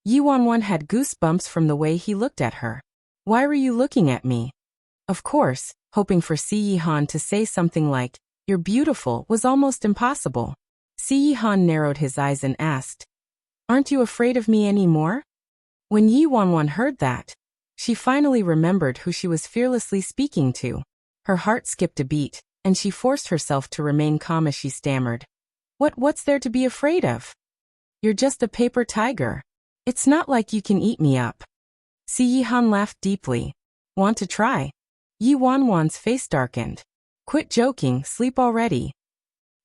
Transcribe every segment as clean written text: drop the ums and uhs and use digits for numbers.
Yi Wanwan had goosebumps from the way he looked at her. Why were you looking at me? Of course, hoping for Si Yihan to say something like, "You're beautiful," was almost impossible. Si Yihan narrowed his eyes and asked, "Aren't you afraid of me anymore?" When Yi Wanwan heard that, she finally remembered who she was fearlessly speaking to. Her heart skipped a beat, and she forced herself to remain calm as she stammered. What's there to be afraid of? You're just a paper tiger. It's not like you can eat me up." Si Yihan laughed deeply. "Want to try?" Yi Wanwan's face darkened. "Quit joking, sleep already."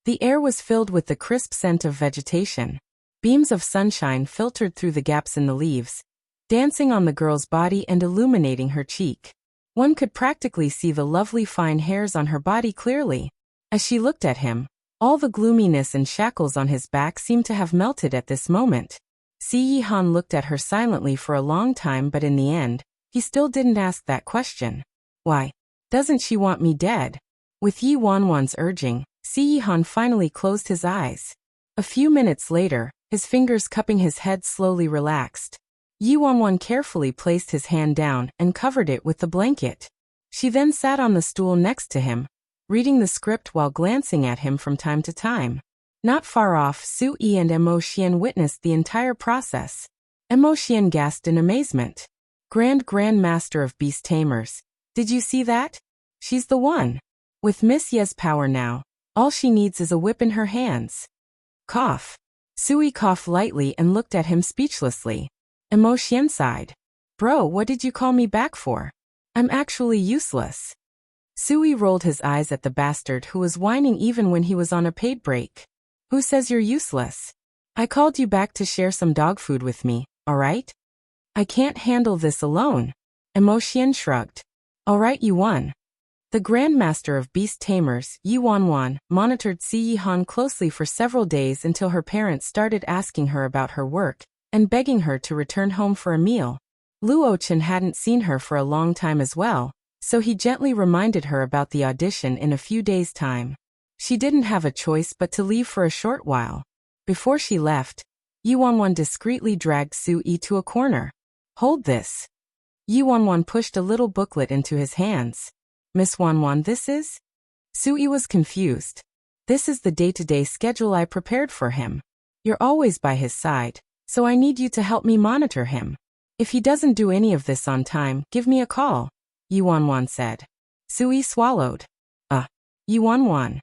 The air was filled with the crisp scent of vegetation. Beams of sunshine filtered through the gaps in the leaves, dancing on the girl's body and illuminating her cheek. One could practically see the lovely fine hairs on her body clearly. As she looked at him, all the gloominess and shackles on his back seemed to have melted at this moment. Si Yihan looked at her silently for a long time, but in the end, he still didn't ask that question. Why? Doesn't she want me dead? With Yi Wanwan's urging, Si Yihan finally closed his eyes. A few minutes later, his fingers cupping his head slowly relaxed. Yi Wanwan carefully placed his hand down and covered it with the blanket. She then sat on the stool next to him, reading the script while glancing at him from time to time. Not far off, Su Yi and Emo Xian witnessed the entire process. Emo Xian gasped in amazement. Grand Master of Beast Tamers, did you see that? She's the one. With Miss Ye's power now, all she needs is a whip in her hands. Cough. Sui coughed lightly and looked at him speechlessly. Emo Xian sighed. Bro, what did you call me back for? I'm actually useless. Sui rolled his eyes at the bastard who was whining even when he was on a paid break. Who says you're useless? I called you back to share some dog food with me, alright? I can't handle this alone. Emo Xian shrugged. Alright, you won. The Grandmaster of Beast Tamers, Yi Wanwan, monitored Si Yihan closely for several days until her parents started asking her about her work and begging her to return home for a meal. Luo Chen hadn't seen her for a long time as well, so he gently reminded her about the audition in a few days' time. She didn't have a choice but to leave for a short while. Before she left, Yi Wanwan discreetly dragged Su Yi to a corner. Hold this. Yi Wanwan pushed a little booklet into his hands. Miss Wanwan, this is? Su Yi was confused. This is the day-to-day schedule I prepared for him. You're always by his side, so I need you to help me monitor him. If he doesn't do any of this on time, give me a call, Yi Wanwan said. Su Yi swallowed. Yi Wanwan.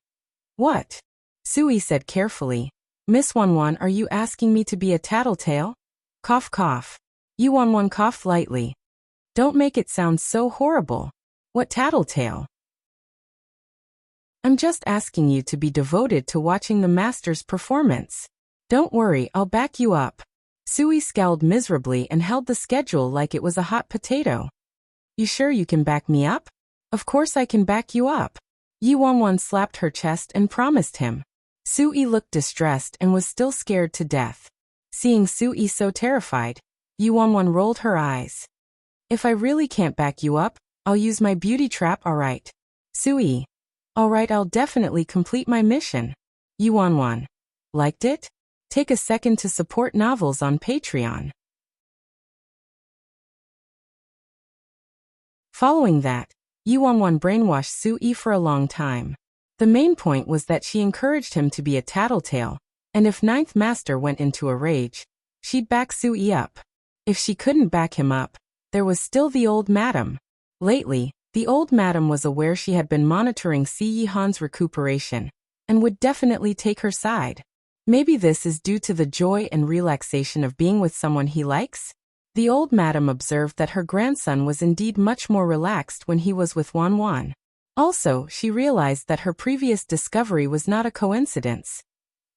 What? Su Yi said carefully. Miss Wanwan, are you asking me to be a tattletale? Cough cough. Yi Wanwan coughed lightly. Don't make it sound so horrible. What tattletale? I'm just asking you to be devoted to watching the master's performance. Don't worry, I'll back you up. Su Yi scowled miserably and held the schedule like it was a hot potato. You sure you can back me up? Of course I can back you up. Yi Wanwan slapped her chest and promised him. Su Yi looked distressed and was still scared to death. Seeing Su Yi so terrified, Yi Wanwan rolled her eyes. If I really can't back you up, I'll use my beauty trap, alright. Su Yi. Alright, I'll definitely complete my mission. Yi Wanwan. Liked it? Take a second to support novels on Patreon. Following that, Yi Wanwan brainwashed Su Yi for a long time. The main point was that she encouraged him to be a tattletale, and if Ninth Master went into a rage, she'd back Su Yi up. If she couldn't back him up, there was still the old madam. Lately, the old madam was aware she had been monitoring Si Yihan's recuperation, and would definitely take her side. Maybe this is due to the joy and relaxation of being with someone he likes? The old madam observed that her grandson was indeed much more relaxed when he was with Wanwan. Also, she realized that her previous discovery was not a coincidence.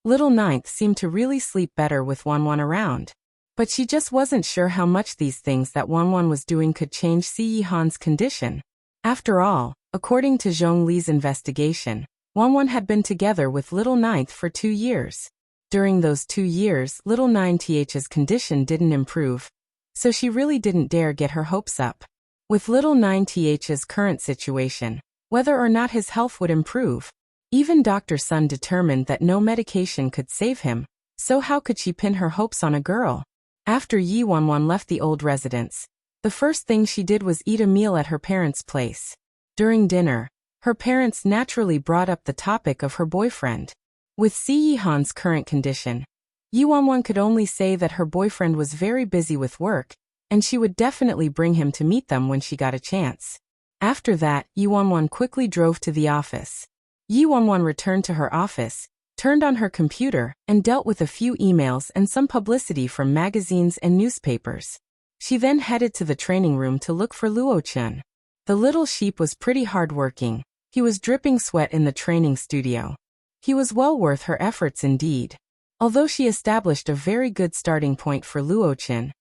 Little Ninth seemed to really sleep better with Wanwan around. But she just wasn't sure how much these things that Wanwan was doing could change Si Yihan's condition. After all, according to Zhong Li's investigation, Wanwan had been together with Little Ninth for 2 years. During those 2 years, Little Ninth's condition didn't improve, so she really didn't dare get her hopes up. With Little Ninth's current situation, whether or not his health would improve, even Dr. Sun determined that no medication could save him, so how could she pin her hopes on a girl? After Yi Wanwan left the old residence, the first thing she did was eat a meal at her parents' place. During dinner, her parents naturally brought up the topic of her boyfriend. With Si Yihan's current condition, Yi Wanwan could only say that her boyfriend was very busy with work, and she would definitely bring him to meet them when she got a chance. After that, Yi Wanwan quickly drove to the office. Yi Wanwan returned to her office, turned on her computer, and dealt with a few emails and some publicity from magazines and newspapers. She then headed to the training room to look for Luo Chun. The little sheep was pretty hardworking. He was dripping sweat in the training studio. He was well worth her efforts indeed. Although she established a very good starting point for Luo Chun,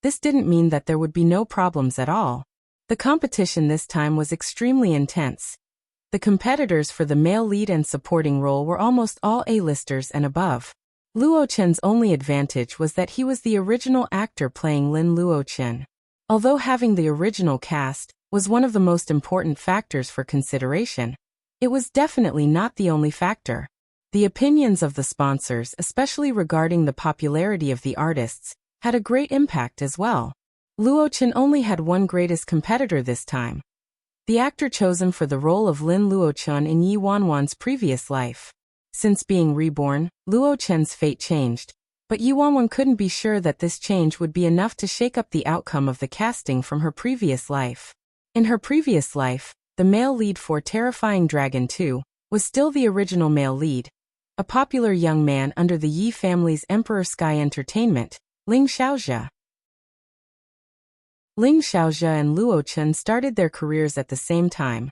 this didn't mean that there would be no problems at all. The competition this time was extremely intense. The competitors for the male lead and supporting role were almost all A-listers and above. Luo Chun's only advantage was that he was the original actor playing Lin Luo Chun. Although having the original cast was one of the most important factors for consideration, it was definitely not the only factor. The opinions of the sponsors, especially regarding the popularity of the artists, had a great impact as well. Luo Chun only had one greatest competitor this time. The actor chosen for the role of Lin Luo Chun in Yi Wanwan's previous life. Since being reborn, Luo Chun's fate changed, but Yi Wanwan couldn't be sure that this change would be enough to shake up the outcome of the casting from her previous life. In her previous life, the male lead for Terrifying Dragon 2 was still the original male lead, a popular young man under the Yi family's Emperor Sky Entertainment, Ling Xiaojia. Ling Xiaojia and Luo Chun started their careers at the same time,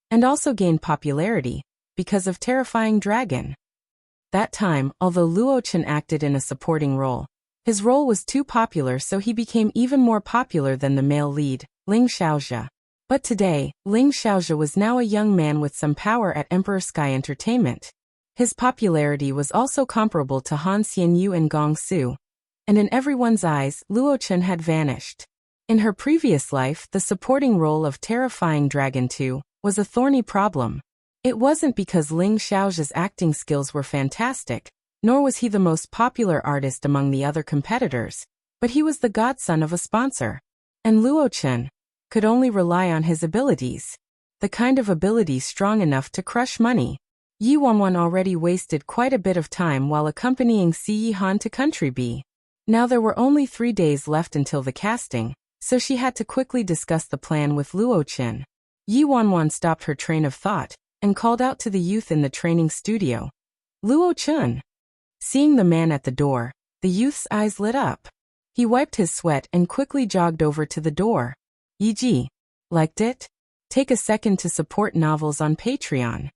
and also gained popularity because of Terrifying Dragon. That time, although Luo Chun acted in a supporting role, his role was too popular, so he became even more popular than the male lead, Ling Xiaojia. But today, Ling Xiaojia was now a young man with some power at Emperor Sky Entertainment. His popularity was also comparable to Han Xianyu and Gong Su, and in everyone's eyes, Luo Chun had vanished. In her previous life, the supporting role of Terrifying Dragon 2 was a thorny problem. It wasn't because Ling Xiaojia's acting skills were fantastic, nor was he the most popular artist among the other competitors, but he was the godson of a sponsor. And Luo Chun could only rely on his abilities. The kind of ability strong enough to crush money. Yi Wanwan already wasted quite a bit of time while accompanying Si Yihan to Country B. Now there were only 3 days left until the casting, so she had to quickly discuss the plan with Luo Chun. Yi Wanwan stopped her train of thought and called out to the youth in the training studio. Luo Chun. Seeing the man at the door, the youth's eyes lit up. He wiped his sweat and quickly jogged over to the door. Yi, liked it? Take a second to support novels on Patreon.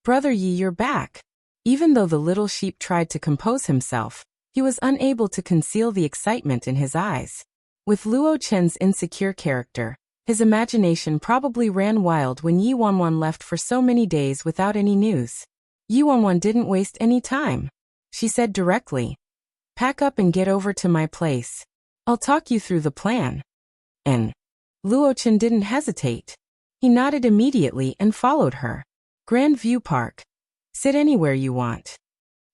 Brother Yi, you're back. Even though the little sheep tried to compose himself, he was unable to conceal the excitement in his eyes. With Luo Chun's insecure character, his imagination probably ran wild when Yi Wanwan left for so many days without any news. Yi Wanwan didn't waste any time. She said directly, "Pack up and get over to my place. I'll talk you through the plan." And Luo Chun didn't hesitate. He nodded immediately and followed her. Grand View Park. Sit anywhere you want.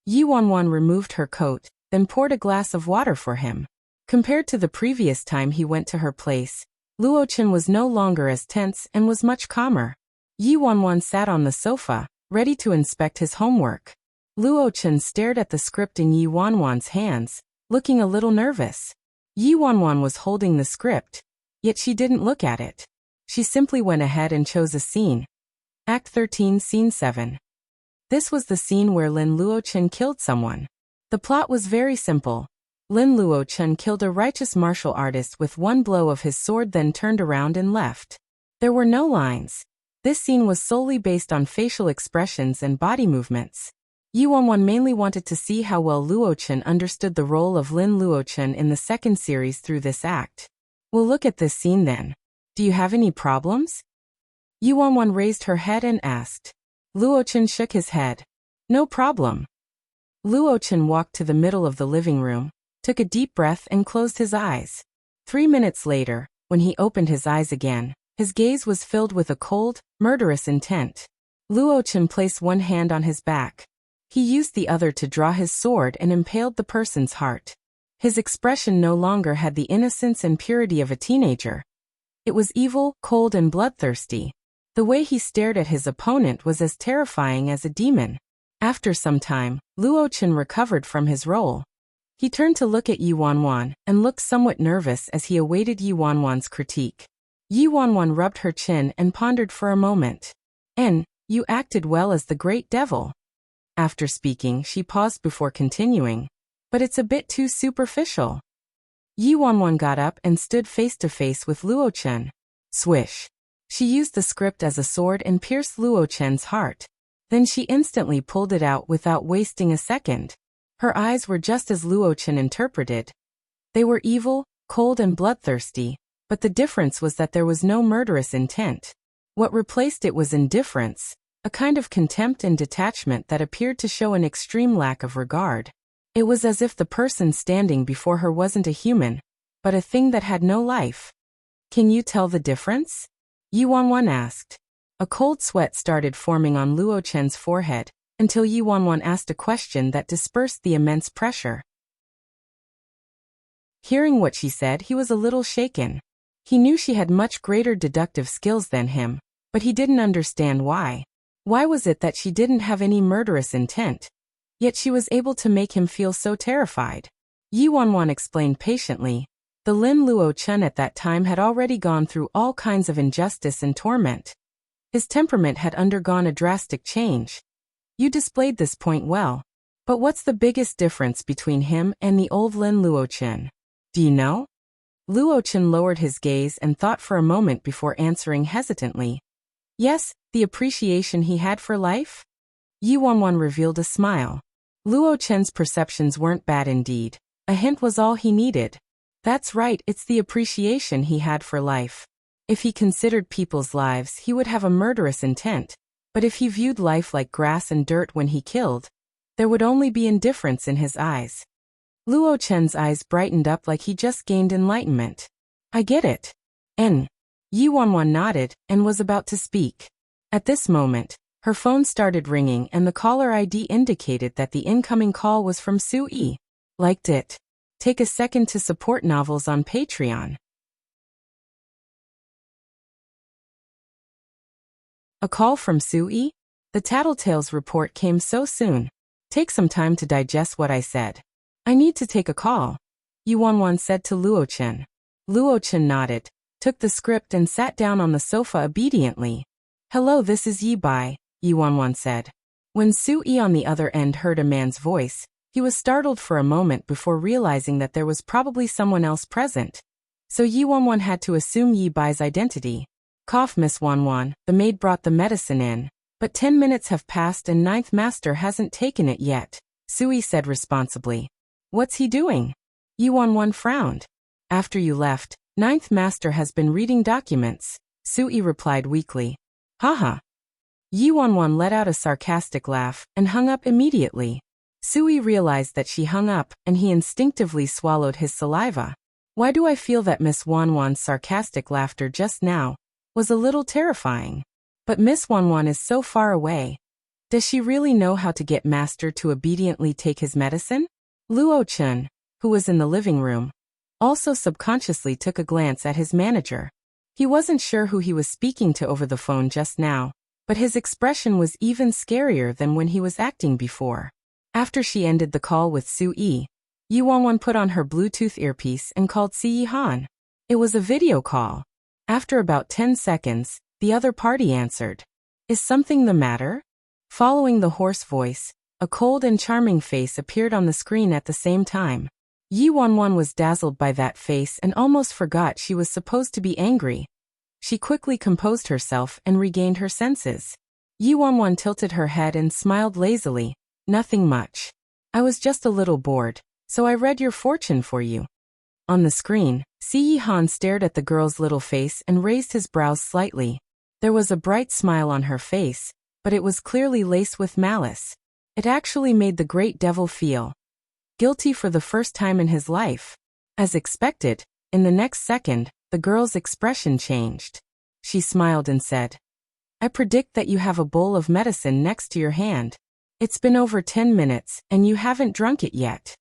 Yi Wanwan removed her coat, then poured a glass of water for him. Compared to the previous time he went to her place, Luo Chun was no longer as tense and was much calmer. Yi Wanwan sat on the sofa, ready to inspect his homework. Luo Chun stared at the script in Yi Wanwan's hands, looking a little nervous. Yi Wanwan was holding the script, yet she didn't look at it. She simply went ahead and chose a scene. Act 13, Scene 7. This was the scene where Lin Luo Chun killed someone. The plot was very simple. Lin Luo Chun killed a righteous martial artist with one blow of his sword, then turned around and left. There were no lines. This scene was solely based on facial expressions and body movements. Yi Wanwan mainly wanted to see how well Luo Chun understood the role of Lin Luo Chun in the second series through this act. We'll look at this scene then. Do you have any problems? Yi Wanwan raised her head and asked. Luo Chun shook his head. No problem. Luo Chun walked to the middle of the living room, took a deep breath and closed his eyes. 3 minutes later, when he opened his eyes again, his gaze was filled with a cold, murderous intent. Luo Chun placed one hand on his back. He used the other to draw his sword and impaled the person's heart. His expression no longer had the innocence and purity of a teenager. It was evil, cold, and bloodthirsty. The way he stared at his opponent was as terrifying as a demon. After some time, Luo Chen recovered from his role. He turned to look at Yi Wanwan and looked somewhat nervous as he awaited Yi Wanwan's critique. Yi Wanwan rubbed her chin and pondered for a moment. You acted well as the great devil. After speaking, she paused before continuing. But it's a bit too superficial. Yi Wanwan got up and stood face to face with Luo Chen. Swish. She used the script as a sword and pierced Luo Chen's heart. Then she instantly pulled it out without wasting a second. Her eyes were just as Luo Chen interpreted. They were evil, cold, and bloodthirsty, but the difference was that there was no murderous intent. What replaced it was indifference, a kind of contempt and detachment that appeared to show an extreme lack of regard. It was as if the person standing before her wasn't a human, but a thing that had no life. Can you tell the difference? Yi Wanwan asked. A cold sweat started forming on Luo Chen's forehead, until Yi Wanwan asked a question that dispersed the immense pressure. Hearing what she said, he was a little shaken. He knew she had much greater deductive skills than him, but he didn't understand why. Why was it that she didn't have any murderous intent? Yet she was able to make him feel so terrified. Yi Wanwan explained patiently. The Lin Luo Chen at that time had already gone through all kinds of injustice and torment. His temperament had undergone a drastic change. You displayed this point well. But what's the biggest difference between him and the old Lin Luo Chen? Do you know? Luo Chen lowered his gaze and thought for a moment before answering hesitantly. Yes, the appreciation he had for life? Yi Wanwan revealed a smile. Luo Chen's perceptions weren't bad indeed. A hint was all he needed. That's right, it's the appreciation he had for life. If he considered people's lives, he would have a murderous intent. But if he viewed life like grass and dirt when he killed, there would only be indifference in his eyes. Luo Chen's eyes brightened up like he just gained enlightenment. I get it. Yi Wanwan nodded and was about to speak. At this moment, her phone started ringing and the caller ID indicated that the incoming call was from Sui. Liked it. Take a second to support novels on Patreon. A call from Sui? The Tattletales report came so soon. Take some time to digest what I said. I need to take a call, Yi Wanwan said to Luo Chen. Luo Chen nodded, took the script and sat down on the sofa obediently. Hello, this is Yi Bai, Yi Wanwan said. When Sui on the other end heard a man's voice, he was startled for a moment before realizing that there was probably someone else present. So Yi Wanwan had to assume Yi Bai's identity. Cough, Miss Wanwan, the maid brought the medicine in. But 10 minutes have passed and Ninth Master hasn't taken it yet, Sui said responsibly. What's he doing? Yi Wanwan frowned. After you left, Ninth Master has been reading documents, Sui replied weakly. Haha. Yi Wanwan let out a sarcastic laugh and hung up immediately. Sui realized that she hung up and he instinctively swallowed his saliva. Why do I feel that Miss Wanwan's sarcastic laughter just now was a little terrifying? But Miss Wanwan is so far away. Does she really know how to get Master to obediently take his medicine? Luo Chen, who was in the living room, also subconsciously took a glance at his manager. He wasn't sure who he was speaking to over the phone just now, but his expression was even scarier than when he was acting before. After she ended the call with Sui, Yi Wanwan put on her Bluetooth earpiece and called Si Han. It was a video call. After about 10 seconds, the other party answered. Is something the matter? Following the hoarse voice, a cold and charming face appeared on the screen at the same time. Yi Wanwan was dazzled by that face and almost forgot she was supposed to be angry. She quickly composed herself and regained her senses. Yi Wanwan tilted her head and smiled lazily. Nothing much. I was just a little bored, so I read your fortune for you. On the screen, Si Han stared at the girl's little face and raised his brows slightly. There was a bright smile on her face, but it was clearly laced with malice. It actually made the great devil feel guilty for the first time in his life. As expected, in the next second, the girl's expression changed. She smiled and said, I predict that you have a bowl of medicine next to your hand. It's been over 10 minutes, and you haven't drunk it yet.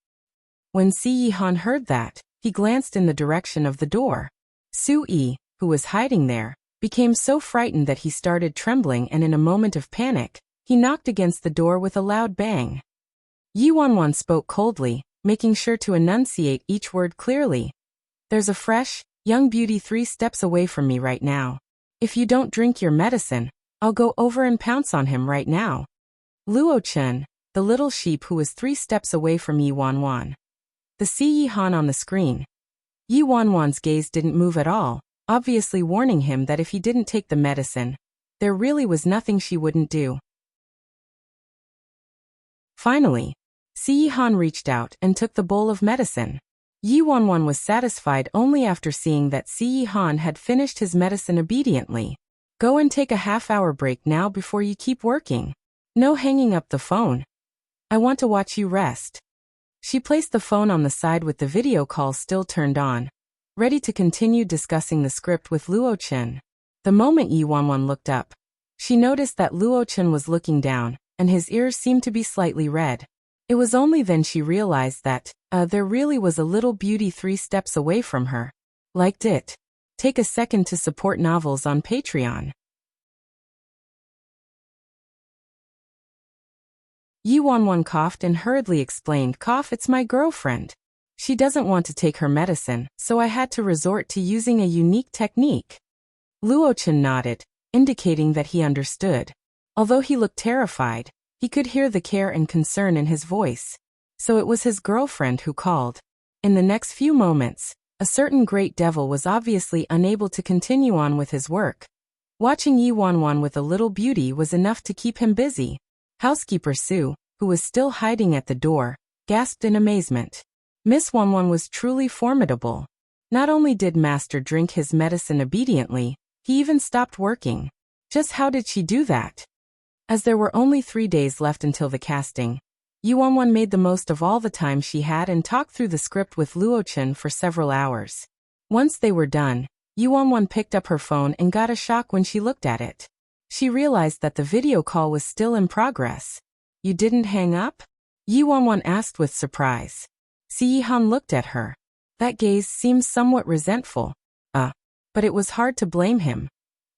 When Si Yihan heard that, he glanced in the direction of the door. Sui, who was hiding there, became so frightened that he started trembling, and in a moment of panic, he knocked against the door with a loud bang. Yi Wanwan spoke coldly, making sure to enunciate each word clearly. There's a fresh, young beauty 3 steps away from me right now. If you don't drink your medicine, I'll go over and pounce on him right now. Luo Chen, the little sheep who was 3 steps away from Yi Wanwan. The Si Yihan on the screen. Yi Wanwan's gaze didn't move at all, obviously warning him that if he didn't take the medicine, there really was nothing she wouldn't do. Finally, Si Yihan reached out and took the bowl of medicine. Yi Wanwan was satisfied only after seeing that Si Yihan had finished his medicine obediently. Go and take a half-hour break now before you keep working. No hanging up the phone. I want to watch you rest. She placed the phone on the side with the video call still turned on, ready to continue discussing the script with Luo Chen. The moment Yi Wanwan looked up, she noticed that Luo Chen was looking down, and his ears seemed to be slightly red. It was only then she realized that, there really was a little beauty 3 steps away from her. Liked it? Take a second to support novels on Patreon. Yi Wanwan coughed and hurriedly explained, it's my girlfriend. She doesn't want to take her medicine, so I had to resort to using a unique technique. Luo Chen nodded, indicating that he understood. Although he looked terrified, he could hear the care and concern in his voice. So it was his girlfriend who called. In the next few moments, a certain great devil was obviously unable to continue on with his work. Watching Yi Wanwan with a little beauty was enough to keep him busy. Housekeeper Su, who was still hiding at the door, gasped in amazement. Miss Wanwan was truly formidable. Not only did Master drink his medicine obediently, he even stopped working. Just how did she do that? As there were only 3 days left until the casting, Yi Wanwan made the most of all the time she had and talked through the script with Luo Chen for several hours. Once they were done, Yi Wanwan picked up her phone and got a shock when she looked at it. She realized that the video call was still in progress. You didn't hang up? Yi Wanwan asked with surprise. Si Yihan looked at her. That gaze seemed somewhat resentful. But it was hard to blame him.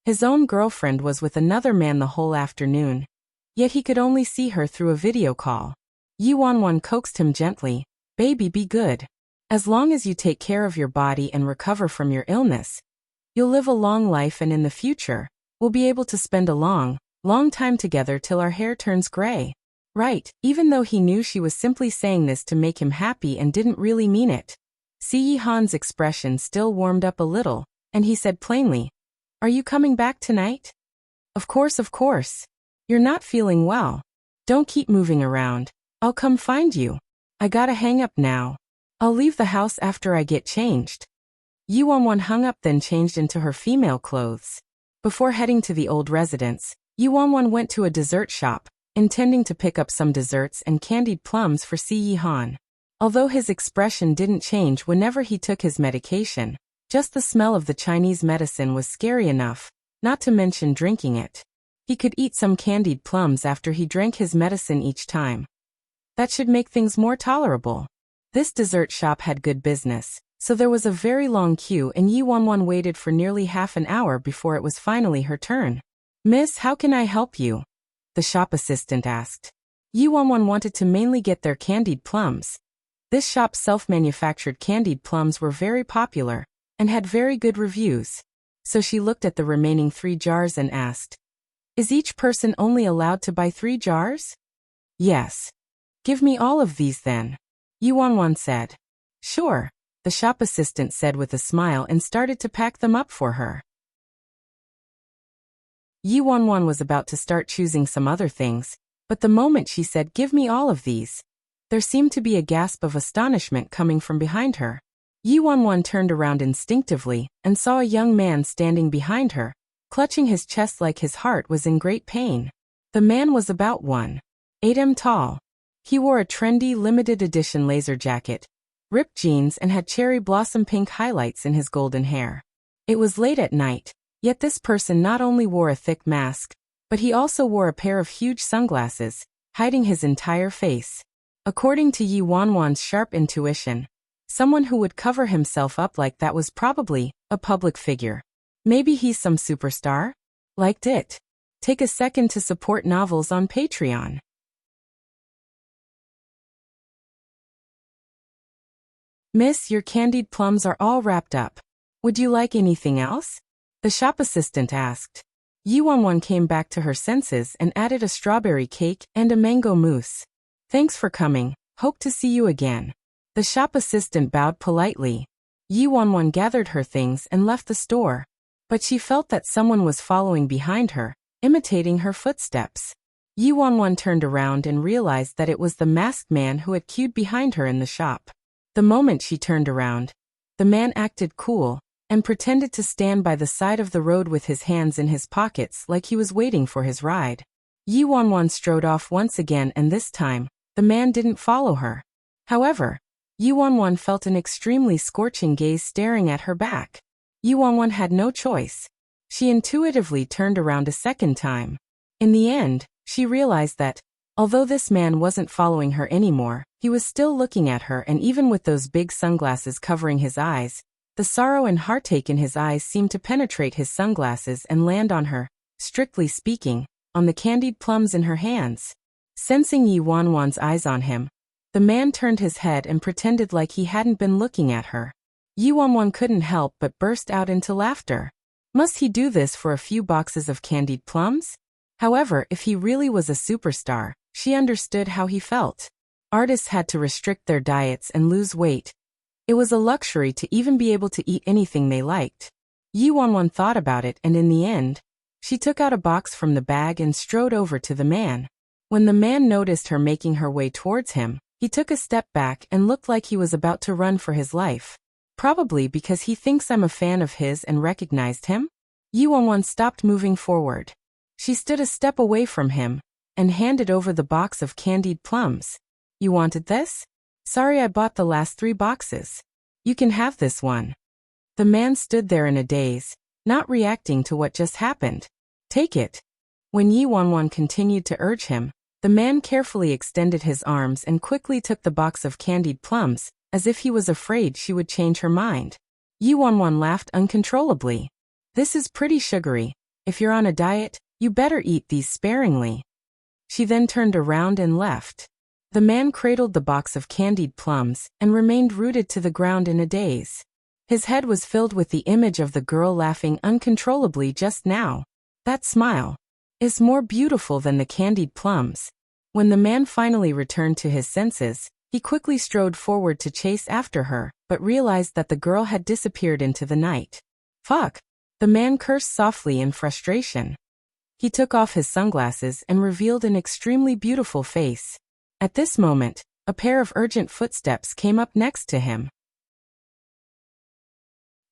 His own girlfriend was with another man the whole afternoon. Yet he could only see her through a video call. Yi Wanwan coaxed him gently. Baby, be good. As long as you take care of your body and recover from your illness, you'll live a long life, and in the future, we'll be able to spend a long, long time together till our hair turns gray. Right, even though he knew she was simply saying this to make him happy and didn't really mean it. Si Yihan's expression still warmed up a little, and he said plainly, Are you coming back tonight? Of course. You're not feeling well. Don't keep moving around. I'll come find you. I gotta hang up now. I'll leave the house after I get changed. Yi Wanwan hung up, then changed into her female clothes. Before heading to the old residence, Yi Wanwan went to a dessert shop, intending to pick up some desserts and candied plums for Si Yihan. Although his expression didn't change whenever he took his medication, just the smell of the Chinese medicine was scary enough, not to mention drinking it. He could eat some candied plums after he drank his medicine each time. That should make things more tolerable. This dessert shop had good business, so there was a very long queue, and Yi Wanwan waited for nearly half an hour before it was finally her turn. Miss, how can I help you? The shop assistant asked. Yi Wanwan wanted to mainly get their candied plums. This shop's self-manufactured candied plums were very popular, and had very good reviews. So she looked at the remaining 3 jars and asked, Is each person only allowed to buy 3 jars? Yes. Give me all of these then. Yi Wanwan said. Sure, the shop assistant said with a smile and started to pack them up for her. Yi Wanwan was about to start choosing some other things, but the moment she said, Give me all of these, there seemed to be a gasp of astonishment coming from behind her. Yi Wanwan turned around instinctively and saw a young man standing behind her, clutching his chest like his heart was in great pain. The man was about 1.8 tall. He wore a trendy limited edition laser jacket, ripped jeans, and had cherry blossom pink highlights in his golden hair. It was late at night, yet this person not only wore a thick mask, but he also wore a pair of huge sunglasses, hiding his entire face. According to Yi Wanwan's sharp intuition, someone who would cover himself up like that was probably a public figure. Maybe he's some superstar? Liked it? Take a second to support novels on Patreon. Miss, your candied plums are all wrapped up. Would you like anything else? The shop assistant asked. Yi Wanwan came back to her senses and added a strawberry cake and a mango mousse. Thanks for coming, hope to see you again. The shop assistant bowed politely. Yi Wanwan gathered her things and left the store. But she felt that someone was following behind her, imitating her footsteps. Yi Wanwan turned around and realized that it was the masked man who had queued behind her in the shop. The moment she turned around, the man acted cool and pretended to stand by the side of the road with his hands in his pockets like he was waiting for his ride. Yi Wanwan strode off once again, and this time, the man didn't follow her. However, Yi Wanwan felt an extremely scorching gaze staring at her back. Yi Wanwan had no choice. She intuitively turned around a second time. In the end, she realized that, although this man wasn't following her anymore, he was still looking at her, and even with those big sunglasses covering his eyes, the sorrow and heartache in his eyes seemed to penetrate his sunglasses and land on her, strictly speaking, on the candied plums in her hands. Sensing Yi Wanwan's eyes on him, the man turned his head and pretended like he hadn't been looking at her. Yi Wanwan couldn't help but burst out into laughter. Must he do this for a few boxes of candied plums? However, if he really was a superstar, she understood how he felt. Artists had to restrict their diets and lose weight. It was a luxury to even be able to eat anything they liked. Yi Wanwan thought about it, and in the end, she took out a box from the bag and strode over to the man. When the man noticed her making her way towards him, he took a step back and looked like he was about to run for his life. Probably because he thinks I'm a fan of his and recognized him? Yi Wanwan stopped moving forward. She stood a step away from him and handed over the box of candied plums. You wanted this? Sorry, I bought the last 3 boxes. You can have this one. The man stood there in a daze, not reacting to what just happened. Take it. When Yi Wanwan continued to urge him, the man carefully extended his arms and quickly took the box of candied plums, as if he was afraid she would change her mind. Yi Wanwan laughed uncontrollably. This is pretty sugary. If you're on a diet, you better eat these sparingly. She then turned around and left. The man cradled the box of candied plums and remained rooted to the ground in a daze. His head was filled with the image of the girl laughing uncontrollably just now. That smile is more beautiful than the candied plums. When the man finally returned to his senses, he quickly strode forward to chase after her, but realized that the girl had disappeared into the night. Fuck! The man cursed softly in frustration. He took off his sunglasses and revealed an extremely beautiful face. At this moment, a pair of urgent footsteps came up next to him.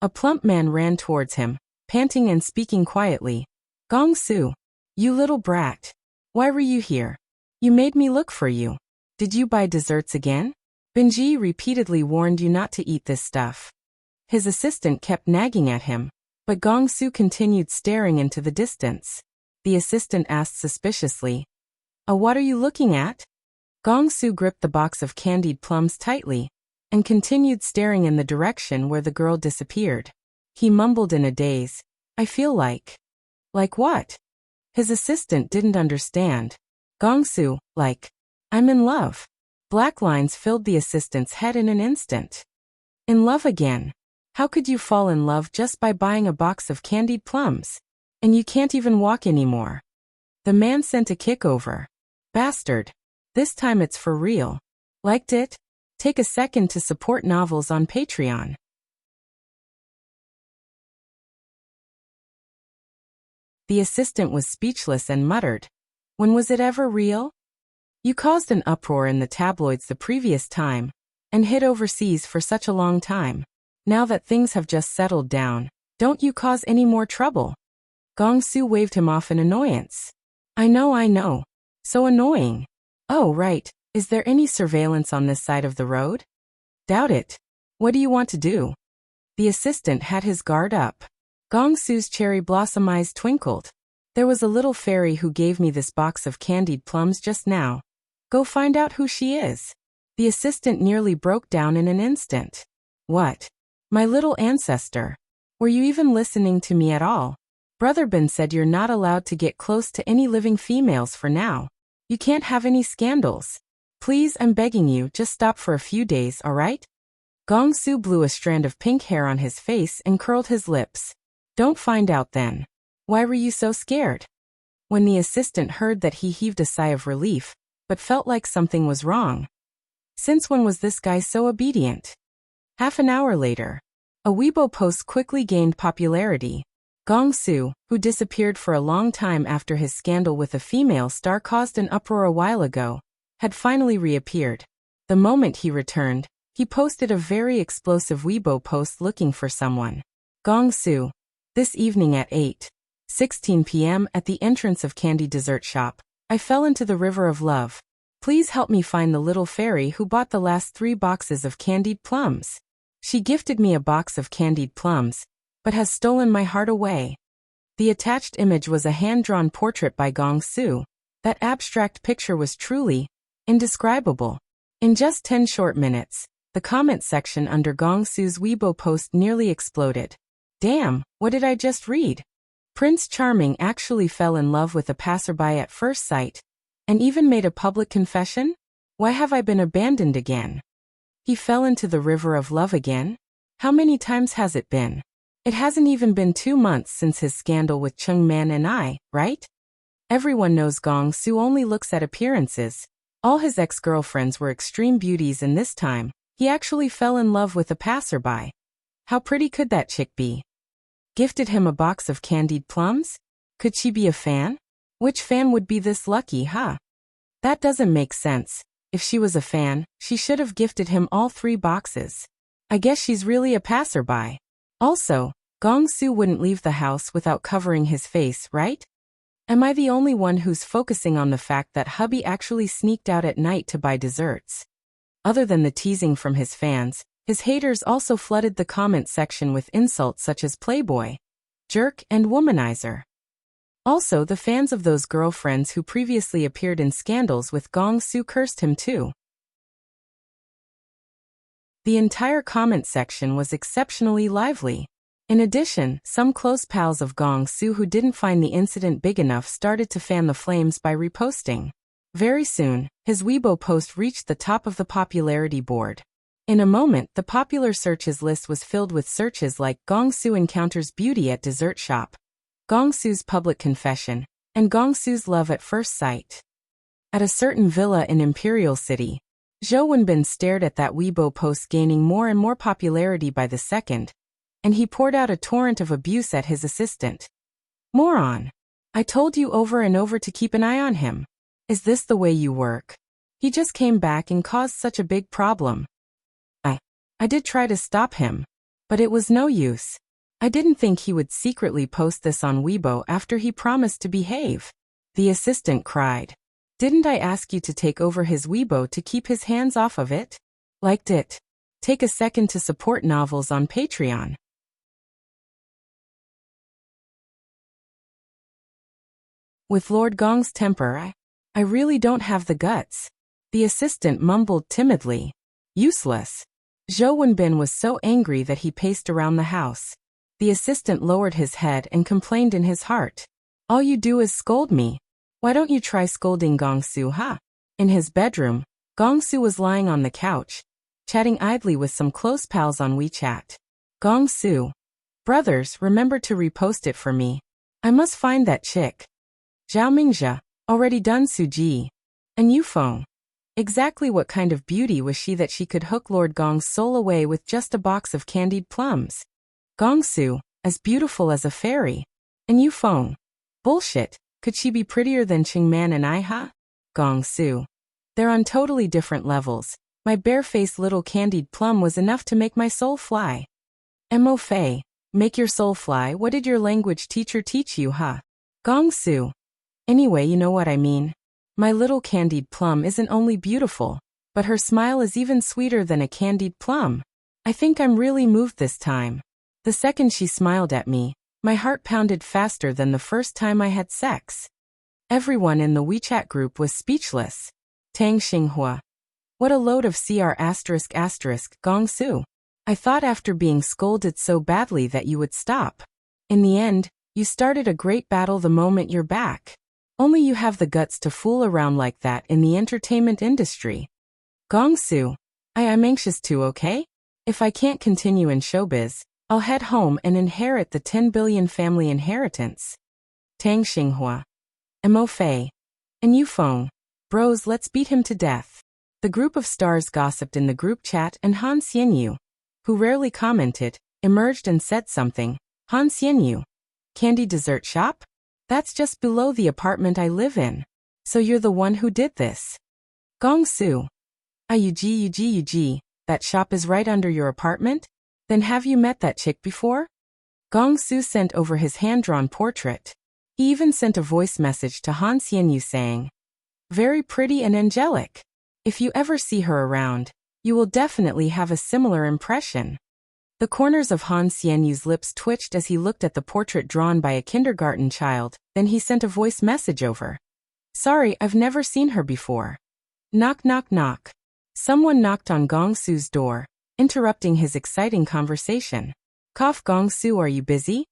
A plump man ran towards him, panting and speaking quietly. Gong Su, you little brat. Why were you here? You made me look for you. Did you buy desserts again? Benji repeatedly warned you not to eat this stuff. His assistant kept nagging at him, but Gong Su continued staring into the distance. The assistant asked suspiciously, what are you looking at? Gong Su gripped the box of candied plums tightly and continued staring in the direction where the girl disappeared. He mumbled in a daze, I feel like. Like what? His assistant didn't understand. Gong Su, like, I'm in love. Black lines filled the assistant's head in an instant. In love again? How could you fall in love just by buying a box of candied plums? And you can't even walk anymore. The man sent a kick over. Bastard. This time it's for real. Liked it? Take a second to support novels on Patreon. The assistant was speechless and muttered, when was it ever real? You caused an uproar in the tabloids the previous time, and hid overseas for such a long time. Now that things have just settled down, don't you cause any more trouble. Gong Su waved him off in annoyance. I know. So annoying. Oh right, is there any surveillance on this side of the road? Doubt it. What do you want to do? The assistant had his guard up. Gong Su's cherry blossom eyes twinkled. There was a little fairy who gave me this box of candied plums just now. Go find out who she is. The assistant nearly broke down in an instant. What? My little ancestor. Were you even listening to me at all? Brother Ben said you're not allowed to get close to any living females for now. You can't have any scandals. Please, I'm begging you, just stop for a few days, alright? Gong-su blew a strand of pink hair on his face and curled his lips. Don't find out then. Why were you so scared? When the assistant heard that, he heaved a sigh of relief, but felt like something was wrong. Since when was this guy so obedient? Half an hour later, a Weibo post quickly gained popularity. Gong-su, who disappeared for a long time after his scandal with a female star caused an uproar a while ago, had finally reappeared. The moment he returned, he posted a very explosive Weibo post looking for someone. Gong-su. This evening at 8:16 p.m. at the entrance of Candy Dessert Shop, I fell into the river of love. Please help me find the little fairy who bought the last 3 boxes of candied plums. She gifted me a box of candied plums, but has stolen my heart away. The attached image was a hand-drawn portrait by Gong-su. That abstract picture was truly indescribable. In just 10 short minutes, the comment section under Gong-su's Weibo post nearly exploded. Damn, what did I just read? Prince Charming actually fell in love with a passerby at first sight, and even made a public confession? Why have I been abandoned again? He fell into the river of love again? How many times has it been? It hasn't even been 2 months since his scandal with Chung Man and I, right? Everyone knows Gong-su only looks at appearances. All his ex-girlfriends were extreme beauties, and this time, he actually fell in love with a passerby. How pretty could that chick be? Gifted him a box of candied plums? Could she be a fan? Which fan would be this lucky, huh? That doesn't make sense. If she was a fan, she should have gifted him all 3 boxes. I guess she's really a passerby. Also, Gong-su wouldn't leave the house without covering his face, right? Am I the only one who's focusing on the fact that hubby actually sneaked out at night to buy desserts? Other than the teasing from his fans, his haters also flooded the comment section with insults such as playboy, jerk, and womanizer. Also, the fans of those girlfriends who previously appeared in scandals with Gong-su cursed him too. The entire comment section was exceptionally lively. In addition, some close pals of Gong-su who didn't find the incident big enough started to fan the flames by reposting. Very soon, his Weibo post reached the top of the popularity board. In a moment, the popular searches list was filled with searches like Gong-su encounters beauty at dessert shop, Gong-su's public confession, and Gong-su's love at first sight. At a certain villa in Imperial City, Zhou Wenbin stared at that Weibo post gaining more and more popularity by the second, and he poured out a torrent of abuse at his assistant. Moron! I told you over and over to keep an eye on him. Is this the way you work? He just came back and caused such a big problem. I did try to stop him, but it was no use. I didn't think he would secretly post this on Weibo after he promised to behave. The assistant cried. Didn't I ask you to take over his Weibo to keep his hands off of it? Liked it. Take a second to support novels on Patreon. With Lord Gong's temper, I really don't have the guts. The assistant mumbled timidly. Useless. Zhou Wenbin was so angry that he paced around the house. The assistant lowered his head and complained in his heart. All you do is scold me. Why don't you try scolding Gong-su, huh? In his bedroom, Gong-su was lying on the couch, chatting idly with some close pals on WeChat. Gong-su. Brothers, remember to repost it for me. I must find that chick. Zhao Mingjia. Already done Suji. And Yufeng. Exactly what kind of beauty was she that she could hook Lord Gong's soul away with just a box of candied plums? Gong-su, as beautiful as a fairy. And Yufeng. Bullshit, could she be prettier than Qingman and I, huh? Gong-su. They're on totally different levels. My bare-faced little candied plum was enough to make my soul fly. Mo Fei, make your soul fly, what did your language teacher teach you, huh? Gong-su. Anyway, you know what I mean. My little candied plum isn't only beautiful, but her smile is even sweeter than a candied plum. I think I'm really moved this time. The second she smiled at me, my heart pounded faster than the first time I had sex. Everyone in the WeChat group was speechless. Tang Xinghua. What a load of CR***, Gong Su. I thought after being scolded so badly that you would stop. In the end, you started a great battle the moment you're back. Only you have the guts to fool around like that in the entertainment industry. Gong Su. I'm anxious to, okay? If I can't continue in showbiz, I'll head home and inherit the 10 billion family inheritance. Tang Xinghua. Mo Fei. And you Feng. Bros, let's beat him to death. The group of stars gossiped in the group chat and Han Xianyu, who rarely commented, emerged and said something. Han Xianyu. Candy dessert shop? That's just below the apartment I live in. So you're the one who did this. Gong Su. Yug, that shop is right under your apartment? Then have you met that chick before? Gong Su sent over his hand-drawn portrait. He even sent a voice message to Han Xianyu saying, very pretty and angelic. If you ever see her around, you will definitely have a similar impression. The corners of Han Xianyu's lips twitched as he looked at the portrait drawn by a kindergarten child, then he sent a voice message over. Sorry, I've never seen her before. Knock knock knock. Someone knocked on Gong Su's door, interrupting his exciting conversation. Cough Gong Su, are you busy?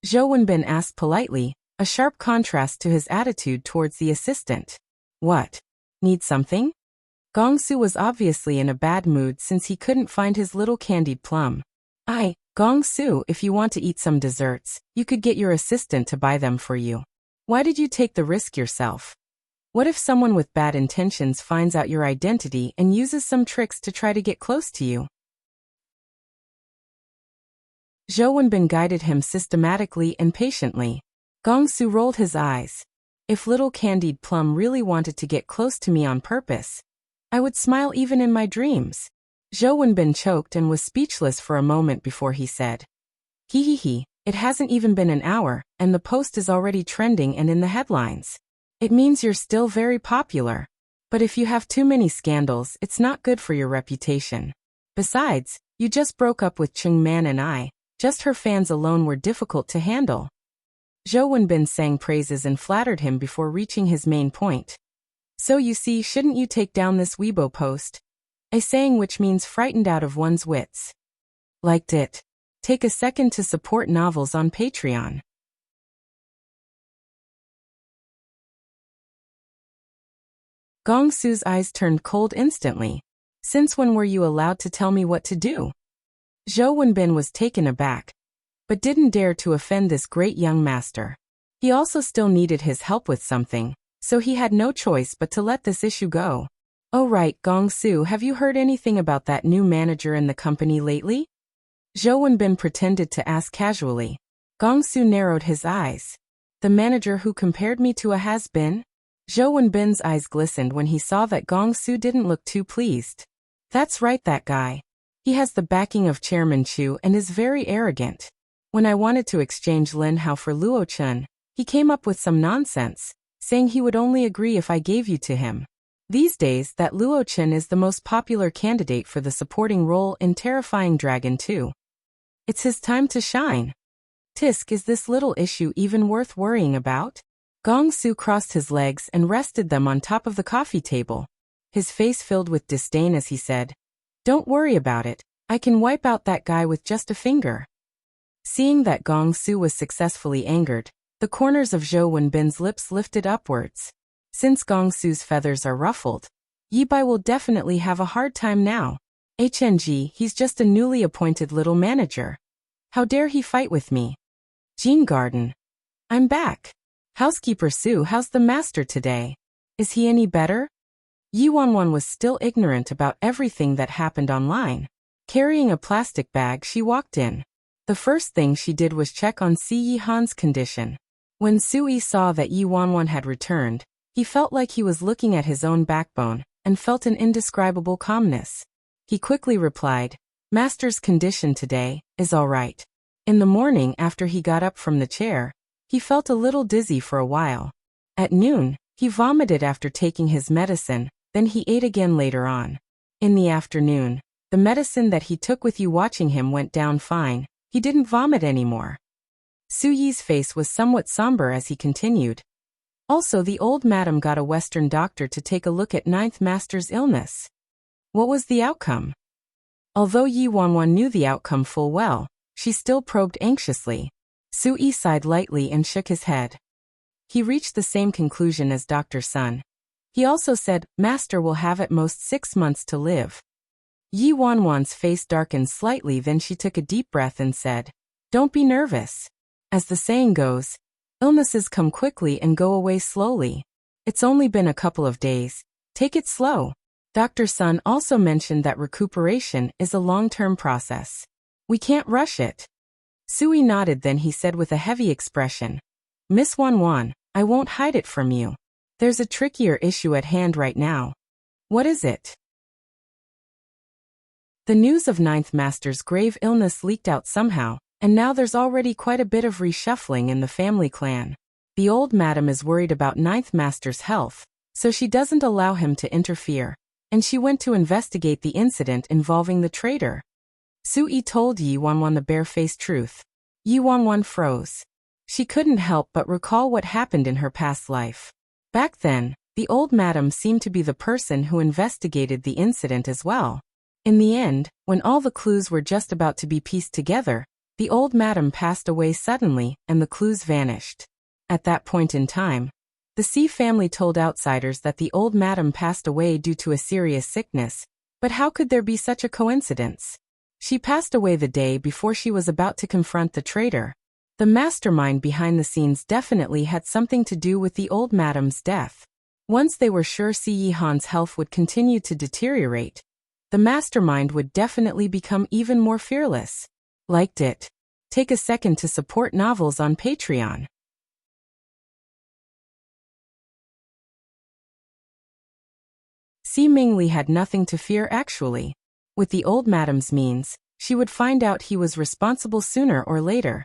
Zhou Wenbin asked politely, a sharp contrast to his attitude towards the assistant. What? Need something? Gong Su was obviously in a bad mood since he couldn't find his little candied plum. Gong Su, if you want to eat some desserts, you could get your assistant to buy them for you. Why did you take the risk yourself? What if someone with bad intentions finds out your identity and uses some tricks to try to get close to you? Zhou Wenbin guided him systematically and patiently. Gong Su rolled his eyes. If little candied plum really wanted to get close to me on purpose, I would smile even in my dreams. Zhou Wenbin choked and was speechless for a moment before he said, He, it hasn't even been an hour, and the post is already trending and in the headlines. It means you're still very popular. But if you have too many scandals, it's not good for your reputation. Besides, you just broke up with Chung Man and just her fans alone were difficult to handle. Zhou Wenbin sang praises and flattered him before reaching his main point. So you see, shouldn't you take down this Weibo post? A saying which means frightened out of one's wits. Liked it. Take a second to support novels on Patreon. Gong Su's eyes turned cold instantly. Since when were you allowed to tell me what to do? Zhou Wenbin was taken aback, but didn't dare to offend this great young master. He also still needed his help with something, so he had no choice but to let this issue go. Oh right, Gong Su, have you heard anything about that new manager in the company lately? Zhou Wenbin pretended to ask casually. Gong Su narrowed his eyes. The manager who compared me to a has-been? Zhou Wenbin's eyes glistened when he saw that Gong Su didn't look too pleased. That's right, that guy. He has the backing of Chairman Chu and is very arrogant. When I wanted to exchange Lin Hao for Luo Chun, he came up with some nonsense, saying he would only agree if I gave you to him. These days, that Luo Chun is the most popular candidate for the supporting role in Terrifying Dragon 2. It's his time to shine. Tisk, is this little issue even worth worrying about? Gong Su crossed his legs and rested them on top of the coffee table. His face filled with disdain as he said, Don't worry about it, I can wipe out that guy with just a finger. Seeing that Gong Su was successfully angered, the corners of Zhou Wenbin's lips lifted upwards. Since Gong Su's feathers are ruffled, Yi Bai will definitely have a hard time now. HNG, he's just a newly appointed little manager. How dare he fight with me? Jean Garden. I'm back. Housekeeper Su, how's the master today? Is he any better? Yi Wanwan was still ignorant about everything that happened online. Carrying a plastic bag, she walked in. The first thing she did was check on Si Yi Han's condition. When Sui saw that Yi Wanwan had returned, he felt like he was looking at his own backbone, and felt an indescribable calmness. He quickly replied, Master's condition today is all right. In the morning after he got up from the chair, he felt a little dizzy for a while. At noon, he vomited after taking his medicine, then he ate again later on. In the afternoon, the medicine that he took with you watching him went down fine, he didn't vomit anymore. Su Yi's face was somewhat somber as he continued. Also, the old madam got a Western doctor to take a look at Ninth Master's illness. What was the outcome? Although Yi Wanwan knew the outcome full well, she still probed anxiously. Sui sighed lightly and shook his head. He reached the same conclusion as Dr. Sun. He also said, Master will have at most 6 months to live. Yi Wanwan's face darkened slightly, then she took a deep breath and said, Don't be nervous. As the saying goes, illnesses come quickly and go away slowly. It's only been a couple of days. Take it slow. Dr. Sun also mentioned that recuperation is a long-term process. We can't rush it. Sui nodded, then he said with a heavy expression, Miss Wanwan, I won't hide it from you. There's a trickier issue at hand right now. What is it? The news of Ninth Master's grave illness leaked out somehow, and now there's already quite a bit of reshuffling in the family clan. The old madam is worried about Ninth Master's health, so she doesn't allow him to interfere, and she went to investigate the incident involving the traitor. Sui told Yi Wanwan the bare-faced truth. Yi Wanwan froze. She couldn't help but recall what happened in her past life. Back then, the old madam seemed to be the person who investigated the incident as well. In the end, when all the clues were just about to be pieced together, the old madam passed away suddenly and the clues vanished. At that point in time, the C family told outsiders that the old madam passed away due to a serious sickness, but how could there be such a coincidence? She passed away the day before she was about to confront the traitor. The mastermind behind the scenes definitely had something to do with the old madam's death. Once they were sure Si Yihan's health would continue to deteriorate, the mastermind would definitely become even more fearless. Liked it? Take a second to support novels on Patreon. Si Mingli had nothing to fear actually. With the old madam's means, she would find out he was responsible sooner or later.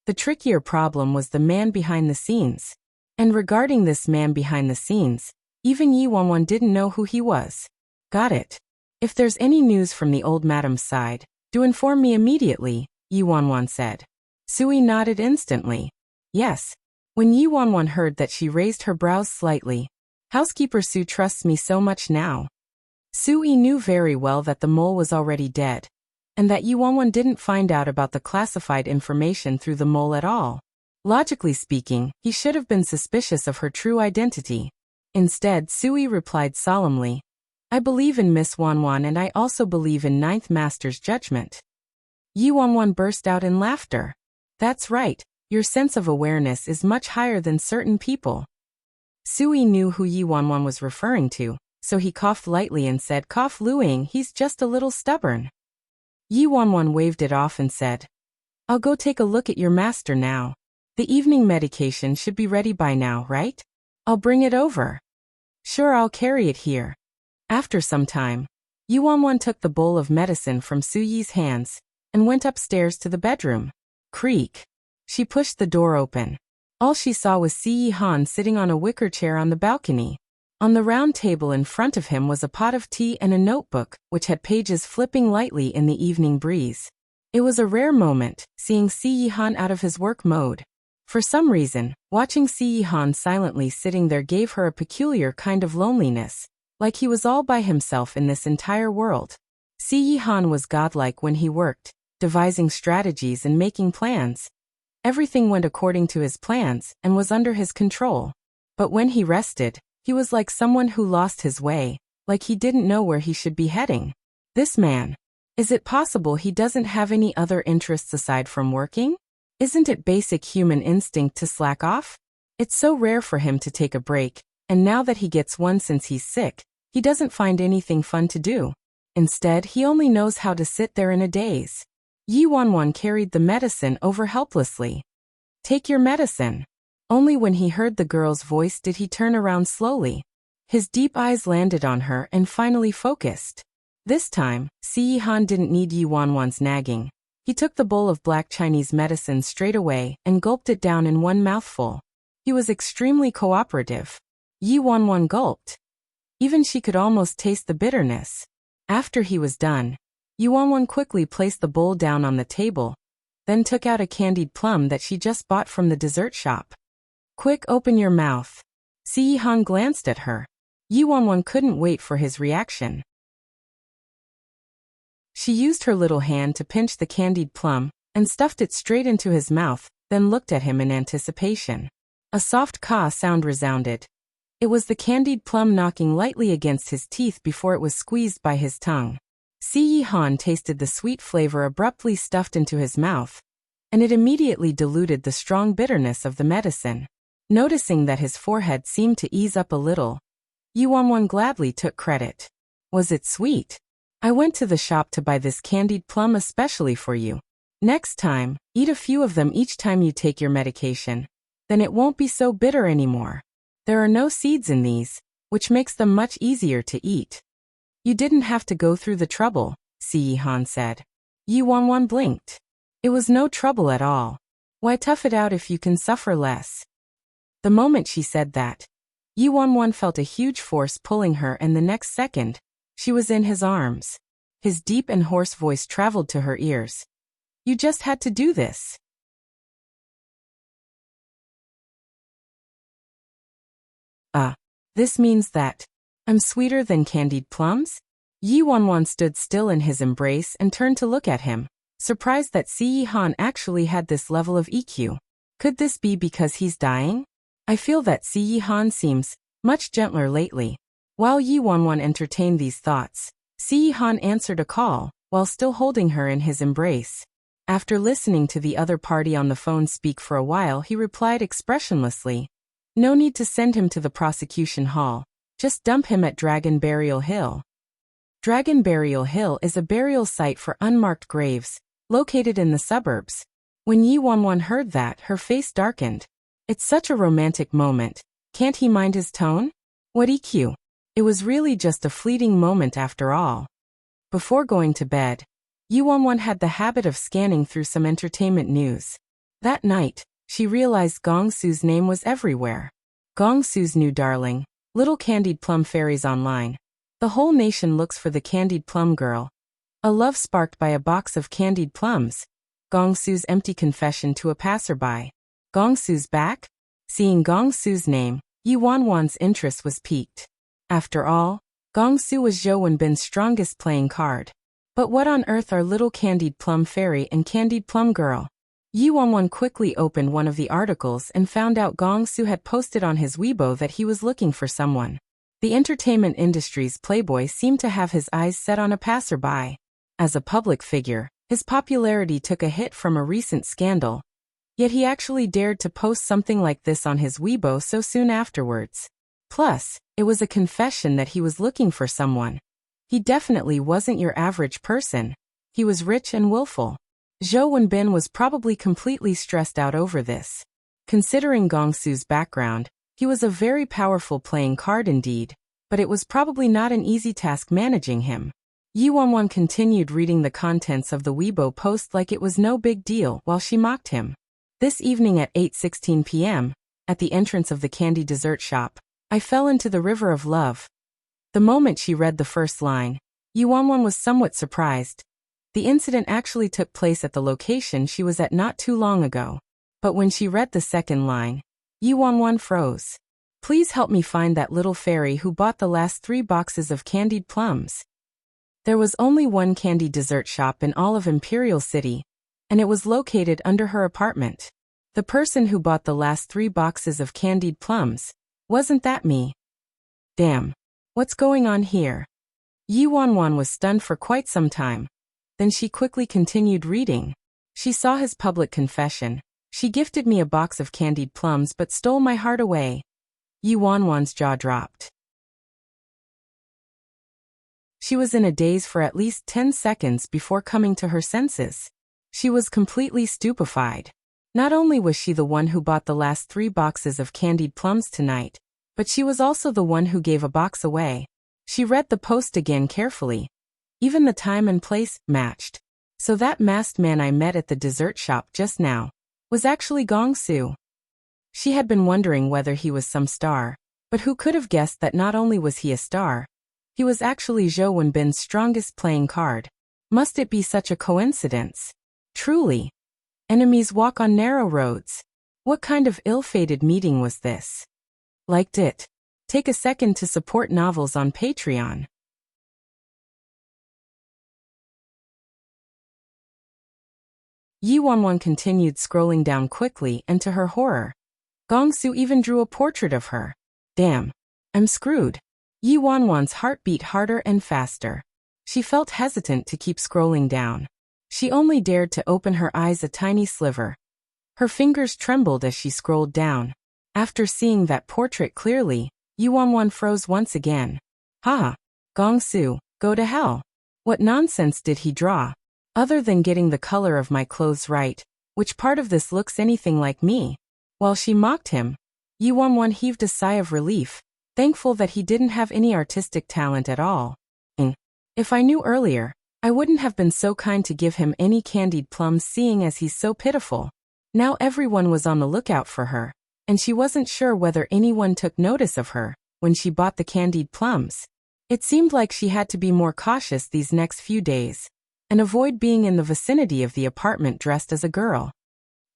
The trickier problem was the man behind the scenes. And regarding this man behind the scenes, even Yi Wanwan didn't know who he was. Got it. If there's any news from the old madam's side, do inform me immediately, Yi Wanwan said. Sui nodded instantly. Yes. When Yi Wanwan heard that, she raised her brows slightly. Housekeeper Su trusts me so much now. Sui knew very well that the mole was already dead, and that Yi Wanwan didn't find out about the classified information through the mole at all. Logically speaking, he should have been suspicious of her true identity. Instead, Sui replied solemnly, I believe in Miss Wanwan, and I also believe in Ninth Master's judgment. Yi Wanwan burst out in laughter. That's right, your sense of awareness is much higher than certain people. Sui knew who Yi Wanwan was referring to, so he coughed lightly and said, Cough Luing, he's just a little stubborn. Yi Wanwan waved it off and said, I'll go take a look at your master now. The evening medication should be ready by now, right? I'll bring it over. Sure, I'll carry it here. After some time, Yi Wanwan took the bowl of medicine from Su Yi's hands and went upstairs to the bedroom. Creak. She pushed the door open. All she saw was Si Yihan sitting on a wicker chair on the balcony. On the round table in front of him was a pot of tea and a notebook, which had pages flipping lightly in the evening breeze. It was a rare moment, seeing Si Yihan out of his work mode. For some reason, watching Si Yihan silently sitting there gave her a peculiar kind of loneliness, like he was all by himself in this entire world. Si Yihan was godlike when he worked, devising strategies and making plans. Everything went according to his plans and was under his control. But when he rested, he was like someone who lost his way, like he didn't know where he should be heading. This man. Is it possible he doesn't have any other interests aside from working? Isn't it basic human instinct to slack off? It's so rare for him to take a break, and now that he gets one since he's sick, he doesn't find anything fun to do. Instead, he only knows how to sit there in a daze. Yi Wanwan carried the medicine over helplessly. Take your medicine. Only when he heard the girl's voice did he turn around slowly. His deep eyes landed on her and finally focused. This time, Si Yihan didn't need Yi Wanwan's nagging. He took the bowl of black Chinese medicine straight away and gulped it down in one mouthful. He was extremely cooperative. Yi Wanwan gulped. Even she could almost taste the bitterness. After he was done, Yi Wanwan quickly placed the bowl down on the table, then took out a candied plum that she just bought from the dessert shop. Quick, open your mouth. Si Yihan glanced at her. Yi Wanwan couldn't wait for his reaction. She used her little hand to pinch the candied plum and stuffed it straight into his mouth, then looked at him in anticipation. A soft caw sound resounded. It was the candied plum knocking lightly against his teeth before it was squeezed by his tongue. Si Yihan tasted the sweet flavor abruptly stuffed into his mouth, and it immediately diluted the strong bitterness of the medicine. Noticing that his forehead seemed to ease up a little, Yi Wanwan gladly took credit. Was it sweet? I went to the shop to buy this candied plum especially for you. Next time, eat a few of them each time you take your medication. Then it won't be so bitter anymore. There are no seeds in these, which makes them much easier to eat. You didn't have to go through the trouble, Si Yihan said. Yi Wanwan blinked. It was no trouble at all. Why tough it out if you can suffer less? The moment she said that, Yi Wanwan felt a huge force pulling her, and the next second, she was in his arms. His deep and hoarse voice traveled to her ears. You just had to do this. This means that I'm sweeter than candied plums? Yi Wanwan stood still in his embrace and turned to look at him, surprised that Si Yihan actually had this level of EQ. Could this be because he's dying? I feel that Si Yihan seems much gentler lately. While Yi Wanwan entertained these thoughts, Si Yihan answered a call, while still holding her in his embrace. After listening to the other party on the phone speak for a while, he replied expressionlessly, "No need to send him to the prosecution hall. Just dump him at Dragon Burial Hill." Dragon Burial Hill is a burial site for unmarked graves, located in the suburbs. When Yi Wanwan heard that, her face darkened. It's such a romantic moment. Can't he mind his tone? What EQ? It was really just a fleeting moment after all. Before going to bed, Yi Wanwan had the habit of scanning through some entertainment news. That night, she realized Gong Su's name was everywhere. Gong Su's new darling, little candied plum fairies online. The whole nation looks for the candied plum girl. A love sparked by a box of candied plums. Gong Su's empty confession to a passerby. Gong Su's back? Seeing Gong Su's name, Yi Wanwan's interest was piqued. After all, Gong Su was Zhou Wenbin's strongest playing card. But what on earth are little candied plum fairy and candied plum girl? Yi Wanwan quickly opened one of the articles and found out Gong Su had posted on his Weibo that he was looking for someone. The entertainment industry's playboy seemed to have his eyes set on a passerby. As a public figure, his popularity took a hit from a recent scandal. Yet he actually dared to post something like this on his Weibo so soon afterwards. Plus, it was a confession that he was looking for someone. He definitely wasn't your average person. He was rich and willful. Zhou Wenbin was probably completely stressed out over this. Considering Gong Su's background, he was a very powerful playing card indeed, but it was probably not an easy task managing him. Yi Wanwan continued reading the contents of the Weibo post like it was no big deal while she mocked him. This evening at 8:16 p.m., at the entrance of the candy dessert shop, I fell into the river of love. The moment she read the first line, Yi Wanwan was somewhat surprised. The incident actually took place at the location she was at not too long ago. But when she read the second line, Yi Wanwan froze. Please help me find that little fairy who bought the last 3 boxes of candied plums. There was only one candy dessert shop in all of Imperial City, and it was located under her apartment. The person who bought the last 3 boxes of candied plums, wasn't that me? Damn. What's going on here? Yi Wanwan was stunned for quite some time. Then she quickly continued reading. She saw his public confession. She gifted me a box of candied plums but stole my heart away. Yi Wanwan's jaw dropped. She was in a daze for at least 10 seconds before coming to her senses. She was completely stupefied. Not only was she the one who bought the last 3 boxes of candied plums tonight, but she was also the one who gave a box away. She read the post again carefully. Even the time and place matched. So that masked man I met at the dessert shop just now was actually Gong Su. She had been wondering whether he was some star, but who could have guessed that not only was he a star, he was actually Zhou Wenbin's strongest playing card. Must it be such a coincidence? Truly. Enemies walk on narrow roads. What kind of ill-fated meeting was this? Liked it? Take a second to support novels on Patreon. Yi Wanwan continued scrolling down quickly, and to her horror, Gongsu even drew a portrait of her. Damn. I'm screwed. Yi Wanwan's heart beat harder and faster. She felt hesitant to keep scrolling down. She only dared to open her eyes a tiny sliver. Her fingers trembled as she scrolled down. After seeing that portrait clearly, Yi Wanwan froze once again. Ha! Gongsu, go to hell. What nonsense did he draw? Other than getting the color of my clothes right, which part of this looks anything like me? While she mocked him, Yi Wanwan heaved a sigh of relief, thankful that he didn't have any artistic talent at all. If I knew earlier, I wouldn't have been so kind to give him any candied plums, seeing as he's so pitiful. Now everyone was on the lookout for her, and she wasn't sure whether anyone took notice of her when she bought the candied plums. It seemed like she had to be more cautious these next few days and avoid being in the vicinity of the apartment dressed as a girl.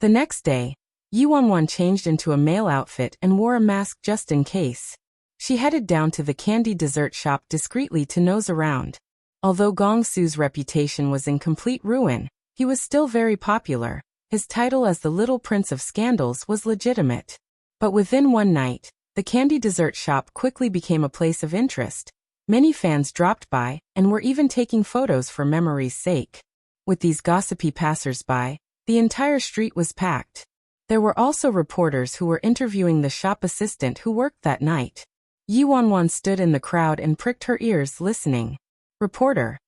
The next day, Yi Wanwan changed into a male outfit and wore a mask just in case. She headed down to the candy dessert shop discreetly to nose around. Although Gongsu's reputation was in complete ruin, he was still very popular. His title as the Little Prince of Scandals was legitimate. But within one night, the candy dessert shop quickly became a place of interest. Many fans dropped by and were even taking photos for memory's sake. With these gossipy passers-by, the entire street was packed. There were also reporters who were interviewing the shop assistant who worked that night. Yi Wanwan stood in the crowd and pricked her ears, listening. Reporter.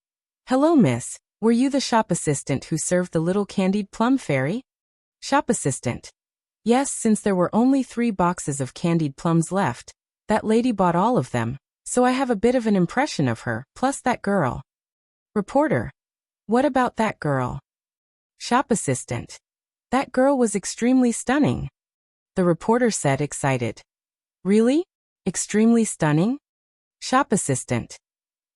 Hello, miss. Were you the shop assistant who served the little candied plum fairy? Shop assistant. Yes, since there were only 3 boxes of candied plums left, that lady bought all of them, so I have a bit of an impression of her, plus that girl. Reporter. What about that girl? Shop assistant. That girl was extremely stunning. The reporter said, excited. Really? Extremely stunning? Shop assistant.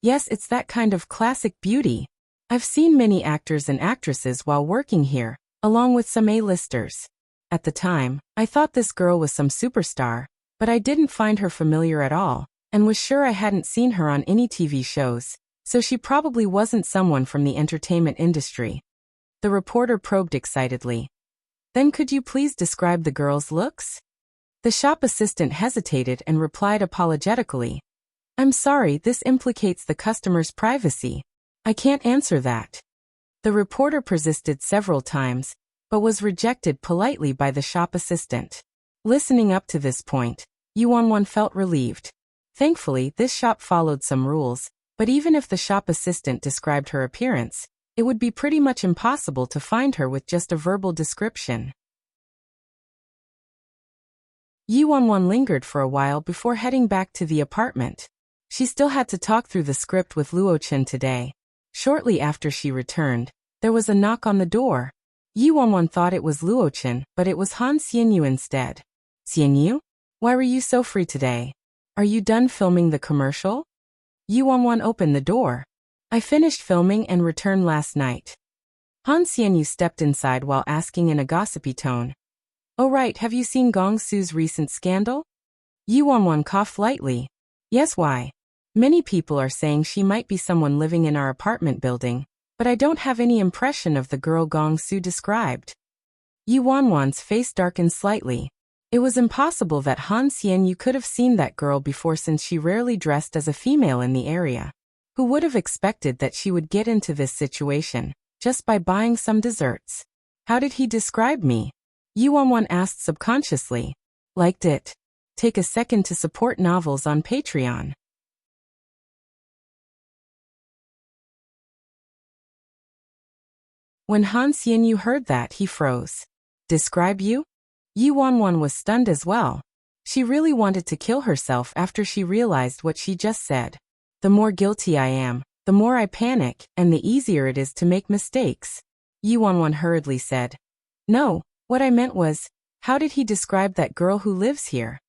Yes, it's that kind of classic beauty. I've seen many actors and actresses while working here, along with some A-listers. At the time, I thought this girl was some superstar, but I didn't find her familiar at all, and was sure I hadn't seen her on any TV shows, so she probably wasn't someone from the entertainment industry. The reporter probed excitedly. Then could you please describe the girl's looks? The shop assistant hesitated and replied apologetically. I'm sorry, this implicates the customer's privacy. I can't answer that. The reporter persisted several times, but was rejected politely by the shop assistant. Listening up to this point, Yi Wanwan felt relieved. Thankfully, this shop followed some rules, but even if the shop assistant described her appearance, it would be pretty much impossible to find her with just a verbal description. Yi Wanwan lingered for a while before heading back to the apartment. She still had to talk through the script with Luo Chen today. Shortly after she returned, there was a knock on the door. Yi Wanwan thought it was Luo Chen, but it was Han Xianyu instead. Xianyu? Why were you so free today? Are you done filming the commercial? Yi Wanwan opened the door. I finished filming and returned last night. Han Xianyu stepped inside while asking in a gossipy tone. Oh right, have you seen Gongsu's recent scandal? Yi Wanwan coughed lightly. Yes, why? Many people are saying she might be someone living in our apartment building, but I don't have any impression of the girl Gongsu described. Yi Wanwan's face darkened slightly. It was impossible that Han Xianyu could have seen that girl before, since she rarely dressed as a female in the area. Who would have expected that she would get into this situation, just by buying some desserts? How did he describe me? Yi Wanwan asked subconsciously. Liked it? Take a second to support novels on Patreon. When Han Xianyu heard that, he froze. Describe you? Yi Wanwan was stunned as well. She really wanted to kill herself after she realized what she just said. The more guilty I am, the more I panic, and the easier it is to make mistakes. Yi Wanwan hurriedly said. No, what I meant was, how did he describe that girl who lives here?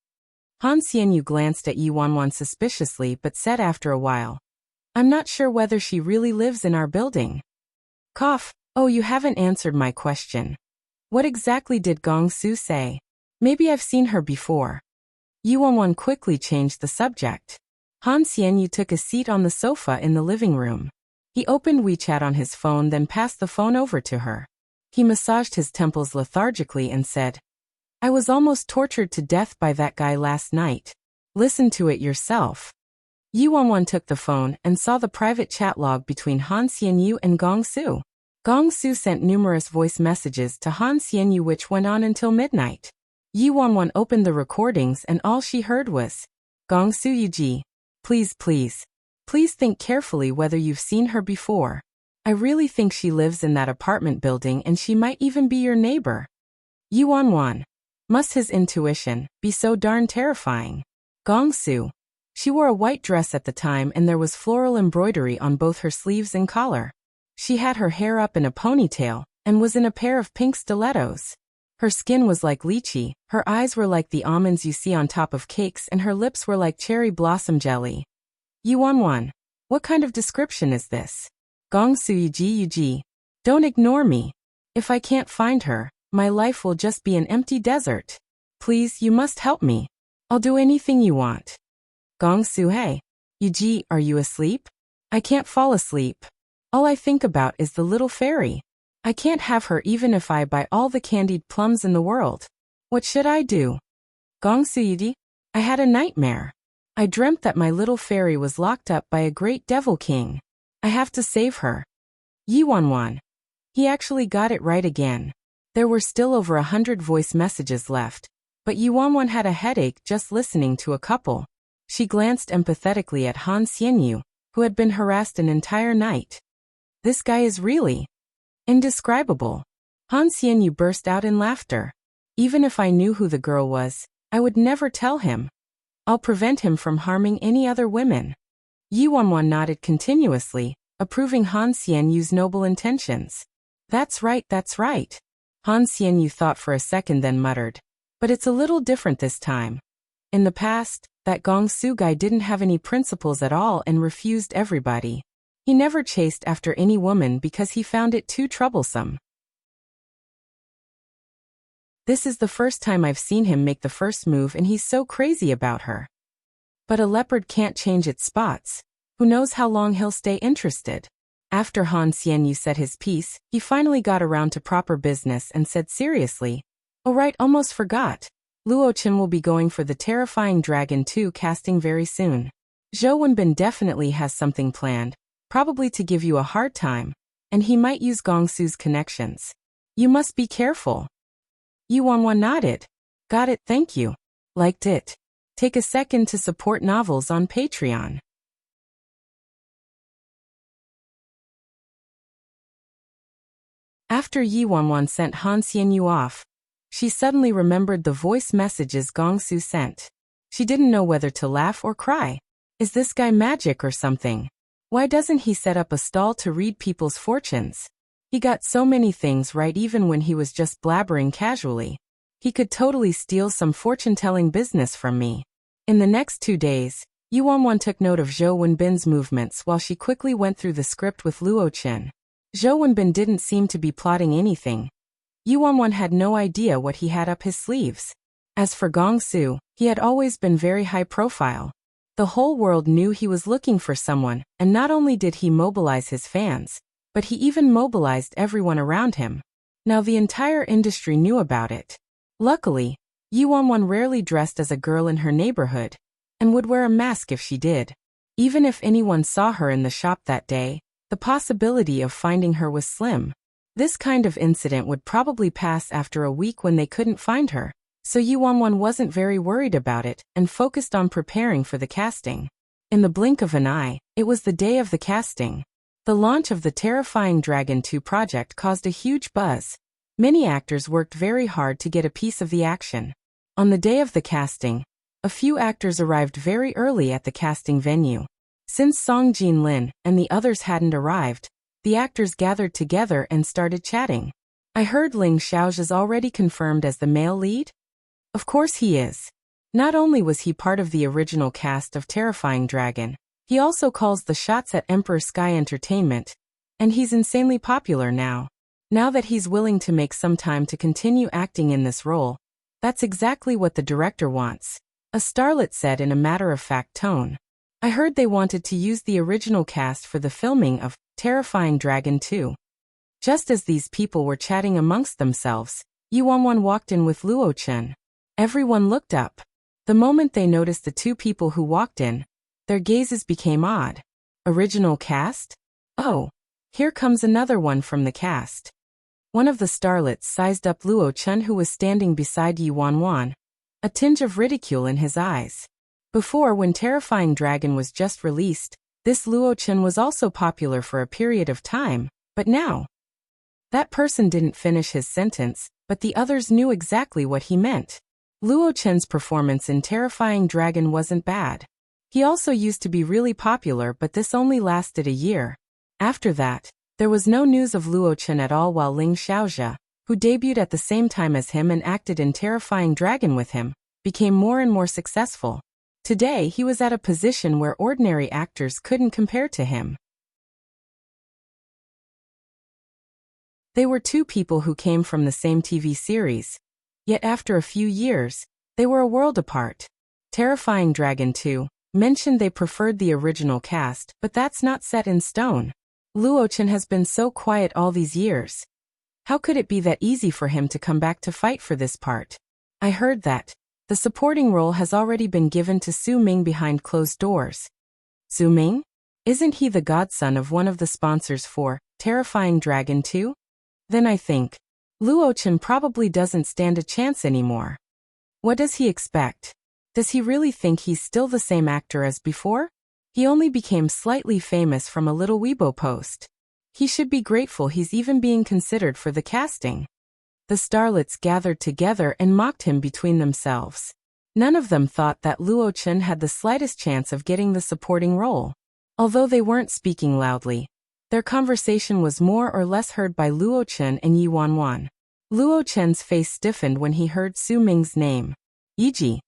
Han Xianyu glanced at Yi Wanwan suspiciously but said after a while. I'm not sure whether she really lives in our building. Cough. Oh, you haven't answered my question. What exactly did Gongsu say? Maybe I've seen her before. Yu Wanwan quickly changed the subject. Han Xianyu took a seat on the sofa in the living room. He opened WeChat on his phone, then passed the phone over to her. He massaged his temples lethargically and said, "I was almost tortured to death by that guy last night. Listen to it yourself." Yu Wanwan took the phone and saw the private chat log between Han Xianyu and Gong Su. Gong Su sent numerous voice messages to Han Xianyu which went on until midnight. Yu Wanwan opened the recordings and all she heard was, "Gong Su Yuji, please think carefully whether you've seen her before. I really think she lives in that apartment building and she might even be your neighbor." Yu Wanwan. Must his intuition be so darn terrifying? Gong Su. She wore a white dress at the time and there was floral embroidery on both her sleeves and collar. She had her hair up in a ponytail and was in a pair of pink stilettos. Her skin was like lychee, her eyes were like the almonds you see on top of cakes, and her lips were like cherry blossom jelly. Yu Wanwan. What kind of description is this? Gong Su Yuji. Don't ignore me. If I can't find her, my life will just be an empty desert. Please, you must help me. I'll do anything you want. Gong Su. Hey. Yuji, are you asleep? I can't fall asleep. All I think about is the little fairy. I can't have her even if I buy all the candied plums in the world. What should I do? Gong Su Yuji. I had a nightmare. I dreamt that my little fairy was locked up by a great devil king. I have to save her. Yu Wanwan. He actually got it right again. There were still over 100 voice messages left, but Yu Wanwan had a headache just listening to a couple. She glanced empathetically at Han Xianyu, who had been harassed an entire night. This guy is really indescribable. Han Xianyu burst out in laughter. Even if I knew who the girl was, I would never tell him. I'll prevent him from harming any other women. Yu Wanwan nodded continuously, approving Han Xianyu's noble intentions. That's right. Han Xianyu thought for a second then muttered, but it's a little different this time. In the past, that Gong Su guy didn't have any principles at all and refused everybody. He never chased after any woman because he found it too troublesome. This is the first time I've seen him make the first move and he's so crazy about her. But a leopard can't change its spots. Who knows how long he'll stay interested? After Han Xianyu said his piece, he finally got around to proper business and said seriously, "Oh right, almost forgot. Luo Chen will be going for the Terrifying Dragon 2 casting very soon. Zhou Wenbin definitely has something planned, probably to give you a hard time, and he might use Gong Su's connections. You must be careful." Yu Wanwan nodded. Got it, thank you. Liked it. Take a second to support novels on Patreon. After Yu Wanwan sent Han Xianyu off, she suddenly remembered the voice messages Gong Su sent. She didn't know whether to laugh or cry. Is this guy magic or something? Why doesn't he set up a stall to read people's fortunes? He got so many things right even when he was just blabbering casually. He could totally steal some fortune-telling business from me. In the next 2 days, Yu Wanwan took note of Zhou Wenbin's movements while she quickly went through the script with Luo Chen. Zhou Wenbin didn't seem to be plotting anything. Yu Wanwan had no idea what he had up his sleeves. As for Gong Su, he had always been very high profile. The whole world knew he was looking for someone, and not only did he mobilize his fans, but he even mobilized everyone around him. Now the entire industry knew about it. Luckily, Yu Wanwan rarely dressed as a girl in her neighborhood, and would wear a mask if she did. Even if anyone saw her in the shop that day, the possibility of finding her was slim. This kind of incident would probably pass after a week when they couldn't find her, so Yu Wanwan wasn't very worried about it and focused on preparing for the casting. In the blink of an eye, it was the day of the casting. The launch of the Terrifying Dragon 2 project caused a huge buzz. Many actors worked very hard to get a piece of the action. On the day of the casting, a few actors arrived very early at the casting venue. Since Song Jin Lin and the others hadn't arrived, the actors gathered together and started chatting. I heard Ling Xiaozhi is already confirmed as the male lead? Of course he is. Not only was he part of the original cast of Terrifying Dragon, he also calls the shots at Emperor Sky Entertainment, and he's insanely popular now. Now that he's willing to make some time to continue acting in this role, that's exactly what the director wants. A starlet said in a matter-of-fact tone. I heard they wanted to use the original cast for the filming of Terrifying Dragon 2. Just as these people were chatting amongst themselves, Yi Wanwan walked in with Luo Chen. Everyone looked up. The moment they noticed the two people who walked in, their gazes became odd. Original cast? Oh, here comes another one from the cast. One of the starlets sized up Luo Chen, who was standing beside Yi Wanwan, a tinge of ridicule in his eyes. Before, when Terrifying Dragon was just released, this Luo Chen was also popular for a period of time, but now... That person didn't finish his sentence, but the others knew exactly what he meant. Luo Chen's performance in Terrifying Dragon wasn't bad. He also used to be really popular, but this only lasted a year. After that, there was no news of Luo Chen at all, while Ling Xiaojia, who debuted at the same time as him and acted in Terrifying Dragon with him, became more and more successful. Today he was at a position where ordinary actors couldn't compare to him. They were two people who came from the same TV series, yet after a few years, they were a world apart. Terrifying Dragon 2 mentioned they preferred the original cast, but that's not set in stone. Luo Chen has been so quiet all these years. How could it be that easy for him to come back to fight for this part? I heard that the supporting role has already been given to Su Ming behind closed doors. Su Ming? Isn't he the godson of one of the sponsors for Terrifying Dragon 2? Then I think Luo Chen probably doesn't stand a chance anymore. What does he expect? Does he really think he's still the same actor as before? He only became slightly famous from a little Weibo post. He should be grateful he's even being considered for the casting. The starlets gathered together and mocked him between themselves. None of them thought that Luo Chen had the slightest chance of getting the supporting role. Although they weren't speaking loudly, their conversation was more or less heard by Luo Chen and Yi Wanwan. Luo Chen's face stiffened when he heard Su Ming's name. Yiji.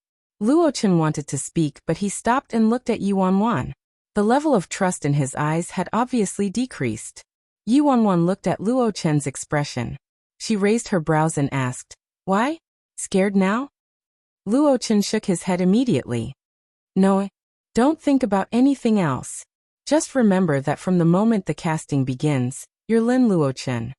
Luo Chen wanted to speak, but he stopped and looked at Yi Wanwan. The level of trust in his eyes had obviously decreased. Yi Wanwan looked at Luo Chen's expression. She raised her brows and asked, "Why? Scared now?" Luo Chen shook his head immediately. "No, don't think about anything else. Just remember that from the moment the casting begins, you're Lin Luo Chen."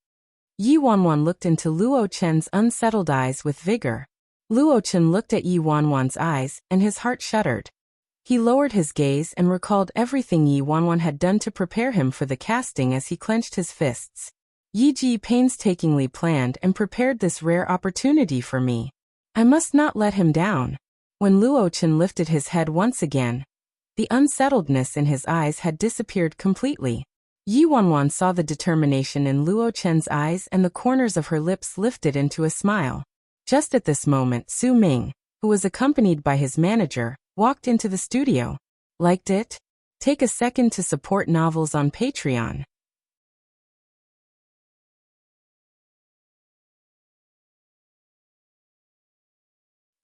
Yi Wanwan looked into Luo Chen's unsettled eyes with vigor. Luo Chen looked at Yi Wanwan's eyes, and his heart shuddered. He lowered his gaze and recalled everything Yi Wanwan had done to prepare him for the casting as he clenched his fists. Yi Ji painstakingly planned and prepared this rare opportunity for me. I must not let him down. When Luo Chen lifted his head once again, the unsettledness in his eyes had disappeared completely. Yi Wanwan saw the determination in Luo Chen's eyes, and the corners of her lips lifted into a smile. Just at this moment, Su Ming, who was accompanied by his manager, walked into the studio. Liked it? Take a second to support novels on Patreon.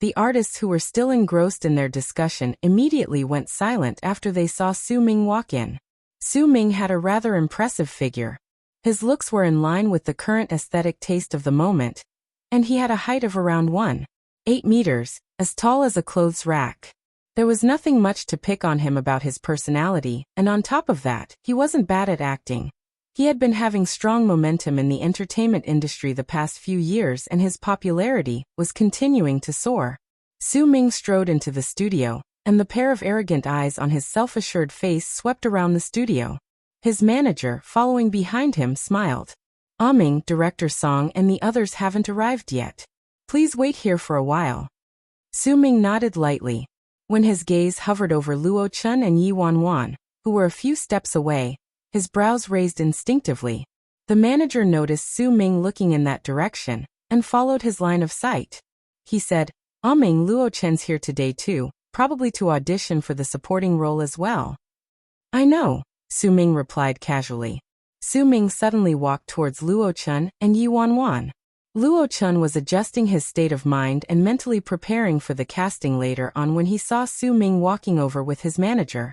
The artists, who were still engrossed in their discussion, immediately went silent after they saw Su Ming walk in. Su Ming had a rather impressive figure. His looks were in line with the current aesthetic taste of the moment, and he had a height of around 1.8 meters, as tall as a clothes rack. There was nothing much to pick on him about his personality, and on top of that, he wasn't bad at acting. He had been having strong momentum in the entertainment industry the past few years, and his popularity was continuing to soar. Su Ming strode into the studio, and the pair of arrogant eyes on his self-assured face swept around the studio. His manager, following behind him, smiled. "Ming, Director Song and the others haven't arrived yet. Please wait here for a while." Su Ming nodded lightly. When his gaze hovered over Luo Chen and Yi Wanwan, who were a few steps away, his brows raised instinctively. The manager noticed Su Ming looking in that direction, and followed his line of sight. He said, Ming, Luo Chen's here today too, probably to audition for the supporting role as well." "I know," Su Ming replied casually. Su Ming suddenly walked towards Luo Chen and Yi Wanwan. Luo Chen was adjusting his state of mind and mentally preparing for the casting later on when he saw Su Ming walking over with his manager.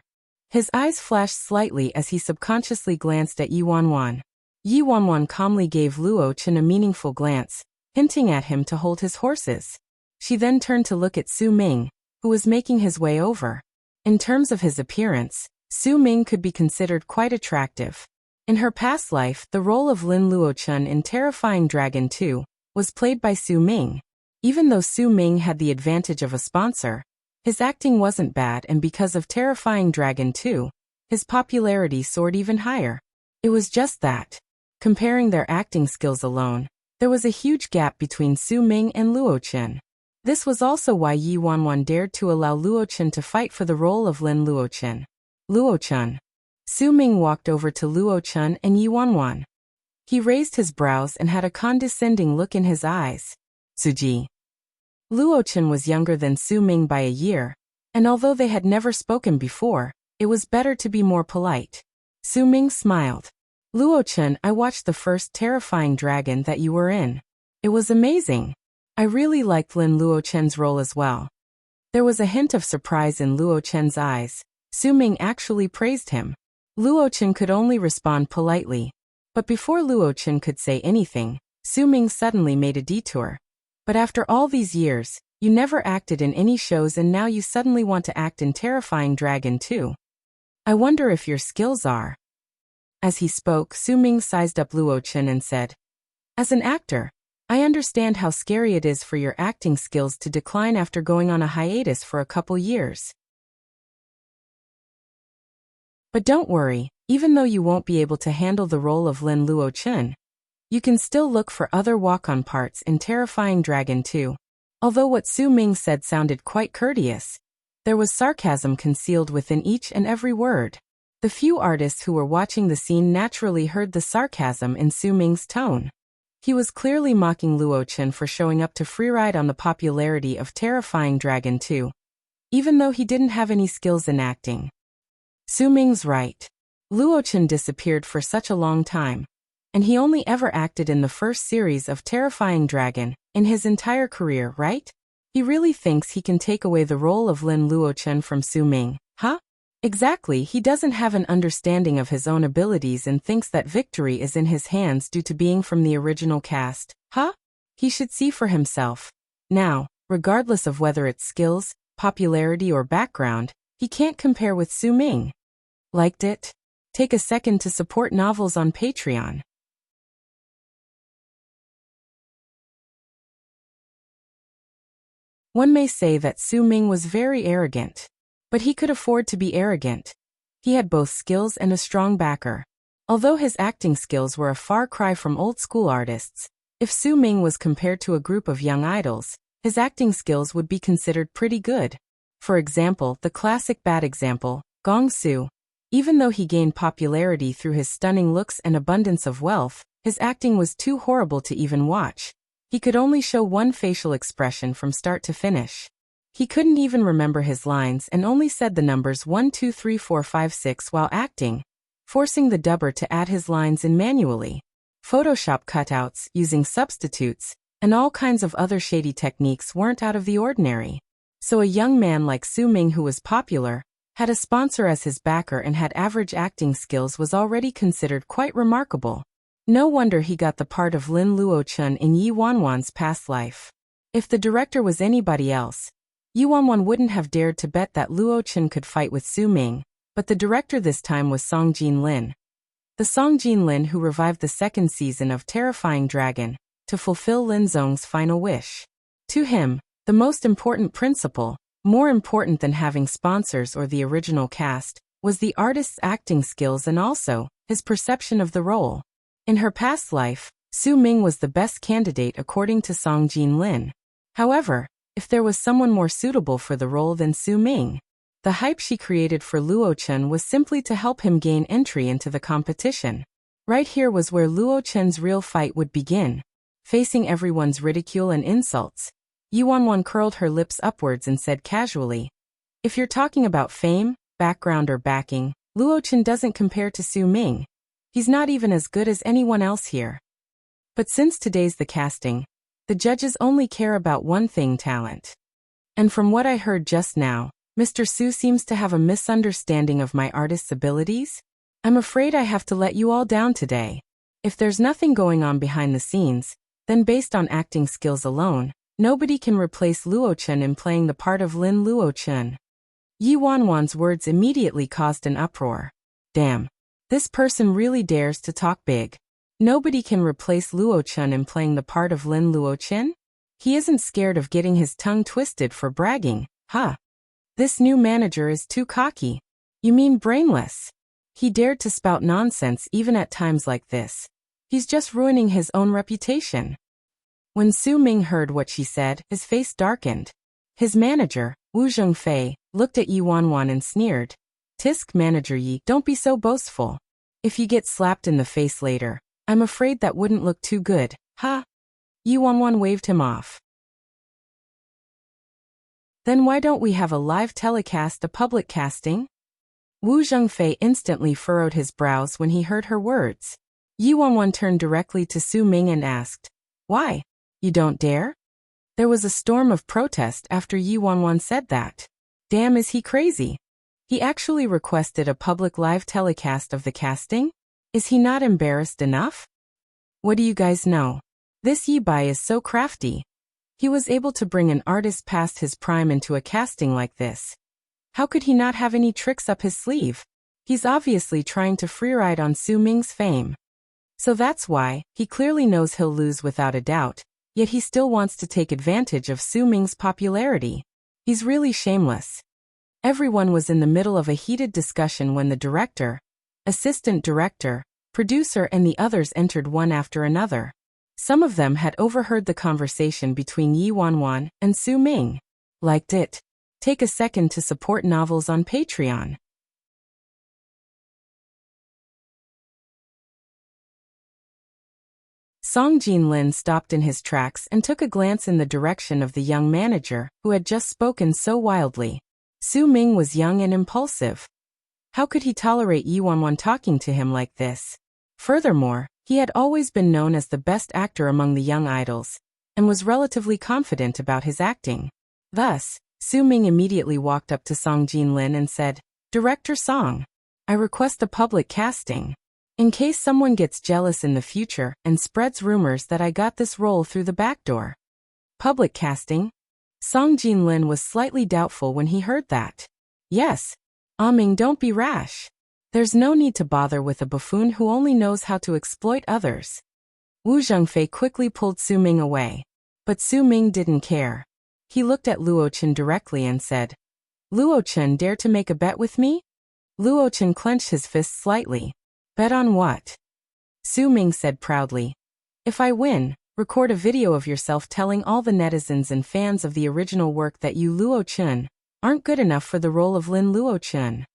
His eyes flashed slightly as he subconsciously glanced at Yi Wanwan. Yi Wanwan calmly gave Luo Chen a meaningful glance, hinting at him to hold his horses. She then turned to look at Su Ming, who was making his way over. In terms of his appearance, Su Ming could be considered quite attractive. In her past life, the role of Lin Luochun in Terrifying Dragon 2 was played by Su Ming. Even though Su Ming had the advantage of a sponsor, his acting wasn't bad, and because of Terrifying Dragon 2, his popularity soared even higher. It was just that, comparing their acting skills alone, there was a huge gap between Su Ming and Luochun. This was also why Yi Wanwan dared to allow Luochun to fight for the role of Lin Luochun. Luochun. Su Ming walked over to Luochun and Yi Wanwan. He raised his brows and had a condescending look in his eyes. Suji. Luochun was younger than Su Ming by a year, and although they had never spoken before, it was better to be more polite. Su Ming smiled. Luochun, I watched the first Terrifying Dragon that you were in. It was amazing. I really liked Lin Luochun's role as well. There was a hint of surprise in Luochun's eyes. Su Ming actually praised him. Luochun could only respond politely. But before Luochun could say anything, Su Ming suddenly made a detour. But after all these years, you never acted in any shows and now you suddenly want to act in Terrifying Dragon 2. I wonder if your skills are. As he spoke, Su Ming sized up Luochun and said, as an actor, I understand how scary it is for your acting skills to decline after going on a hiatus for a couple years. But don't worry, even though you won't be able to handle the role of Lin Luochun, you can still look for other walk-on parts in Terrifying Dragon 2. Although what Su Ming said sounded quite courteous, there was sarcasm concealed within each and every word. The few artists who were watching the scene naturally heard the sarcasm in Su Ming's tone. He was clearly mocking Luochun for showing up to freeride on the popularity of Terrifying Dragon 2, even though he didn't have any skills in acting. Su Ming's right. Luochun disappeared for such a long time, and he only ever acted in the first series of Terrifying Dragon in his entire career, right? He really thinks he can take away the role of Lin Luochun from Su Ming, huh? Exactly, he doesn't have an understanding of his own abilities and thinks that victory is in his hands due to being from the original cast, huh? He should see for himself. Now, regardless of whether it's skills, popularity or background, he can't compare with Su Ming. Liked it? Take a second to support novels on Patreon. One may say that Su Ming was very arrogant. But he could afford to be arrogant. He had both skills and a strong backer. Although his acting skills were a far cry from old-school artists, if Su Ming was compared to a group of young idols, his acting skills would be considered pretty good. For example, the classic bad example, Gong Su. Even though he gained popularity through his stunning looks and abundance of wealth, his acting was too horrible to even watch. He could only show one facial expression from start to finish. He couldn't even remember his lines and only said the numbers 1, 2, 3, 4, 5, 6 while acting, forcing the dubber to add his lines in manually. Photoshop cutouts, using substitutes, and all kinds of other shady techniques weren't out of the ordinary. So a young man like Su Ming who was popular, had a sponsor as his backer and had average acting skills was already considered quite remarkable. No wonder he got the part of Lin Luochun in Yi Wanwan's past life. If the director was anybody else, Yi Wanwan wouldn't have dared to bet that Luochun could fight with Su Ming, but the director this time was Songjin Lin. The Songjin Lin who revived the second season of Terrifying Dragon, to fulfill Lin Zhong's final wish. To him, the most important principle, more important than having sponsors or the original cast, was the artist's acting skills and also his perception of the role. In her past life, Su Ming was the best candidate according to Songjin Lin. However, if there was someone more suitable for the role than Su Ming, the hype she created for Luochun was simply to help him gain entry into the competition. Right here was where Luochun's real fight would begin. Facing everyone's ridicule and insults, Yi Wanwan curled her lips upwards and said casually, if you're talking about fame, background or backing, Luochun doesn't compare to Su Ming. He's not even as good as anyone else here. But since today's the casting, the judges only care about one thing, talent. And from what I heard just now, Mr. Su seems to have a misunderstanding of my artist's abilities. I'm afraid I have to let you all down today. If there's nothing going on behind the scenes, then based on acting skills alone, Nobody can replace Luo Chen in playing the part of Lin Luo Chen. Yi Wanwan's words immediately caused an uproar. Damn. This person really dares to talk big. Nobody can replace Luo Chen in playing the part of Lin Luo Chen? He isn't scared of getting his tongue twisted for bragging, huh? This new manager is too cocky. You mean brainless? He dared to spout nonsense even at times like this. He's just ruining his own reputation. When Su Ming heard what she said, his face darkened. His manager, Wu Zhengfei, looked at Yi Wanwan and sneered. Tisk, Manager Yi, don't be so boastful. If you get slapped in the face later, I'm afraid that wouldn't look too good, huh? Yi Wanwan waved him off. Then why don't we have a live telecast, a public casting? Wu Zhengfei instantly furrowed his brows when he heard her words. Yi Wanwan turned directly to Su Ming and asked, Why? You don't dare? There was a storm of protest after Yi Wanwan said that. Damn, is he crazy? He actually requested a public live telecast of the casting? Is he not embarrassed enough? What do you guys know? This Yi Bai is so crafty. He was able to bring an artist past his prime into a casting like this. How could he not have any tricks up his sleeve? He's obviously trying to freeride on Su Ming's fame. So that's why, he clearly knows he'll lose without a doubt, yet he still wants to take advantage of Su Ming's popularity. He's really shameless. Everyone was in the middle of a heated discussion when the director, assistant director, producer and the others entered one after another. Some of them had overheard the conversation between Yi Wanwan and Su Ming. Liked it? Take a second to support novels on Patreon. Song Jinlin stopped in his tracks and took a glance in the direction of the young manager who had just spoken so wildly. Su Ming was young and impulsive. How could he tolerate Yi Wanwan talking to him like this? Furthermore, he had always been known as the best actor among the young idols, and was relatively confident about his acting. Thus, Su Ming immediately walked up to Song Jinlin and said, Director Song, I request a public casting. In case someone gets jealous in the future and spreads rumors that I got this role through the back door. Public casting? Song Jinlin was slightly doubtful when he heard that. Yes. Ming, don't be rash. There's no need to bother with a buffoon who only knows how to exploit others. Wu Zhengfei quickly pulled Su Ming away. But Su Ming didn't care. He looked at Luo Chen directly and said, Luo Chen, dare to make a bet with me? Luo Chen clenched his fist slightly. Bet on what? Su Ming said proudly. If I win, record a video of yourself telling all the netizens and fans of the original work that you, Luo Chen, aren't good enough for the role of Lin Luo Chen.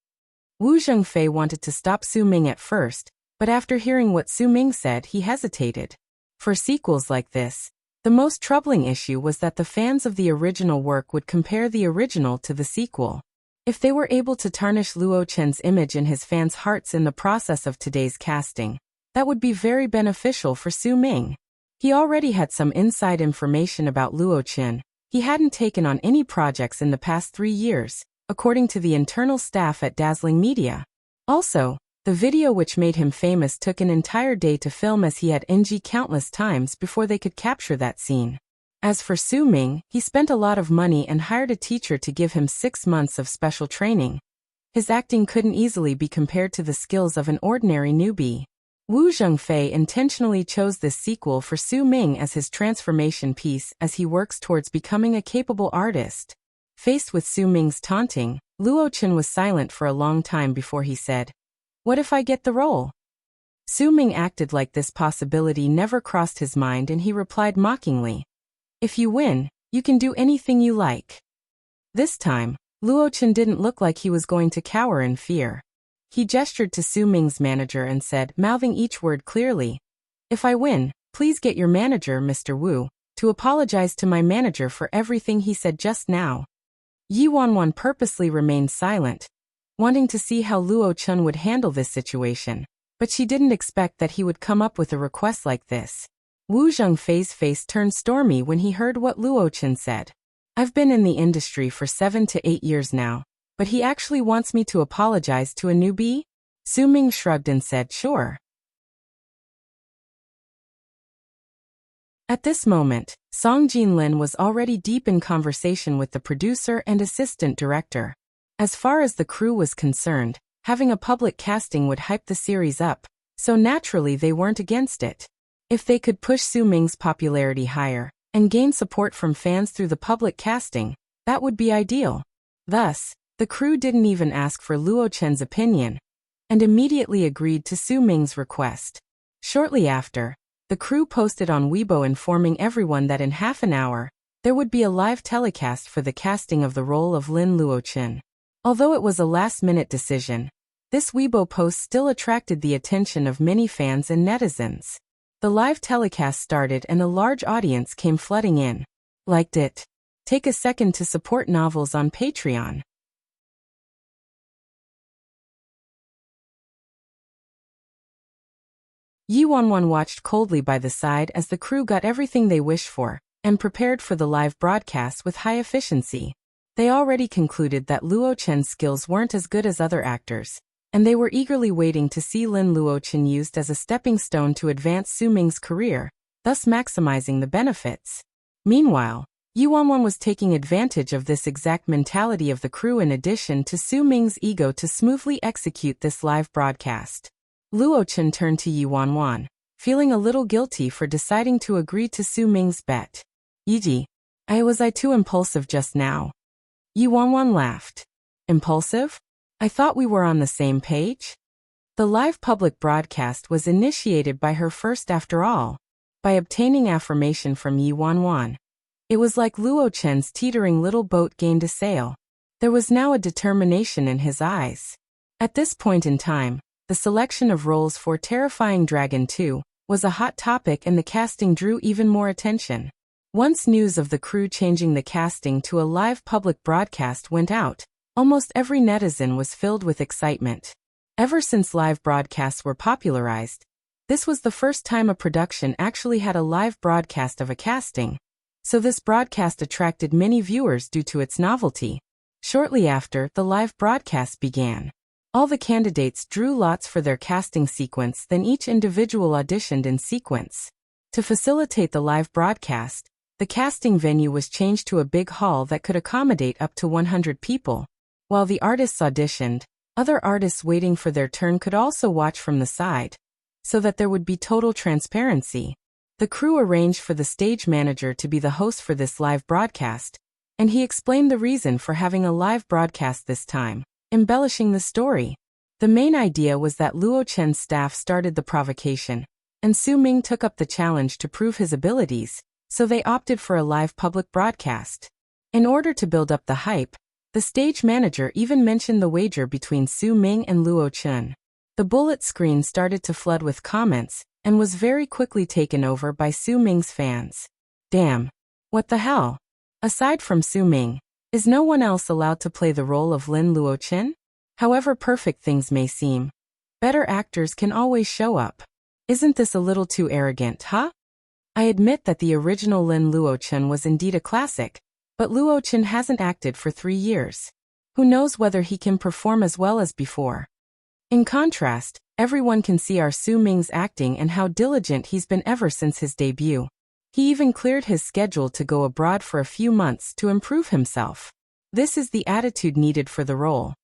Wu Zhengfei wanted to stop Su Ming at first, but after hearing what Su Ming said, he hesitated. For sequels like this, the most troubling issue was that the fans of the original work would compare the original to the sequel. If they were able to tarnish Luo Chen's image in his fans' hearts in the process of today's casting, that would be very beneficial for Su Ming. He already had some inside information about Luo Chen. He hadn't taken on any projects in the past 3 years, according to the internal staff at Dazzling Media. Also, the video which made him famous took an entire day to film, as he had NG countless times before they could capture that scene. As for Su Ming, he spent a lot of money and hired a teacher to give him 6 months of special training. His acting couldn't easily be compared to the skills of an ordinary newbie. Wu Zhengfei intentionally chose this sequel for Su Ming as his transformation piece as he works towards becoming a capable artist. Faced with Su Ming's taunting, Luo Chen was silent for a long time before he said, What if I get the role? Su Ming acted like this possibility never crossed his mind, and he replied mockingly, If you win, you can do anything you like. This time, Luo Chen didn't look like he was going to cower in fear. He gestured to Su Ming's manager and said, mouthing each word clearly, If I win, please get your manager, Mr. Wu, to apologize to my manager for everything he said just now. Yi Wanwan purposely remained silent, wanting to see how Luo Chen would handle this situation, but she didn't expect that he would come up with a request like this. Wu Zhengfei's face turned stormy when he heard what Luo Chen said. I've been in the industry for 7 to 8 years now, but he actually wants me to apologize to a newbie? Su Ming shrugged and said, Sure. At this moment, Song Jin-lin was already deep in conversation with the producer and assistant director. As far as the crew was concerned, having a public casting would hype the series up, so naturally they weren't against it. If they could push Su Ming's popularity higher and gain support from fans through the public casting, that would be ideal. Thus, the crew didn't even ask for Luo Chen's opinion and immediately agreed to Su Ming's request. Shortly after, the crew posted on Weibo informing everyone that in half an hour, there would be a live telecast for the casting of the role of Lin Luo Chen. Although it was a last-minute decision, this Weibo post still attracted the attention of many fans and netizens. The live telecast started and a large audience came flooding in. Liked it? Take a second to support novels on Patreon. Yi Wanwan watched coldly by the side as the crew got everything they wished for and prepared for the live broadcast with high efficiency. They already concluded that Luo Chen's skills weren't as good as other actors, and they were eagerly waiting to see Lin Luo Chen used as a stepping stone to advance Su Ming's career, thus maximizing the benefits. Meanwhile, Yi Wanwan was taking advantage of this exact mentality of the crew in addition to Su Ming's ego to smoothly execute this live broadcast. Luo Chen turned to Yi Wanwan, feeling a little guilty for deciding to agree to Su Ming's bet. Yiji, was I too impulsive just now? Yi Wanwan laughed. Impulsive? I thought we were on the same page? The live public broadcast was initiated by her first after all. By obtaining affirmation from Yi Wanwan, it was like Luo Chen's teetering little boat gained a sail. There was now a determination in his eyes. At this point in time, the selection of roles for Terrifying Dragon 2 was a hot topic and the casting drew even more attention. Once news of the crew changing the casting to a live public broadcast went out, almost every netizen was filled with excitement. Ever since live broadcasts were popularized, this was the first time a production actually had a live broadcast of a casting, so this broadcast attracted many viewers due to its novelty. Shortly after the live broadcast began, all the candidates drew lots for their casting sequence, then each individual auditioned in sequence. To facilitate the live broadcast, the casting venue was changed to a big hall that could accommodate up to 100 people. While the artists auditioned, other artists waiting for their turn could also watch from the side, so that there would be total transparency. The crew arranged for the stage manager to be the host for this live broadcast, and he explained the reason for having a live broadcast this time, embellishing the story. The main idea was that Luo Chen's staff started the provocation, and Su Ming took up the challenge to prove his abilities, so they opted for a live public broadcast. In order to build up the hype, the stage manager even mentioned the wager between Su Ming and Luo Chen. The bullet screen started to flood with comments, and was very quickly taken over by Su Ming's fans. Damn. What the hell? Aside from Su Ming, is no one else allowed to play the role of Lin Luo Chen? However perfect things may seem, better actors can always show up. Isn't this a little too arrogant, huh? I admit that the original Lin Luo Chen was indeed a classic, but Luo Chen hasn't acted for 3 years. Who knows whether he can perform as well as before? In contrast, everyone can see our Su Ming's acting and how diligent he's been ever since his debut. He even cleared his schedule to go abroad for a few months to improve himself. This is the attitude needed for the role.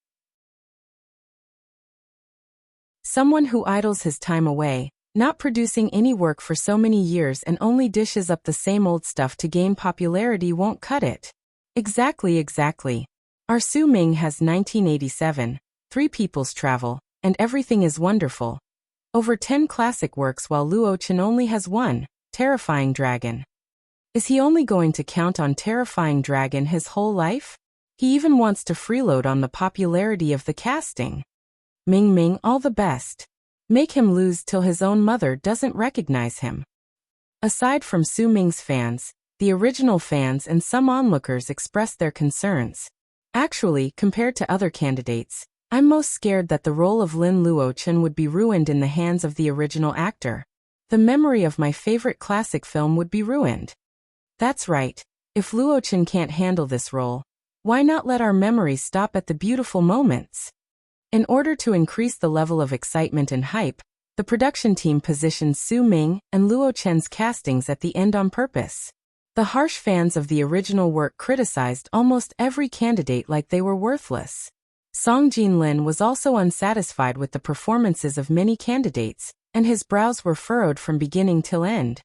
Someone who idles his time away, not producing any work for so many years and only dishes up the same old stuff to gain popularity won't cut it. Exactly. Our Su Ming has 1987, 3 People's Travel, and Everything is Wonderful. Over 10 classic works while Luo Chen only has 1, Terrifying Dragon. Is he only going to count on Terrifying Dragon his whole life? He even wants to freeload on the popularity of the casting. Ming, all the best. Make him lose till his own mother doesn't recognize him. Aside from Su Ming's fans, the original fans and some onlookers expressed their concerns. Actually, compared to other candidates, I'm most scared that the role of Lin Luo Chen would be ruined in the hands of the original actor. The memory of my favorite classic film would be ruined. That's right, if Luo Chen can't handle this role, why not let our memories stop at the beautiful moments? In order to increase the level of excitement and hype, the production team positioned Su Ming and Luo Chen's castings at the end on purpose. The harsh fans of the original work criticized almost every candidate like they were worthless. Song Jin-lin was also unsatisfied with the performances of many candidates, and his brows were furrowed from beginning till end.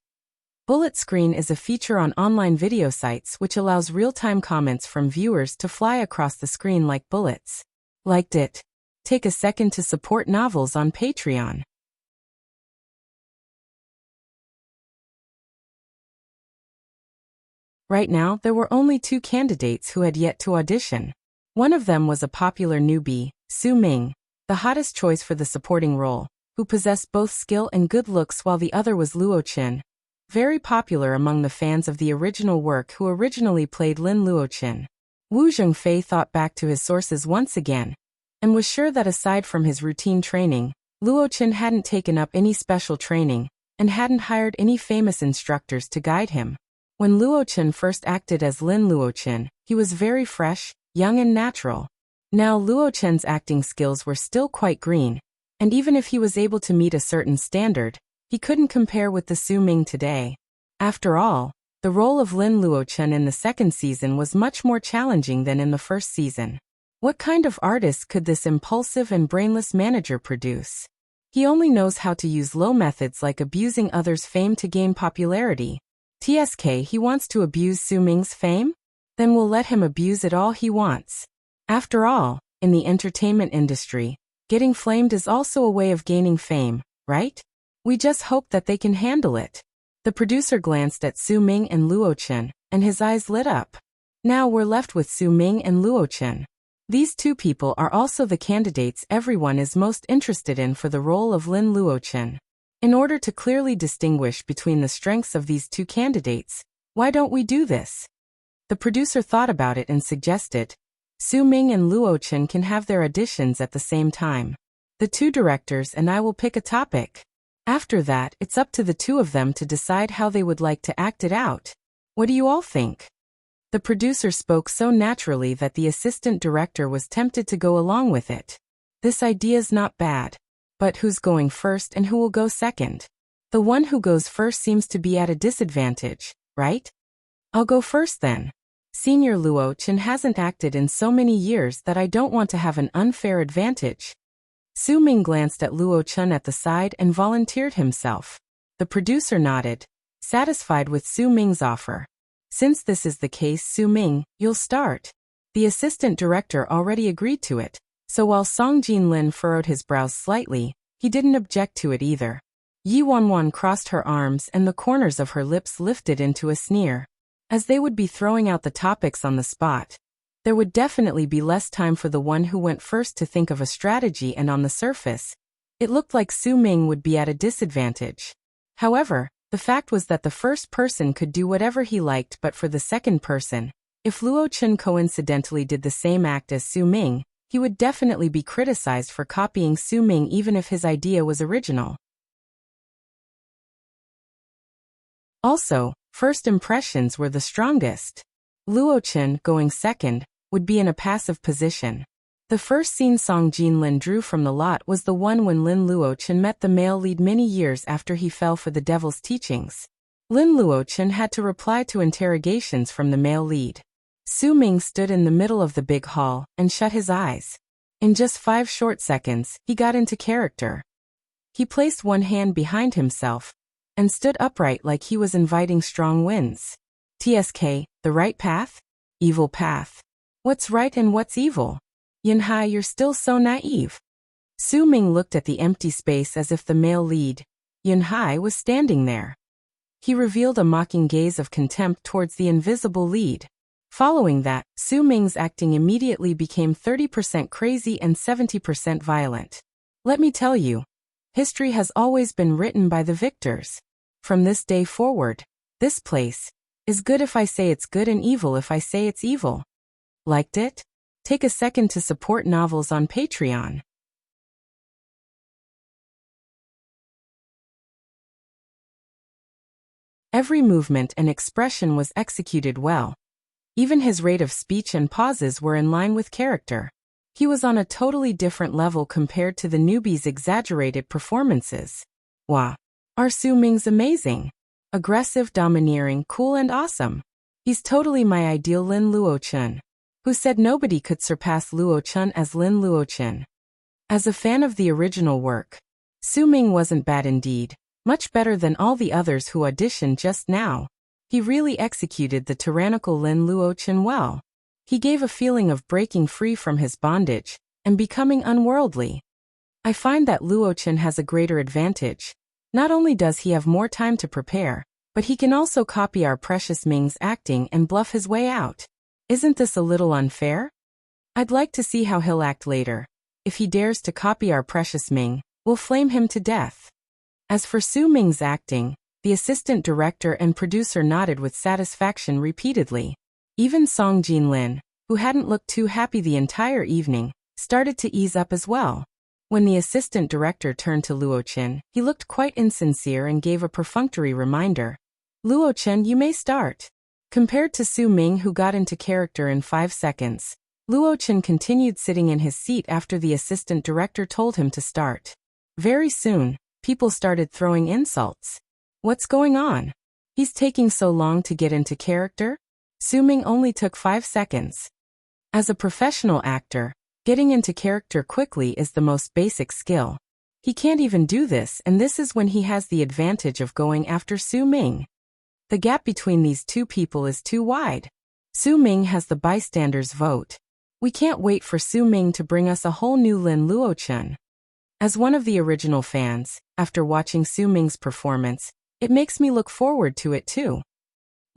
Bullet Screen is a feature on online video sites which allows real-time comments from viewers to fly across the screen like bullets. Liked it? Take a second to support novels on Patreon. Right now, there were only 2 candidates who had yet to audition. One of them was a popular newbie, Su Ming, the hottest choice for the supporting role, who possessed both skill and good looks, while the other was Luo Qin, very popular among the fans of the original work who originally played Lin Luo Qin. Wu Zhengfei thought back to his sources once again, and was sure that aside from his routine training, Luo Qin hadn't taken up any special training, and hadn't hired any famous instructors to guide him. When Luo Qin first acted as Lin Luo Qin, he was very fresh, young and natural. Now Luo Qin's acting skills were still quite green, and even if he was able to meet a certain standard, he couldn't compare with the Su Ming today. After all, the role of Lin Luo Qin in the second season was much more challenging than in the first season. What kind of artist could this impulsive and brainless manager produce? He only knows how to use low methods like abusing others' fame to gain popularity. TSK, he wants to abuse Su Ming's fame? Then we'll let him abuse it all he wants. After all, in the entertainment industry, getting flamed is also a way of gaining fame, right? We just hope that they can handle it. The producer glanced at Su Ming and Luo Qin, and his eyes lit up. Now we're left with Su Ming and Luo Qin. These 2 people are also the candidates everyone is most interested in for the role of Lin Luo Qin. In order to clearly distinguish between the strengths of these 2 candidates, why don't we do this? The producer thought about it and suggested, Su Ming and Luo Qin can have their auditions at the same time. The 2 directors and I will pick a topic. After that, it's up to the 2 of them to decide how they would like to act it out. What do you all think? The producer spoke so naturally that the assistant director was tempted to go along with it. This idea's not bad. But who's going first and who will go second? The one who goes first seems to be at a disadvantage, right? I'll go first then. Senior Luo Qin hasn't acted in so many years that I don't want to have an unfair advantage. Su Ming glanced at Luo Qin at the side and volunteered himself. The producer nodded, satisfied with Su Ming's offer. Since this is the case, Su Ming, you'll start. The assistant director already agreed to it, so while Song Jin-lin furrowed his brows slightly, he didn't object to it either. Yi Wanwan crossed her arms and the corners of her lips lifted into a sneer. As they would be throwing out the topics on the spot, there would definitely be less time for the one who went first to think of a strategy, and on the surface, it looked like Su Ming would be at a disadvantage. However, the fact was that the first person could do whatever he liked, but for the second person, if Luo Qin coincidentally did the same act as Su Ming, he would definitely be criticized for copying Su Ming even if his idea was original. Also, first impressions were the strongest. Luo Qin, going second, would be in a passive position. The first scene Song Jin-lin drew from the lot was the one when Lin Luo Qin met the male lead many years after he fell for the devil's teachings. Lin Luo Qin had to reply to interrogations from the male lead. Su Ming stood in the middle of the big hall and shut his eyes. In just 5 short seconds, he got into character. He placed one hand behind himself and stood upright like he was inviting strong winds. TSK, the right path? Evil path. What's right and what's evil? Yunhai, you're still so naive. Su Ming looked at the empty space as if the male lead, Yunhai, was standing there. He revealed a mocking gaze of contempt towards the invisible lead. Following that, Su Ming's acting immediately became 30% crazy and 70% violent. Let me tell you, history has always been written by the victors. From this day forward, this place is good if I say it's good and evil if I say it's evil. Liked it? Take a second to support novels on Patreon. Every movement and expression was executed well. Even his rate of speech and pauses were in line with character. He was on a totally different level compared to the newbie's exaggerated performances. Wow. Our Su Ming's amazing. Aggressive, domineering, cool and awesome. He's totally my ideal Lin Luochen. Who said nobody could surpass Luochen as Lin Luochen? As a fan of the original work, Su Ming wasn't bad indeed, much better than all the others who auditioned just now. He really executed the tyrannical Lin Luochen well. He gave a feeling of breaking free from his bondage and becoming unworldly. I find that Luochen has a greater advantage. Not only does he have more time to prepare, but he can also copy our precious Ming's acting and bluff his way out. Isn't this a little unfair? I'd like to see how he'll act later. If he dares to copy our precious Ming, we'll flame him to death. As for Su Ming's acting, the assistant director and producer nodded with satisfaction repeatedly. Even Song Jinlin, who hadn't looked too happy the entire evening, started to ease up as well. When the assistant director turned to Luochen, he looked quite insincere and gave a perfunctory reminder. Luochen, you may start. Compared to Su Ming, who got into character in 5 seconds, Luochen continued sitting in his seat after the assistant director told him to start. Very soon, people started throwing insults. What's going on? He's taking so long to get into character? Su Ming only took 5 seconds. As a professional actor, getting into character quickly is the most basic skill. He can't even do this, and this is when he has the advantage of going after Su Ming. The gap between these two people is too wide. Su Ming has the bystanders' vote. We can't wait for Su Ming to bring us a whole new Lin Luochen. As one of the original fans, after watching Su Ming's performance, it makes me look forward to it too.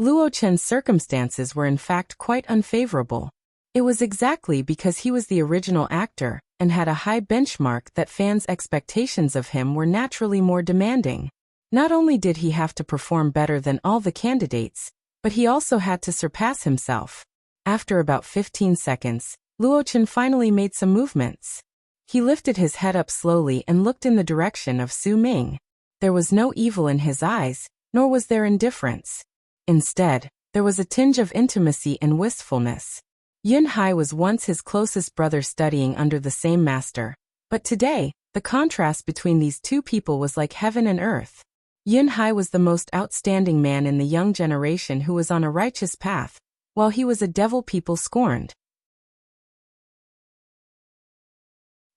Luochen's circumstances were in fact quite unfavorable. It was exactly because he was the original actor and had a high benchmark that fans' expectations of him were naturally more demanding. Not only did he have to perform better than all the candidates, but he also had to surpass himself. After about 15 seconds, Luochen finally made some movements. He lifted his head up slowly and looked in the direction of Su Ming. There was no evil in his eyes, nor was there indifference. Instead, there was a tinge of intimacy and wistfulness. Yun Hai was once his closest brother studying under the same master, but today, the contrast between these two people was like heaven and earth. Yun Hai was the most outstanding man in the young generation who was on a righteous path, while he was a devil people scorned.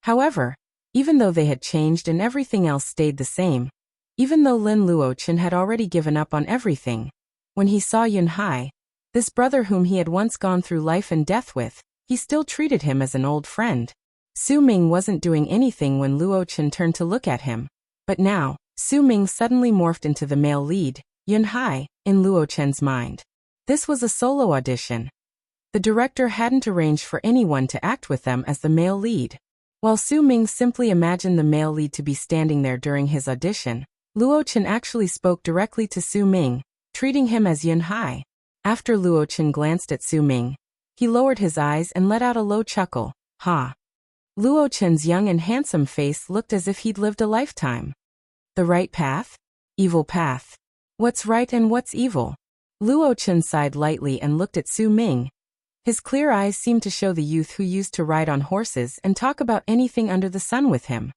However, even though they had changed and everything else stayed the same, even though Lin Luochen had already given up on everything, when he saw Yun Hai, this brother whom he had once gone through life and death with, he still treated him as an old friend. Su Ming wasn't doing anything when Luochen turned to look at him, but now, Su Ming suddenly morphed into the male lead, Yun Hai, in Luochen's mind. This was a solo audition. The director hadn't arranged for anyone to act with them as the male lead. While Su Ming simply imagined the male lead to be standing there during his audition, Luochen actually spoke directly to Su Ming, treating him as Yun Hai. After Luochen glanced at Su Ming, he lowered his eyes and let out a low chuckle. Ha! Luochen's young and handsome face looked as if he'd lived a lifetime. The right path? Evil path. What's right and what's evil? Luochen sighed lightly and looked at Su Ming. His clear eyes seemed to show the youth who used to ride on horses and talk about anything under the sun with him.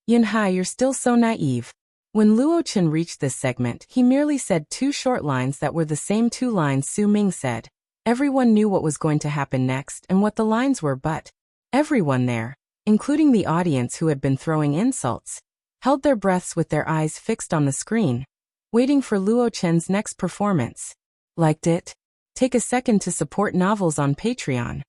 Yun Hai, you're still so naive. When Luochen reached this segment, he merely said 2 short lines that were the same 2 lines Su Ming said. Everyone knew what was going to happen next and what the lines were, but everyone there, including the audience who had been throwing insults, held their breaths with their eyes fixed on the screen, waiting for Luochen's next performance. Liked it? Take a second to support novels on Patreon.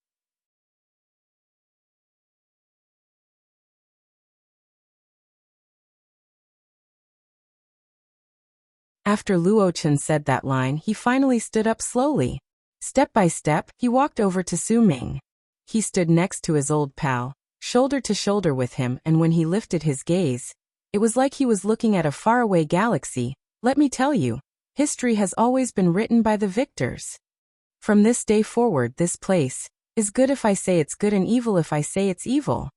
After Luochen said that line, he finally stood up slowly. Step by step, he walked over to Su Ming. He stood next to his old pal, shoulder to shoulder with him, and when he lifted his gaze, it was like he was looking at a faraway galaxy. Let me tell you, history has always been written by the victors. From this day forward, this place is good if I say it's good and evil if I say it's evil.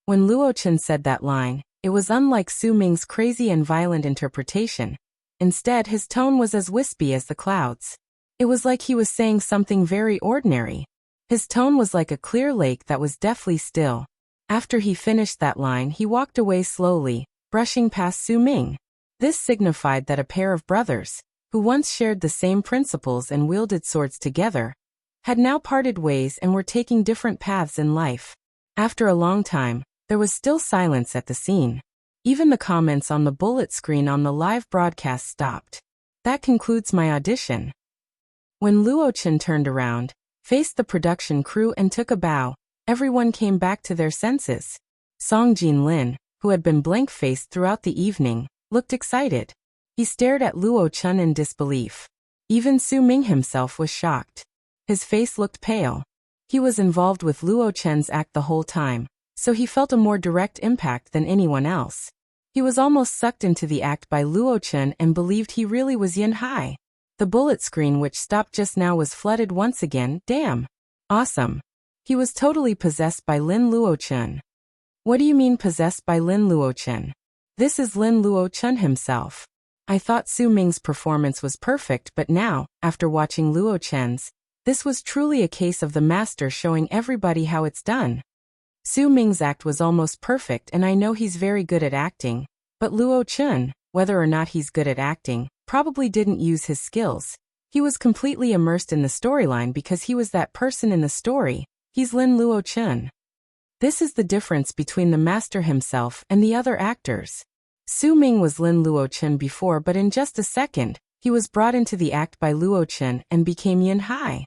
When Luochen said that line, it was unlike Su Ming's crazy and violent interpretation. Instead, his tone was as wispy as the clouds. It was like he was saying something very ordinary. His tone was like a clear lake that was deathly still. After he finished that line, he walked away slowly, brushing past Su Ming. This signified that a pair of brothers, who once shared the same principles and wielded swords together, had now parted ways and were taking different paths in life. After a long time, there was still silence at the scene. Even the comments on the bullet screen on the live broadcast stopped. That concludes my audition. When Luo Chen turned around, faced the production crew and took a bow, everyone came back to their senses. Song Jinlin, who had been blank-faced throughout the evening, looked excited. He stared at Luo Chen in disbelief. Even Su Ming himself was shocked. His face looked pale. He was involved with Luo Chen's act the whole time, so he felt a more direct impact than anyone else. He was almost sucked into the act by Luo Chen and believed he really was Yin Hai. The bullet screen which stopped just now was flooded once again. Damn. Awesome. He was totally possessed by Lin Luo Chen. What do you mean possessed by Lin Luo Chen? This is Lin Luo Chen himself. I thought Su Ming's performance was perfect, but now, after watching Luo Chen's, this was truly a case of the master showing everybody how it's done. Su Ming's act was almost perfect and I know he's very good at acting, but Luo Chen, whether or not he's good at acting, probably didn't use his skills. He was completely immersed in the storyline because he was that person in the story. He's Lin Luo Chen. This is the difference between the master himself and the other actors. Su Ming was Lin Luo Chen before, but in just a second, he was brought into the act by Luo Chen and became Yin Hai.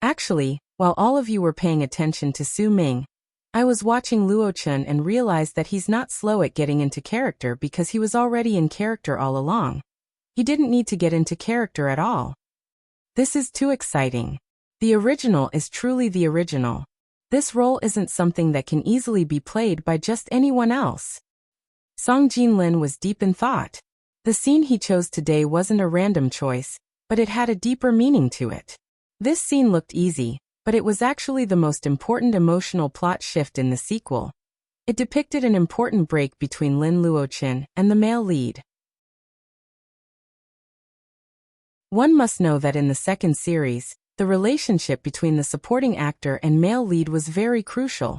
Actually, while all of you were paying attention to Su Ming, I was watching Luo Chen and realized that he's not slow at getting into character because he was already in character all along. He didn't need to get into character at all. This is too exciting. The original is truly the original. This role isn't something that can easily be played by just anyone else. Song Jinlin was deep in thought. The scene he chose today wasn't a random choice, but it had a deeper meaning to it. This scene looked easy, but it was actually the most important emotional plot shift in the sequel. It depicted an important break between Lin Luo Chen and the male lead. One must know that in the second series, the relationship between the supporting actor and male lead was very crucial.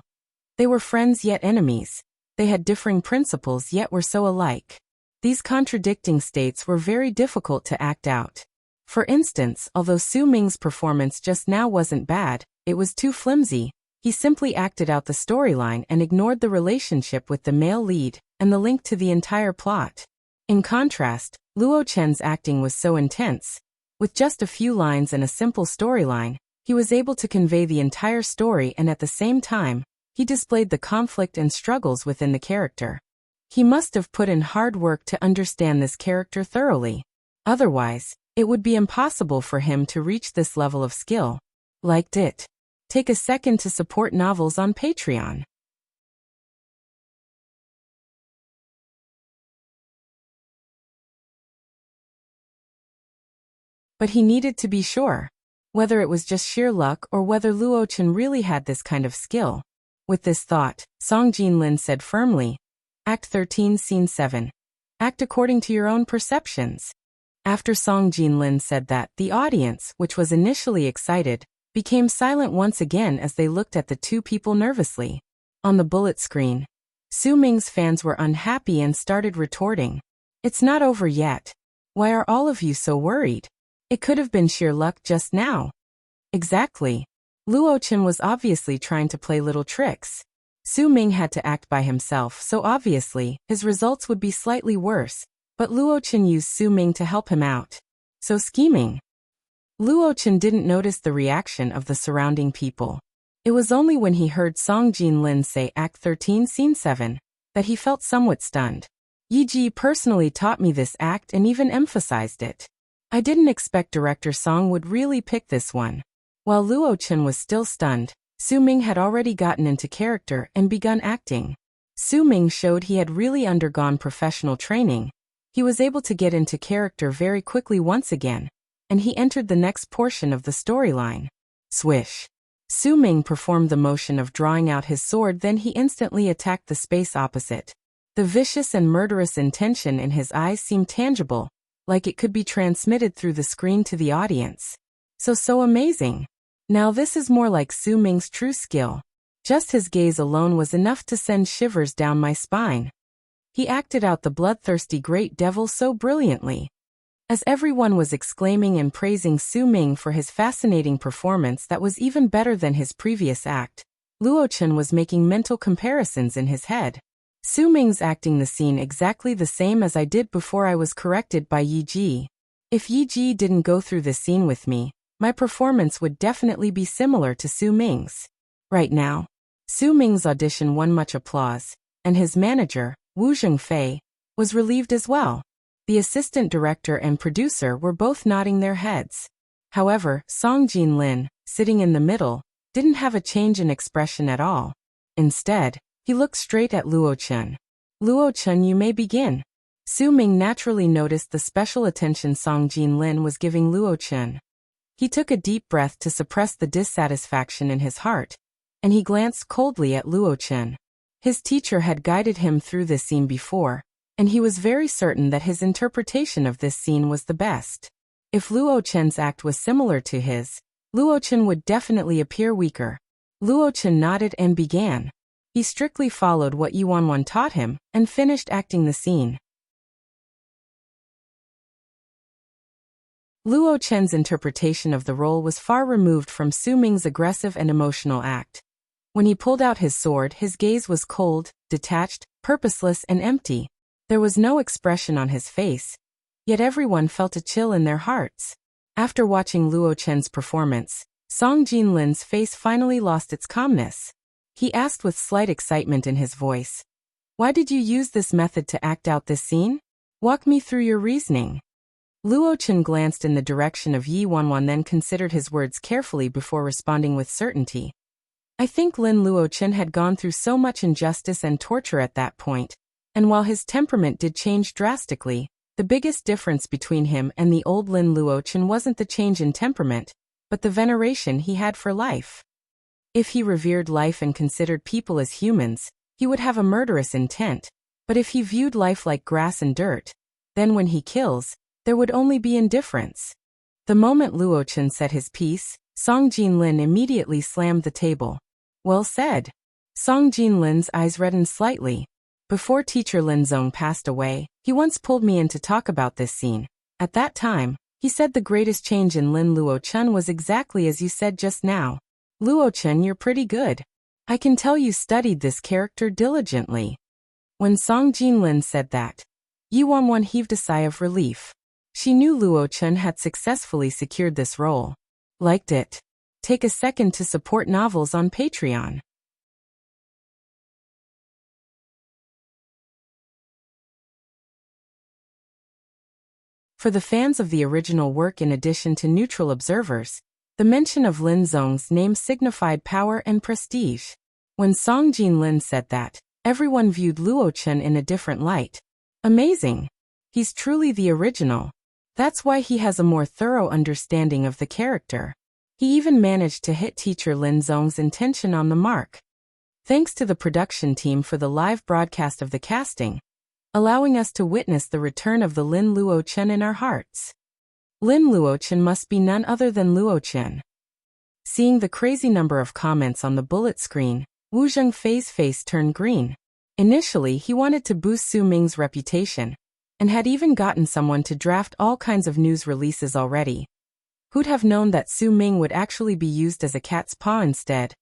They were friends yet enemies. They had differing principles yet were so alike. These contradicting states were very difficult to act out. For instance, although Su Ming's performance just now wasn't bad, it was too flimsy. He simply acted out the storyline and ignored the relationship with the male lead and the link to the entire plot. In contrast, Luo Chen's acting was so intense. With just a few lines and a simple storyline, he was able to convey the entire story, and at the same time, he displayed the conflict and struggles within the character. He must have put in hard work to understand this character thoroughly. Otherwise, it would be impossible for him to reach this level of skill. Liked it? Take a second to support novels on Patreon. But he needed to be sure. Whether it was just sheer luck or whether Luo Chen really had this kind of skill. With this thought, Song Jinlin said firmly, Act 13 Scene 7. Act according to your own perceptions. After Song Jinlin said that, the audience, which was initially excited, became silent once again as they looked at the two people nervously. On the bullet screen, Su Ming's fans were unhappy and started retorting. It's not over yet. Why are all of you so worried? It could have been sheer luck just now. Exactly. Luo Chen was obviously trying to play little tricks. Su Ming had to act by himself, so obviously, his results would be slightly worse. But Luo Chen used Su Ming to help him out. So scheming. Luo Chen didn't notice the reaction of the surrounding people. It was only when he heard Song Jinlin say Act 13 Scene 7 that he felt somewhat stunned. Yi Ji personally taught me this act and even emphasized it. I didn't expect director Song would really pick this one. While Luo Chen was still stunned, Su Ming had already gotten into character and begun acting. Su Ming showed he had really undergone professional training. He was able to get into character very quickly once again, and he entered the next portion of the storyline. Swish. Su Ming performed the motion of drawing out his sword, then he instantly attacked the space opposite. The vicious and murderous intention in his eyes seemed tangible, like it could be transmitted through the screen to the audience. So amazing. Now this is more like Su Ming's true skill. Just his gaze alone was enough to send shivers down my spine. He acted out the bloodthirsty great devil so brilliantly. As everyone was exclaiming and praising Su Ming for his fascinating performance that was even better than his previous act, Luo Chen was making mental comparisons in his head. Su Ming's acting the scene exactly the same as I did before I was corrected by Yi Ji. If Yi Ji didn't go through this scene with me, my performance would definitely be similar to Su Ming's. Right now, Su Ming's audition won much applause, and his manager, Wu Zhengfei, was relieved as well. The assistant director and producer were both nodding their heads. However, Song Jinlin, sitting in the middle, didn't have a change in expression at all. Instead, he looked straight at Luo Chen. Luo Chen, you may begin. Su Ming naturally noticed the special attention Song Jinlin was giving Luo Chen. He took a deep breath to suppress the dissatisfaction in his heart, and he glanced coldly at Luo Chen. His teacher had guided him through this scene before, and he was very certain that his interpretation of this scene was the best. If Luo Chen's act was similar to his, Luo Chen would definitely appear weaker. Luo Chen nodded and began. He strictly followed what Yi Wanwan taught him and finished acting the scene. Luo Chen's interpretation of the role was far removed from Su Ming's aggressive and emotional act. When he pulled out his sword, his gaze was cold, detached, purposeless, and empty. There was no expression on his face, yet everyone felt a chill in their hearts. After watching Luo Chen's performance, Song Jinlin's face finally lost its calmness. He asked with slight excitement in his voice, "Why did you use this method to act out this scene? Walk me through your reasoning." Luo Chen glanced in the direction of Yi Wanwan, then considered his words carefully before responding with certainty. I think Lin Luo Chen had gone through so much injustice and torture at that point, and while his temperament did change drastically, the biggest difference between him and the old Lin Luo Chen wasn't the change in temperament, but the veneration he had for life. If he revered life and considered people as humans, he would have a murderous intent, but if he viewed life like grass and dirt, then when he kills, there would only be indifference. The moment Luo Chen said his piece, Song Jinlin immediately slammed the table. Well said. Song Jinlin's eyes reddened slightly. Before teacher Lin Zong passed away, he once pulled me in to talk about this scene. At that time, he said the greatest change in Lin Luo Chen was exactly as you said just now. Luo Chen, you're pretty good. I can tell you studied this character diligently. When Song Jinlin said that, Yi Wanwan heaved a sigh of relief. She knew Luo Chen had successfully secured this role. Liked it. Take a second to support novels on Patreon. For the fans of the original work, in addition to neutral observers, the mention of Lin Zong's name signified power and prestige. When Song Jinlin said that, everyone viewed Luo Chen in a different light. Amazing. He's truly the original. That's why he has a more thorough understanding of the character. He even managed to hit teacher Lin Zong's intention on the mark. Thanks to the production team for the live broadcast of the casting, allowing us to witness the return of the Lin Luo Chen in our hearts. Lin Luo Chen must be none other than Luo Chen. Seeing the crazy number of comments on the bullet screen, Wu Zhengfei's face turned green. Initially, he wanted to boost Su Ming's reputation, and had even gotten someone to draft all kinds of news releases already. Who'd have known that Su Ming would actually be used as a cat's paw instead,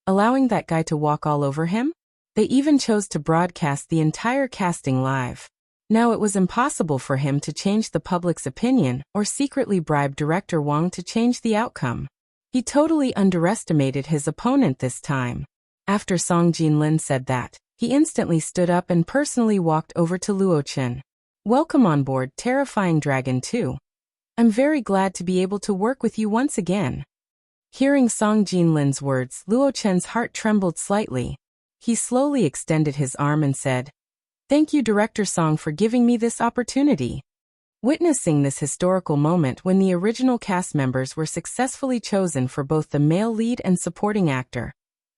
allowing that guy to walk all over him? They even chose to broadcast the entire casting live. Now it was impossible for him to change the public's opinion or secretly bribe director Wang to change the outcome. He totally underestimated his opponent this time. After Song Jinlin said that, he instantly stood up and personally walked over to Luo Chen. Welcome on board, Terrifying Dragon 2. I'm very glad to be able to work with you once again. Hearing Song Jinlin's words, Luo Chen's heart trembled slightly. He slowly extended his arm and said, "Thank you, Director Song, for giving me this opportunity." Witnessing this historical moment when the original cast members were successfully chosen for both the male lead and supporting actor,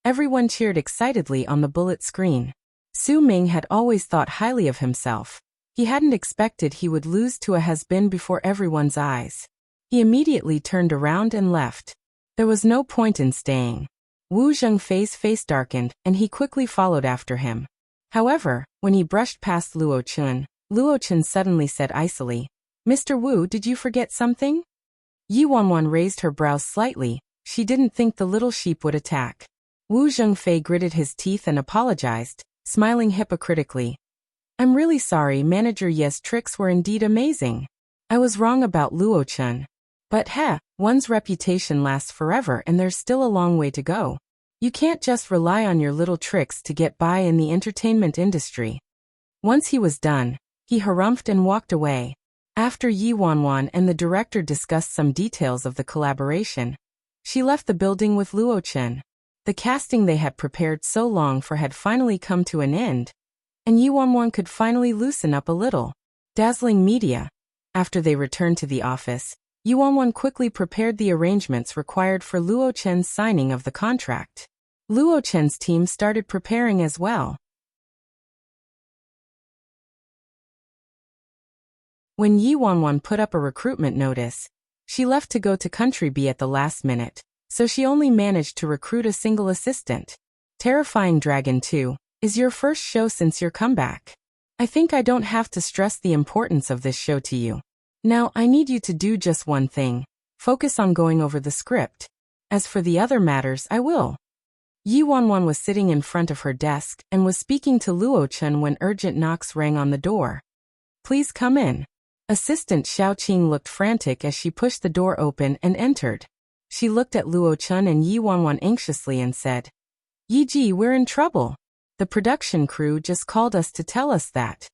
everyone cheered excitedly on the bullet screen. Su Ming had always thought highly of himself. He hadn't expected he would lose to a has-been before everyone's eyes. He immediately turned around and left. There was no point in staying. Wu Zhengfei's face darkened, and he quickly followed after him. However, when When he brushed past Luo Chun suddenly said icily, "Mr. Wu, did you forget something?" Yi Wanwan raised her brows slightly. She didn't think the little sheep would attack. Wu Zhengfei gritted his teeth and apologized, smiling hypocritically. "I'm really sorry, Manager Ye's tricks were indeed amazing. I was wrong about Luo Chun. But one's reputation lasts forever and there's still a long way to go. You can't just rely on your little tricks to get by in the entertainment industry." Once he was done, he harumphed and walked away. After Yi Wanwan and the director discussed some details of the collaboration, she left the building with Luo Chun. The casting they had prepared so long for had finally come to an end, and Yi Wanwan could finally loosen up a little. Dazzling media. After they returned to the office, Yi Wanwan quickly prepared the arrangements required for Luo Chen's signing of the contract. Luo Chen's team started preparing as well. When Yi Wanwan put up a recruitment notice, she left to go to Country B at the last minute, so she only managed to recruit a single assistant. Terrifying Dragon 2 is your first show since your comeback. I think I don't have to stress the importance of this show to you. Now I need you to do just one thing. Focus on going over the script. As for the other matters, I will. Yi Wanwan was sitting in front of her desk and was speaking to Luo Chun when urgent knocks rang on the door. "Please come in." Assistant Xiao Qing looked frantic as she pushed the door open and entered. She looked at Luo Chun and Yi Wanwan anxiously and said, "Yi Ji, we're in trouble. The production crew just called us to tell us that."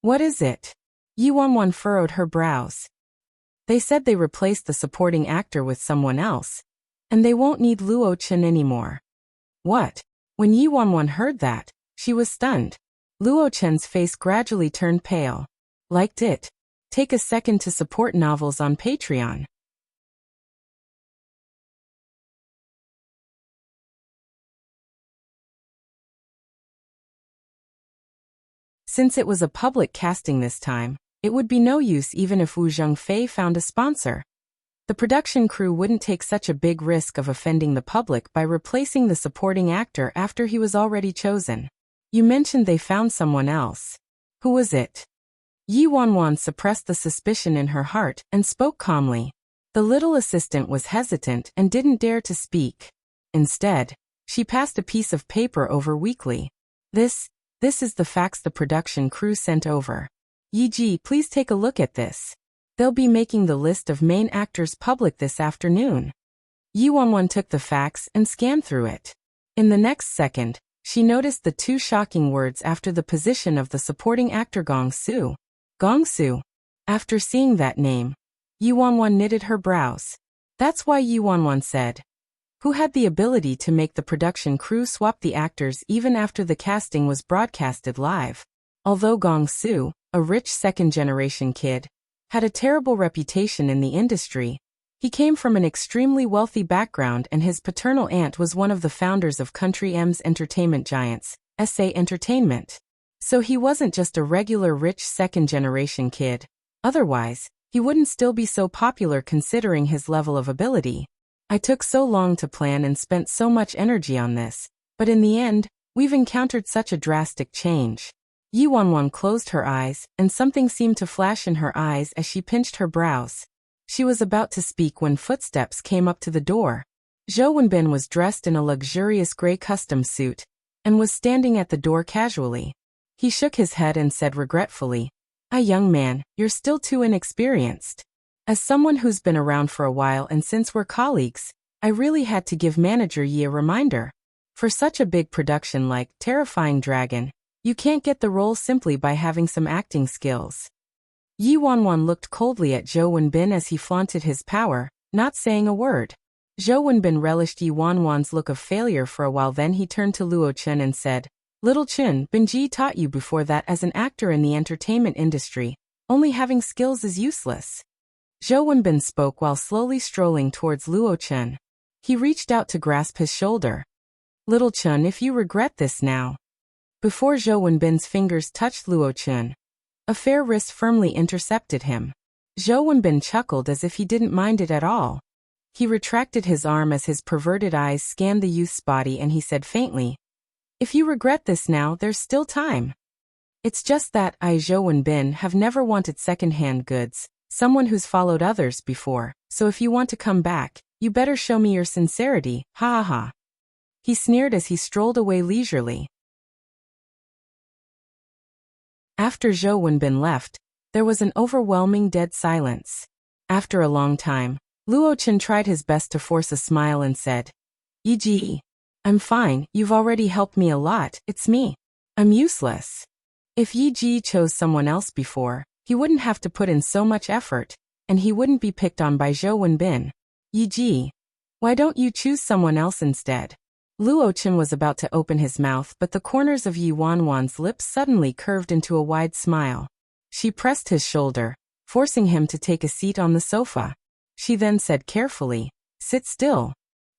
"What is it?" Yi Wanwan furrowed her brows. "They said they replaced the supporting actor with someone else, and they won't need Luo Chun anymore." "What?" When Yi Wanwan heard that, she was stunned. Luo Chun's face gradually turned pale. "Liked it? Take a second to support novels on Patreon. Since it was a public casting this time, it would be no use even if Wu Zhengfei found a sponsor. The production crew wouldn't take such a big risk of offending the public by replacing the supporting actor after he was already chosen. "You mentioned they found someone else. Who was it?" Yi Wanwan suppressed the suspicion in her heart and spoke calmly. The little assistant was hesitant and didn't dare to speak. Instead, she passed a piece of paper over weakly. This is the facts the production crew sent over. Yi Ji, please take a look at this. They'll be making the list of main actors public this afternoon." Yi Wanwan took the facts and scanned through it. In the next second, she noticed the two shocking words after the position of the supporting actor Gong Su. Gong Su. After seeing that name, Yi Wanwan knitted her brows. That's why Yi Wanwan said, who had the ability to make the production crew swap the actors even after the casting was broadcasted live. Although Gong Su, a rich second-generation kid, had a terrible reputation in the industry, he came from an extremely wealthy background and his paternal aunt was one of the founders of Country M's entertainment giants, SA Entertainment. So he wasn't just a regular rich second-generation kid. Otherwise, he wouldn't still be so popular considering his level of ability. "I took so long to plan and spent so much energy on this, but in the end, we've encountered such a drastic change." Yi Wanwan closed her eyes, and something seemed to flash in her eyes as she pinched her brows. She was about to speak when footsteps came up to the door. Zhou Wenbin was dressed in a luxurious gray custom suit, and was standing at the door casually. He shook his head and said regretfully, Young man, you're still too inexperienced. As someone who's been around for a while and since we're colleagues, I really had to give Manager Yi a reminder. For such a big production like Terrifying Dragon, you can't get the role simply by having some acting skills." Yi Wanwan looked coldly at Zhou Wenbin as he flaunted his power, not saying a word. Zhou Wenbin relished Yi Wanwan's look of failure for a while, then he turned to Luo Chun and said, "Little Chun, Benji taught you before that as an actor in the entertainment industry, only having skills is useless." Zhou Wenbin spoke while slowly strolling towards Luo Chun. He reached out to grasp his shoulder. "Little Chun, if you regret this now." Before Zhou Wenbin's fingers touched Luo Chun, a fair wrist firmly intercepted him. Zhou Wenbin chuckled as if he didn't mind it at all. He retracted his arm as his perverted eyes scanned the youth's body and he said faintly, "If you regret this now, there's still time." It's just that I, Zhou Wenbin, have never wanted second-hand goods, someone who's followed others before, so if you want to come back, you better show me your sincerity, ha ha ha. He sneered as he strolled away leisurely. After Zhou Wenbin left, there was an overwhelming dead silence. After a long time, Luo Chen tried his best to force a smile and said, "Yi, I'm fine, you've already helped me a lot, it's me. I'm useless." If Yi Ji chose someone else before, he wouldn't have to put in so much effort, and he wouldn't be picked on by Zhou Wenbin. "Yi Ji, why don't you choose someone else instead?" Luo Chen was about to open his mouth, but the corners of Yi Wanwan's lips suddenly curved into a wide smile. She pressed his shoulder, forcing him to take a seat on the sofa. She then said carefully, "Sit still."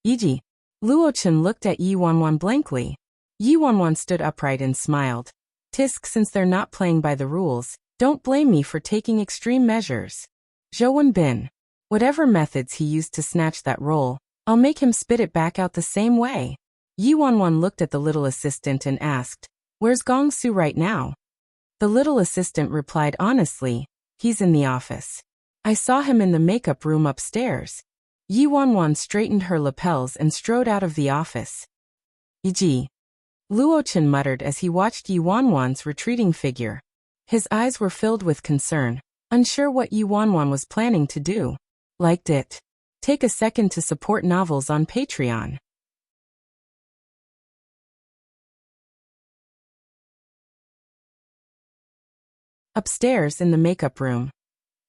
"Yi Ji." Luo Chen looked at Yi Wanwan blankly. Yi Wanwan stood upright and smiled. "Tisk, since they're not playing by the rules, don't blame me for taking extreme measures. Zhou Wenbin, whatever methods he used to snatch that roll, I'll make him spit it back out the same way." Yi Wanwan looked at the little assistant and asked, "Where's Gong Su right now?" The little assistant replied honestly, "He's in the office. I saw him in the makeup room upstairs." Yi Wanwan straightened her lapels and strode out of the office. "Yi Ji," Luo Chen muttered as he watched Yi Wanwan's retreating figure. His eyes were filled with concern, unsure what Yi Wanwan was planning to do. Liked it? Take a second to support novels on Patreon. Upstairs in the makeup room,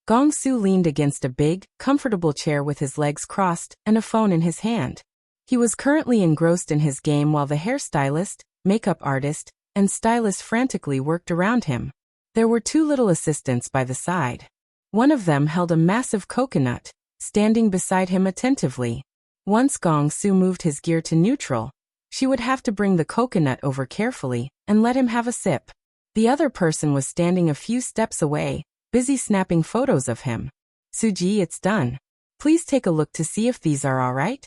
Gong Su leaned against a big, comfortable chair with his legs crossed and a phone in his hand. He was currently engrossed in his game while the hairstylist, makeup artist, and stylist frantically worked around him. There were two little assistants by the side. One of them held a massive coconut, standing beside him attentively. Once Gong Su moved his gear to neutral, she would have to bring the coconut over carefully and let him have a sip. The other person was standing a few steps away, busy snapping photos of him. "Suji, it's done. Please take a look to see if these are all right."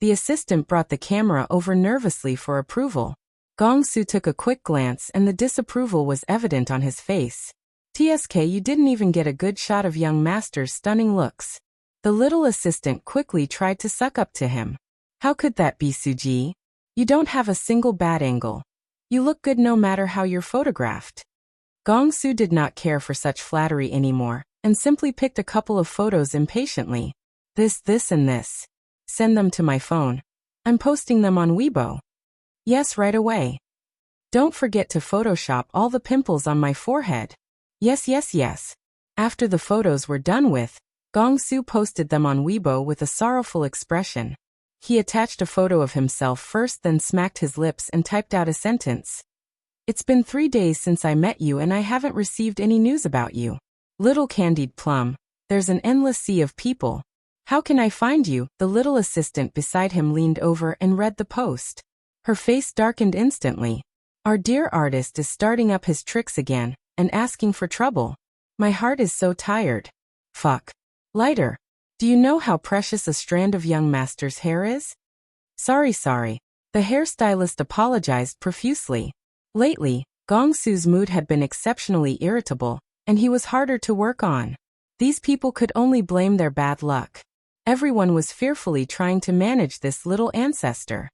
The assistant brought the camera over nervously for approval. Gong Su took a quick glance and the disapproval was evident on his face. "TSK, you didn't even get a good shot of young master's stunning looks." The little assistant quickly tried to suck up to him. "How could that be, Suji? You don't have a single bad angle. You look good no matter how you're photographed." Gong Su did not care for such flattery anymore, and simply picked a couple of photos impatiently. This, and this. Send them to my phone. I'm posting them on Weibo." "Yes, right away. Don't forget to Photoshop all the pimples on my forehead." Yes. After the photos were done with, Gong Su posted them on Weibo with a sorrowful expression. He attached a photo of himself first, then smacked his lips and typed out a sentence. "It's been 3 days since I met you and I haven't received any news about you. Little candied plum, there's an endless sea of people. How can I find you?" The little assistant beside him leaned over and read the post. Her face darkened instantly. "Our dear artist is starting up his tricks again and asking for trouble. My heart is so tired. Fuck. Lighter. Do you know how precious a strand of young master's hair is?" Sorry. The hairstylist apologized profusely. Lately, Gong Su's mood had been exceptionally irritable, and he was harder to work on. These people could only blame their bad luck. Everyone was fearfully trying to manage this little ancestor.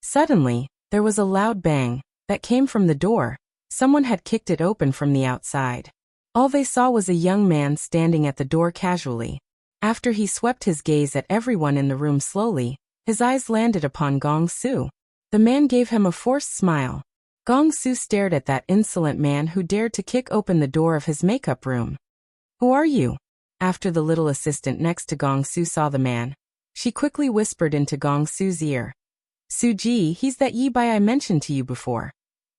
Suddenly, there was a loud bang that came from the door. Someone had kicked it open from the outside. All they saw was a young man standing at the door casually. After he swept his gaze at everyone in the room slowly, his eyes landed upon Gong Su. The man gave him a forced smile. Gong Su stared at that insolent man who dared to kick open the door of his makeup room. "Who are you?" After the little assistant next to Gong Su saw the man, she quickly whispered into Gong Su's ear. "Suji, he's that Yi Bai I mentioned to you before.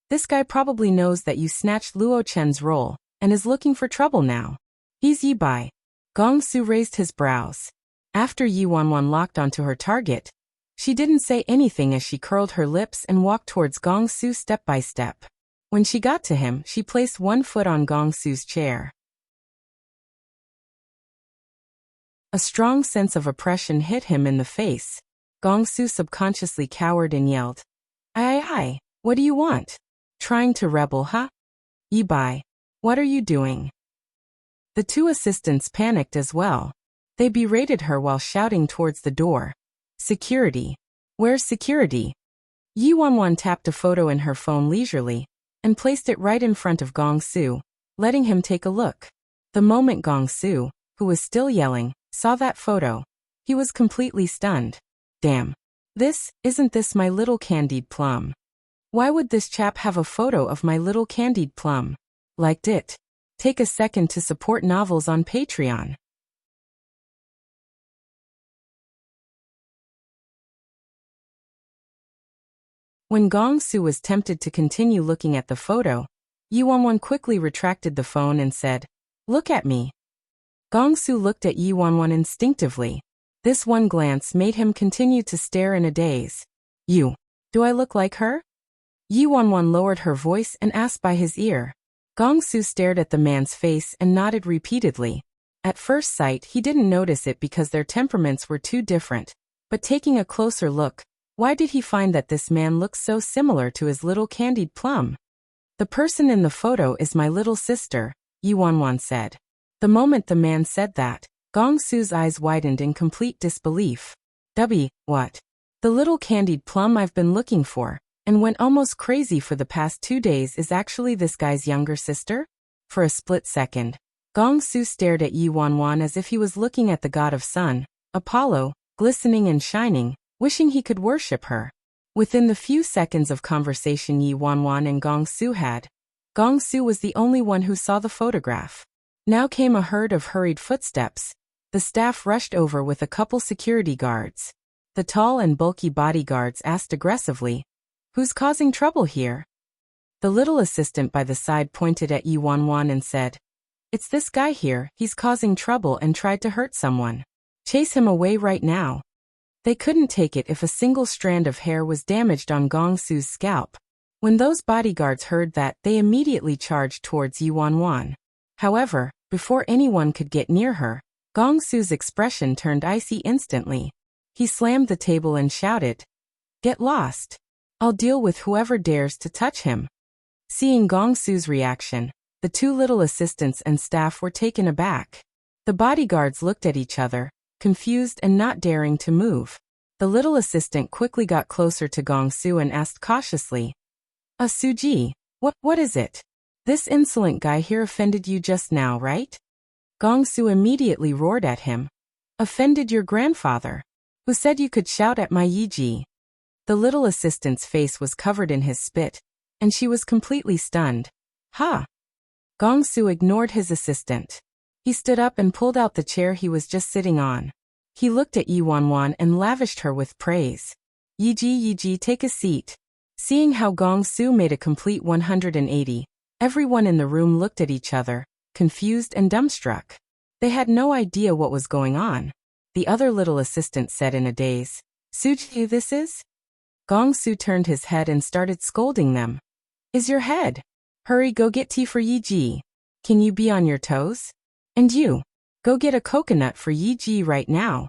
This guy probably knows that you snatched Luo Chen's role and is looking for trouble now. He's Yi Bai." Gong Su raised his brows. After Yi Wanwan locked onto her target, she didn't say anything as she curled her lips and walked towards Gong Su step by step. When she got to him, she placed one foot on Gong Su's chair. A strong sense of oppression hit him in the face. Gong Su subconsciously cowered and yelled, "Aye, what do you want? Trying to rebel, huh?" Yi Bai, what are you doing? The two assistants panicked as well. They berated her while shouting towards the door. Security. Where's security? Yi Wanwan tapped a photo in her phone leisurely and placed it right in front of Gong Su, letting him take a look. The moment Gong Su, who was still yelling, saw that photo, he was completely stunned. Damn. Isn't this my little candied plum? Why would this chap have a photo of my little candied plum? Liked it. Take a second to support novels on Patreon. When Gong Su was tempted to continue looking at the photo, Yi Wanwan quickly retracted the phone and said, "Look at me." Gong Su looked at Yi Wanwan instinctively. This one glance made him continue to stare in a daze. Do I look like her? Yi Wanwan lowered her voice and asked by his ear. Gong Su stared at the man's face and nodded repeatedly. At first sight he didn't notice it because their temperaments were too different, but taking a closer look, why did he find that this man looked so similar to his little candied plum? The person in the photo is my little sister, Yi Wanwan said. The moment the man said that, Gong Su's eyes widened in complete disbelief. What? The little candied plum I've been looking for, and went almost crazy for the past 2 days is actually this guy's younger sister? For a split second, Gong Su stared at Yi Wanwan as if he was looking at the god of sun, Apollo, glistening and shining, wishing he could worship her. Within the few seconds of conversation Yi Wanwan and Gong Su had, Gong Su was the only one who saw the photograph. Now came a herd of hurried footsteps. The staff rushed over with a couple security guards. The tall and bulky bodyguards asked aggressively, "Who's causing trouble here?" The little assistant by the side pointed at Yi Wanwan and said, "It's this guy here, he's causing trouble and tried to hurt someone. Chase him away right now." They couldn't take it if a single strand of hair was damaged on Gong Su's scalp. When those bodyguards heard that, they immediately charged towards Yi Wanwan. However, before anyone could get near her, Gong Su's expression turned icy instantly. He slammed the table and shouted, "Get lost! I'll deal with whoever dares to touch him." Seeing Gong Su's reaction, the two little assistants and staff were taken aback. The bodyguards looked at each other, confused and not daring to move. The little assistant quickly got closer to Gong Su and asked cautiously, Suji, what is it? This insolent guy here offended you just now, right?" Gong Su immediately roared at him. "Offended your grandfather? Who said you could shout at my Yiji?" The little assistant's face was covered in his spit, and she was completely stunned. "Ha!" Gong Su ignored his assistant. He stood up and pulled out the chair he was just sitting on. He looked at Yi Wanwan and lavished her with praise. Yiji, take a seat." Seeing how Gong Su made a complete 180, everyone in the room looked at each other, confused and dumbstruck. They had no idea what was going on. The other little assistant said in a daze, "Suji, this is?" Gong Su turned his head and started scolding them. "Is your head? Hurry, go get tea for Yiji. Can you be on your toes? And you, go get a coconut for Yiji right now."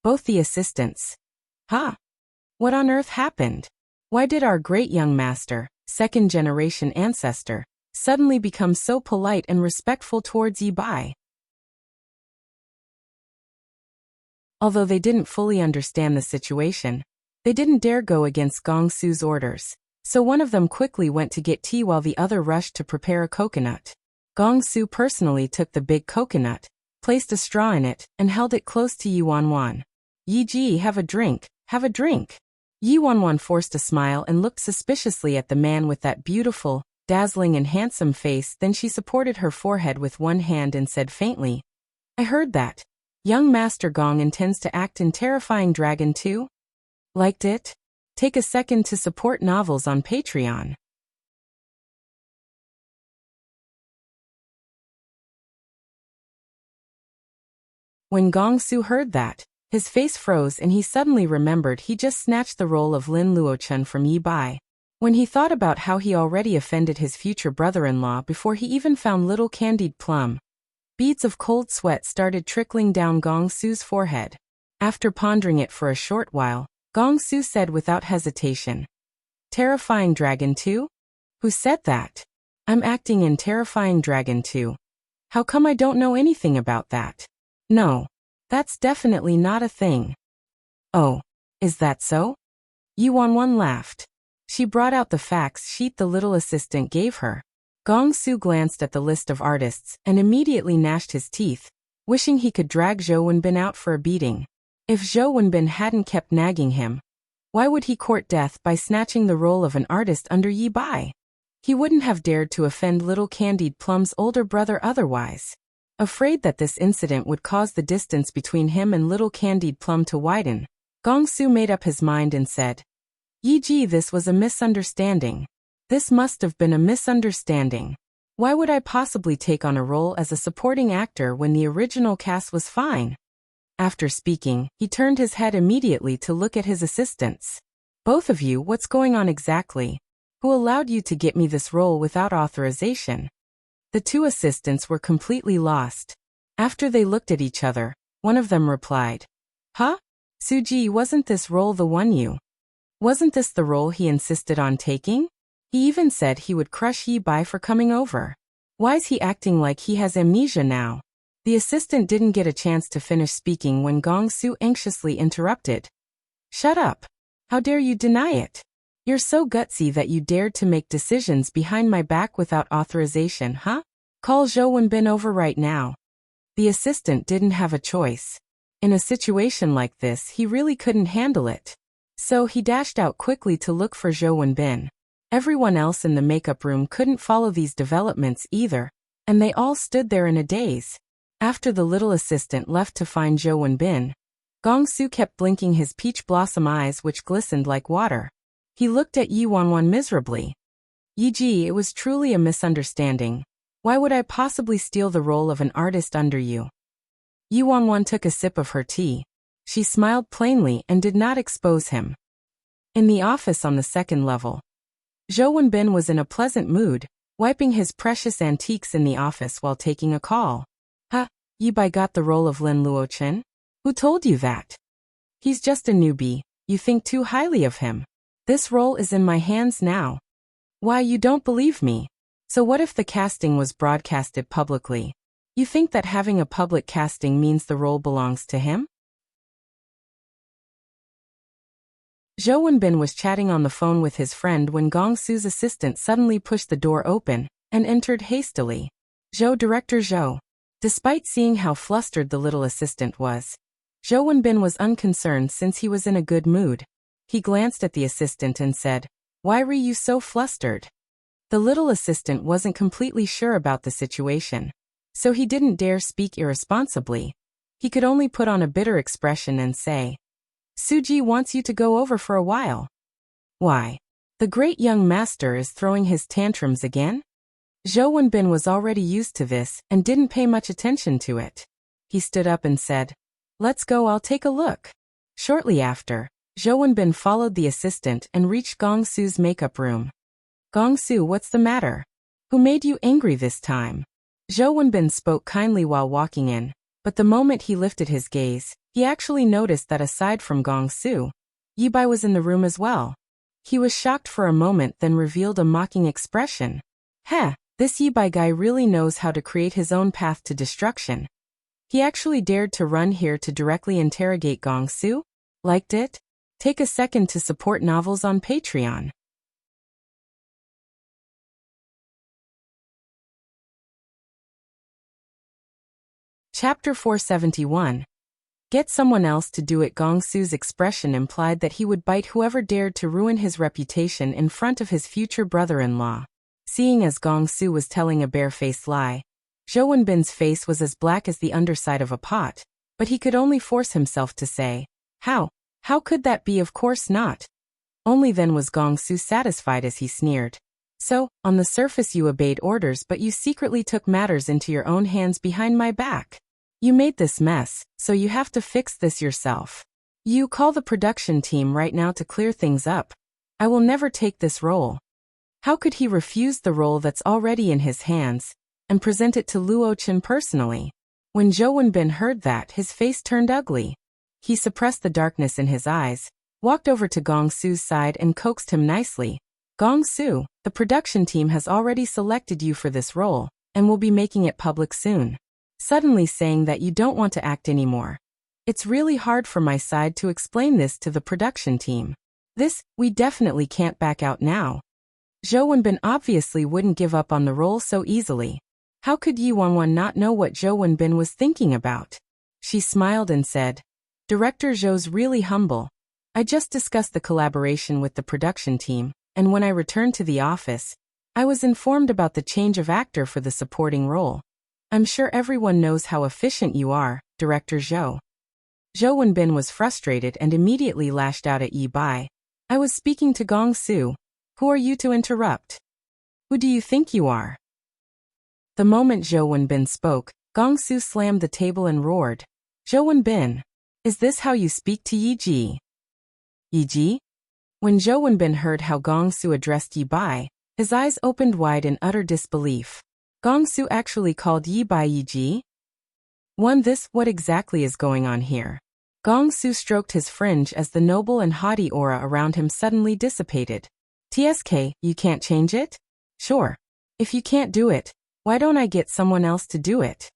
Both the assistants. "Huh? What on earth happened? Why did our great young master, second-generation ancestor, suddenly become so polite and respectful towards Yi Bai?" Although they didn't fully understand the situation, they didn't dare go against Gong Su's orders, so one of them quickly went to get tea while the other rushed to prepare a coconut. Gong Su personally took the big coconut, placed a straw in it, and held it close to Yi Wanwan. "Yiji, have a drink, have a drink." Yi Wanwan forced a smile and looked suspiciously at the man with that beautiful, dazzling and handsome face. Then she supported her forehead with one hand and said faintly, "I heard that young Master Gong intends to act in Terrifying Dragon 2? Liked it? Take a second to support novels on Patreon." When Gong Su heard that, his face froze and he suddenly remembered he just snatched the role of Lin Luochun from Yi Bai. When he thought about how he already offended his future brother-in-law before he even found little candied plum, beads of cold sweat started trickling down Gong Su's forehead. After pondering it for a short while, Gong Su said without hesitation, "Terrifying Dragon 2? Who said that? I'm acting in Terrifying Dragon 2. How come I don't know anything about that? No. That's definitely not a thing. Oh. Is that so? Yi Wanwan laughed. She brought out the facts sheet the little assistant gave her. Gong Su glanced at the list of artists and immediately gnashed his teeth, wishing he could drag Zhou Wenbin out for a beating. If Zhou Wenbin hadn't kept nagging him, why would he court death by snatching the role of an artist under Yi Bai? He wouldn't have dared to offend little Candied Plum's older brother otherwise. Afraid that this incident would cause the distance between him and little Candied Plum to widen, Gong Su made up his mind and said, Yi Ji, this was a misunderstanding. This must have been a misunderstanding. Why would I possibly take on a role as a supporting actor when the original cast was fine? After speaking, he turned his head immediately to look at his assistants. Both of you, what's going on exactly? Who allowed you to get me this role without authorization? The two assistants were completely lost. After they looked at each other, one of them replied, Huh? Suji, wasn't this role the one you? Wasn't this the role he insisted on taking? He even said he would crush Yi Bai for coming over. Why's he acting like he has amnesia now? The assistant didn't get a chance to finish speaking when Gong Su anxiously interrupted. Shut up. How dare you deny it? You're so gutsy that you dared to make decisions behind my back without authorization, huh? Call Zhou Wenbin over right now. The assistant didn't have a choice. In a situation like this, he really couldn't handle it. So he dashed out quickly to look for Zhou Wenbin. Everyone else in the makeup room couldn't follow these developments either, and they all stood there in a daze. After the little assistant left to find Zhou Wenbin, Gong Su kept blinking his peach blossom eyes which glistened like water. He looked at Yi Wanwan miserably. Yi Ji, it was truly a misunderstanding. Why would I possibly steal the role of an artist under you? Yi Wanwan took a sip of her tea. She smiled plainly and did not expose him. In the office on the second level, Zhou Wenbin was in a pleasant mood, wiping his precious antiques in the office while taking a call. Huh, Yi Bai got the role of Lin Luochen? Who told you that? He's just a newbie, you think too highly of him. This role is in my hands now. Why, you don't believe me? So what if the casting was broadcasted publicly? You think that having a public casting means the role belongs to him? Zhou Wenbin was chatting on the phone with his friend when Gong Su's assistant suddenly pushed the door open and entered hastily. Zhou, Director Zhou. Despite seeing how flustered the little assistant was, Zhou Wenbin was unconcerned since he was in a good mood. He glanced at the assistant and said, Why were you so flustered? The little assistant wasn't completely sure about the situation, so he didn't dare speak irresponsibly. He could only put on a bitter expression and say, Suji wants you to go over for a while. Why? The great young master is throwing his tantrums again? Zhou Wenbin was already used to this and didn't pay much attention to it. He stood up and said, Let's go, I'll take a look. Shortly after, Zhou Wenbin followed the assistant and reached Gong Su's makeup room. Gong Su, what's the matter? Who made you angry this time? Zhou Wenbin spoke kindly while walking in, but the moment he lifted his gaze, he actually noticed that aside from Gong Su, Yi Bai was in the room as well. He was shocked for a moment, then revealed a mocking expression. Heh, this Yi Bai guy really knows how to create his own path to destruction. He actually dared to run here to directly interrogate Gong Su? Liked it? Take a second to support novels on Patreon. Chapter 471. Get someone else to do it. Gong Su's expression implied that he would bite whoever dared to ruin his reputation in front of his future brother-in-law. Seeing as Gong Su was telling a bare-faced lie, Zhou Wenbin's face was as black as the underside of a pot, but he could only force himself to say, How could that be? Of course not. Only then was Gong Su satisfied as he sneered. So, on the surface you obeyed orders, but you secretly took matters into your own hands behind my back. You made this mess, so you have to fix this yourself. You call the production team right now to clear things up. I will never take this role. How could he refuse the role that's already in his hands, and present it to Luo Chen personally? When Zhou Wenbin heard that, his face turned ugly. He suppressed the darkness in his eyes, walked over to Gong Su's side and coaxed him nicely. Gong Su, the production team has already selected you for this role, and will be making it public soon. Suddenly saying that you don't want to act anymore. It's really hard for my side to explain this to the production team. We definitely can't back out now. Zhou Wenbin obviously wouldn't give up on the role so easily. How could Yi Wanwan not know what Zhou Wenbin was thinking about? She smiled and said, Director Zhou's really humble. I just discussed the collaboration with the production team, and when I returned to the office, I was informed about the change of actor for the supporting role. I'm sure everyone knows how efficient you are, Director Zhou. Zhou Wenbin was frustrated and immediately lashed out at Yi Bai. I was speaking to Gong Su. Who are you to interrupt? Who do you think you are? The moment Zhou Wenbin spoke, Gong Su slammed the table and roared. Zhou Wenbin, is this how you speak to Yi Ji? Yi Ji? When Zhou Wenbin heard how Gong Su addressed Yi Bai, his eyes opened wide in utter disbelief. Gong Su actually called Yi Bai Yi Ji? What exactly is going on here? Gong Su stroked his fringe as the noble and haughty aura around him suddenly dissipated. TSK, you can't change it? Sure. If you can't do it, why don't I get someone else to do it?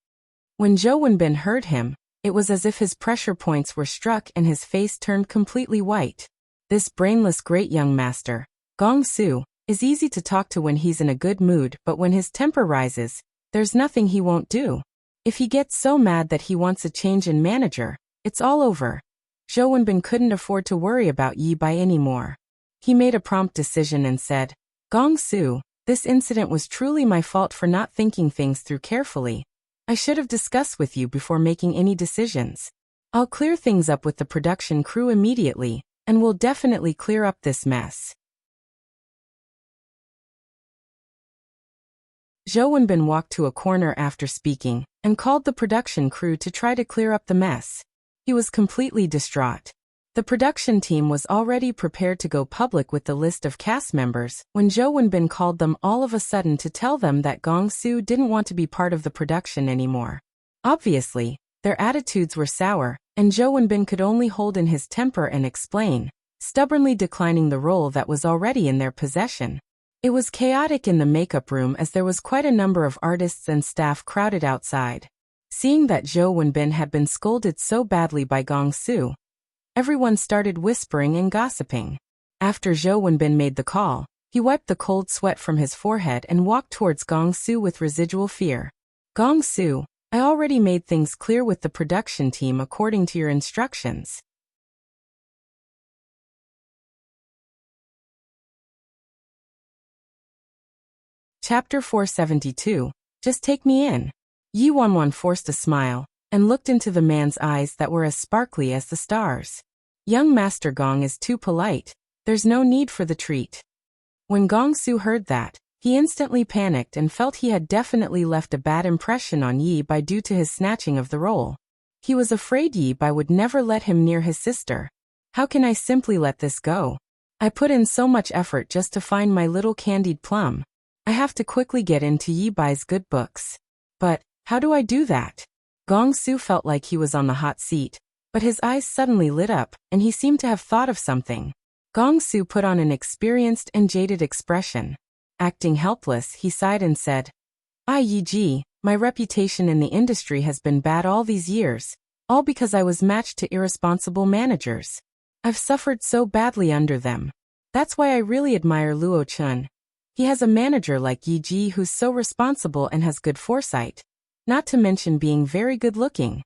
When Zhou Wenbin heard him, it was as if his pressure points were struck and his face turned completely white. This brainless great young master, Gong Su, is easy to talk to when he's in a good mood, but when his temper rises, there's nothing he won't do. If he gets so mad that he wants a change in manager, it's all over. Zhou Wenbin couldn't afford to worry about Yi Bai anymore. He made a prompt decision and said, Gong Su, this incident was truly my fault for not thinking things through carefully. I should have discussed with you before making any decisions. I'll clear things up with the production crew immediately, and we'll definitely clear up this mess. Zhou Wenbin walked to a corner after speaking, and called the production crew to try to clear up the mess. He was completely distraught. The production team was already prepared to go public with the list of cast members when Zhou Wenbin called them all of a sudden to tell them that Gong Su didn't want to be part of the production anymore. Obviously, their attitudes were sour, and Zhou Wenbin could only hold in his temper and explain, stubbornly declining the role that was already in their possession. It was chaotic in the makeup room as there was quite a number of artists and staff crowded outside. Seeing that Zhou Wenbin had been scolded so badly by Gong Su, everyone started whispering and gossiping. After Zhou Wenbin made the call, he wiped the cold sweat from his forehead and walked towards Gong Su with residual fear. Gong Su, I already made things clear with the production team according to your instructions. Chapter 472. Just take me in. Yi Wanwan forced a smile, and looked into the man's eyes that were as sparkly as the stars. Young Master Gong is too polite. There's no need for the treat. When Gong Su heard that, he instantly panicked and felt he had definitely left a bad impression on Yi Bai due to his snatching of the role. He was afraid Yi Bai would never let him near his sister. How can I simply let this go? I put in so much effort just to find my little candied plum. I have to quickly get into Yi Bai's good books. But, how do I do that? Gong Su felt like he was on the hot seat, but his eyes suddenly lit up, and he seemed to have thought of something. Gong Su put on an experienced and jaded expression. Acting helpless, he sighed and said, Yi Ji, my reputation in the industry has been bad all these years, all because I was matched to irresponsible managers. I've suffered so badly under them. That's why I really admire Luo Chun. He has a manager like Yi Ji who's so responsible and has good foresight, not to mention being very good-looking.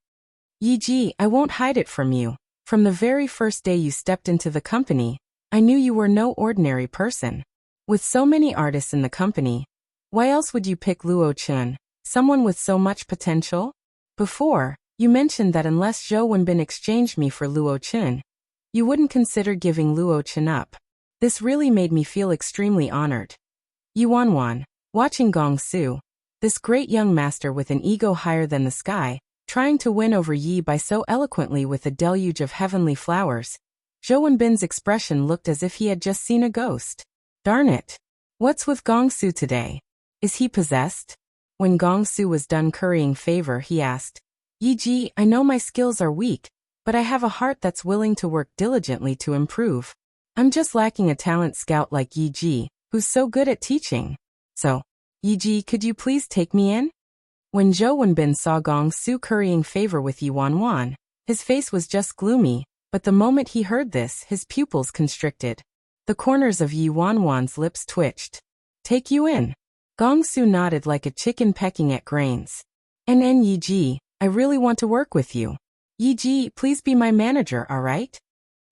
Yi Ji, I won't hide it from you. From the very first day you stepped into the company, I knew you were no ordinary person. With so many artists in the company, why else would you pick Luo Chun, someone with so much potential? Before, you mentioned that unless Zhou Wenbin exchanged me for Luo Chun, you wouldn't consider giving Luo Chun up. This really made me feel extremely honored. Yi Wanwan, watching Gong Su, this great young master with an ego higher than the sky, trying to win over Yi Bai so eloquently with a deluge of heavenly flowers, Zhou Wenbin's expression looked as if he had just seen a ghost. Darn it! What's with Gong Su today? Is he possessed? When Gong Su was done currying favor, he asked, Yi Ji, I know my skills are weak, but I have a heart that's willing to work diligently to improve. I'm just lacking a talent scout like Yi Ji, who's so good at teaching. So, Yi, could you please take me in? When Zhou Wenbin saw Gong Su currying favor with Yi Wanwan, his face was just gloomy, but the moment he heard this, his pupils constricted. The corners of Yi Wanwan's lips twitched. Take you in. Gong Su nodded like a chicken pecking at grains. Yi, I really want to work with you. Yi, please be my manager, alright?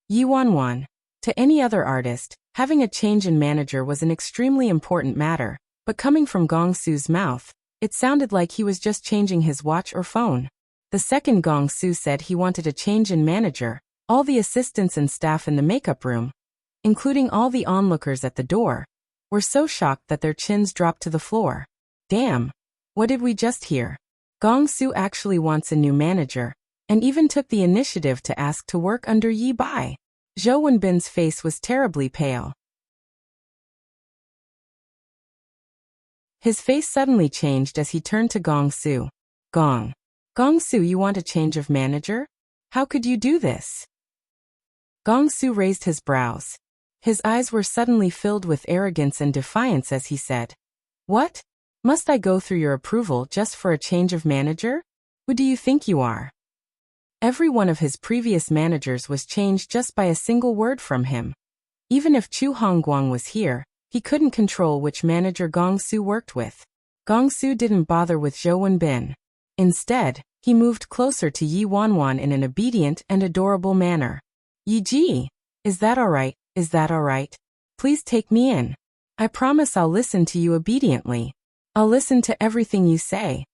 Yi Wanwan. To any other artist, having a change in manager was an extremely important matter, but coming from Gong Su's mouth, it sounded like he was just changing his watch or phone. The second Gong Su said he wanted a change in manager, all the assistants and staff in the makeup room, including all the onlookers at the door, were so shocked that their chins dropped to the floor. Damn! What did we just hear? Gong Su actually wants a new manager, and even took the initiative to ask to work under Yi Bai. Zhou Wenbin's face was terribly pale. His face suddenly changed as he turned to Gong Su. Gong Su, you want a change of manager? How could you do this? Gong Su raised his brows. His eyes were suddenly filled with arrogance and defiance as he said, What? Must I go through your approval just for a change of manager? Who do you think you are? Every one of his previous managers was changed just by a single word from him. Even if Chu Hongguang was here, he couldn't control which manager Gong Su worked with. Gong Su didn't bother with Zhou Wenbin. Instead, he moved closer to Yi Wanwan in an obedient and adorable manner. Yi, is that alright? Is that alright? Please take me in. I promise I'll listen to you obediently. I'll listen to everything you say.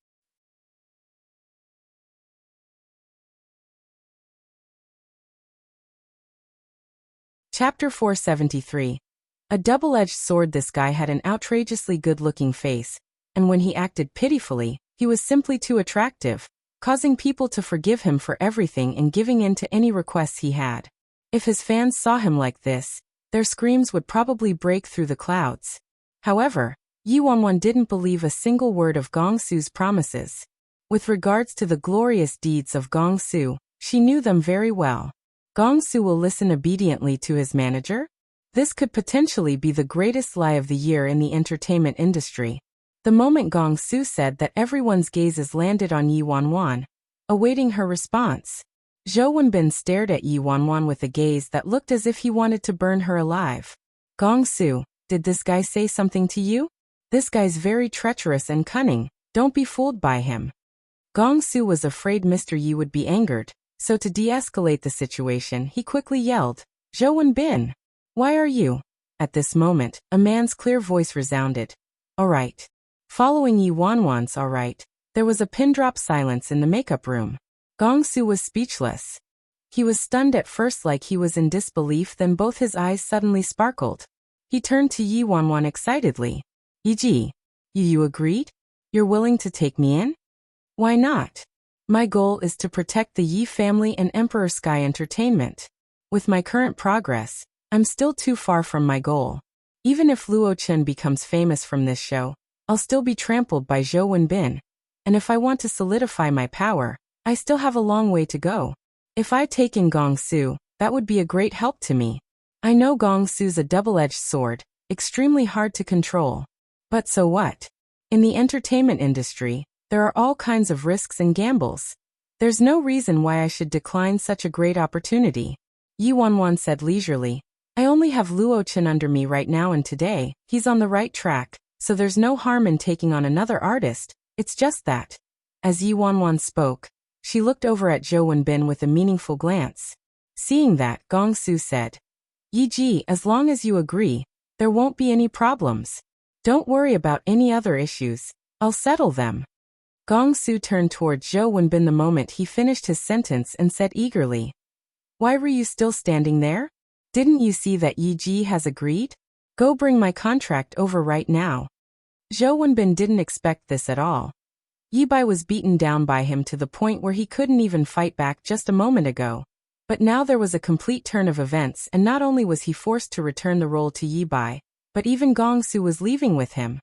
Chapter 473. A double-edged sword. This guy had an outrageously good-looking face, and when he acted pitifully, he was simply too attractive, causing people to forgive him for everything and giving in to any requests he had. If his fans saw him like this, their screams would probably break through the clouds. However, Yi Wanwan didn't believe a single word of Gong Su's promises. With regards to the glorious deeds of Gong Su, she knew them very well. Gong Su will listen obediently to his manager? This could potentially be the greatest lie of the year in the entertainment industry. The moment Gong Su said that, everyone's gazes landed on Yi Wanwan, awaiting her response. Zhou Wenbin stared at Yi Wanwan with a gaze that looked as if he wanted to burn her alive. Gong Su, did this guy say something to you? This guy's very treacherous and cunning, don't be fooled by him. Gong Su was afraid Mr. Yi would be angered, so to de-escalate the situation he quickly yelled, Zhou Wenbin, why are you? At this moment, a man's clear voice resounded. Alright. Following Yi Wanwan's alright, there was a pin-drop silence in the makeup room. Gong Su was speechless. He was stunned at first, like he was in disbelief, then both his eyes suddenly sparkled. He turned to Yi Wanwan excitedly. Yi, you agreed? You're willing to take me in? Why not? My goal is to protect the Yi family and Emperor Sky Entertainment. With my current progress, I'm still too far from my goal. Even if Luo Chen becomes famous from this show, I'll still be trampled by Zhou Wenbin. And if I want to solidify my power, I still have a long way to go. If I take in Gong Su, that would be a great help to me. I know Gong Su's a double-edged sword, extremely hard to control. But so what? In the entertainment industry, there are all kinds of risks and gambles. There's no reason why I should decline such a great opportunity. Yi Wanwan said leisurely. I only have Luo Chen under me right now, and today, he's on the right track, so there's no harm in taking on another artist, it's just that. As Yi Wanwan spoke, she looked over at Zhou Wenbin with a meaningful glance. Seeing that, Gong Su said, Yi, as long as you agree, there won't be any problems. Don't worry about any other issues, I'll settle them. Gong Su turned toward Zhou Wenbin the moment he finished his sentence and said eagerly, Why were you still standing there? Didn't you see that Yi has agreed? Go bring my contract over right now. Zhou Wenbin didn't expect this at all. Yi Bai was beaten down by him to the point where he couldn't even fight back just a moment ago. But now there was a complete turn of events, and not only was he forced to return the role to Yi Bai, but even Gong Su was leaving with him.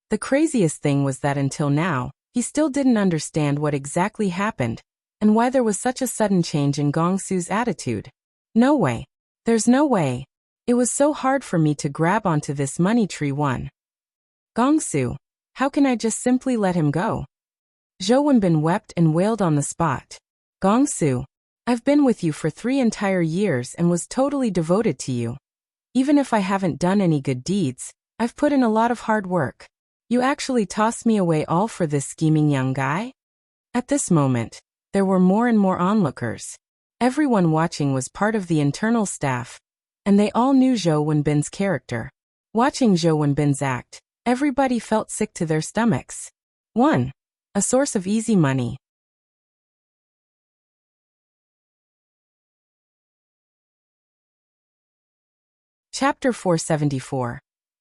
The craziest thing was that until now, he still didn't understand what exactly happened, and why there was such a sudden change in Gong Su's attitude. No way. There's no way. It was so hard for me to grab onto this money tree one. Gongsu, how can I just simply let him go? Zhou Wenbin wept and wailed on the spot. Gongsu, I've been with you for 3 entire years and was totally devoted to you. Even if I haven't done any good deeds, I've put in a lot of hard work. You actually tossed me away all for this scheming young guy? At this moment, there were more and more onlookers. Everyone watching was part of the internal staff, and they all knew Zhou Wenbin's character. Watching Zhou Wenbin's act, everybody felt sick to their stomachs. 1. A source of easy money. Chapter 474.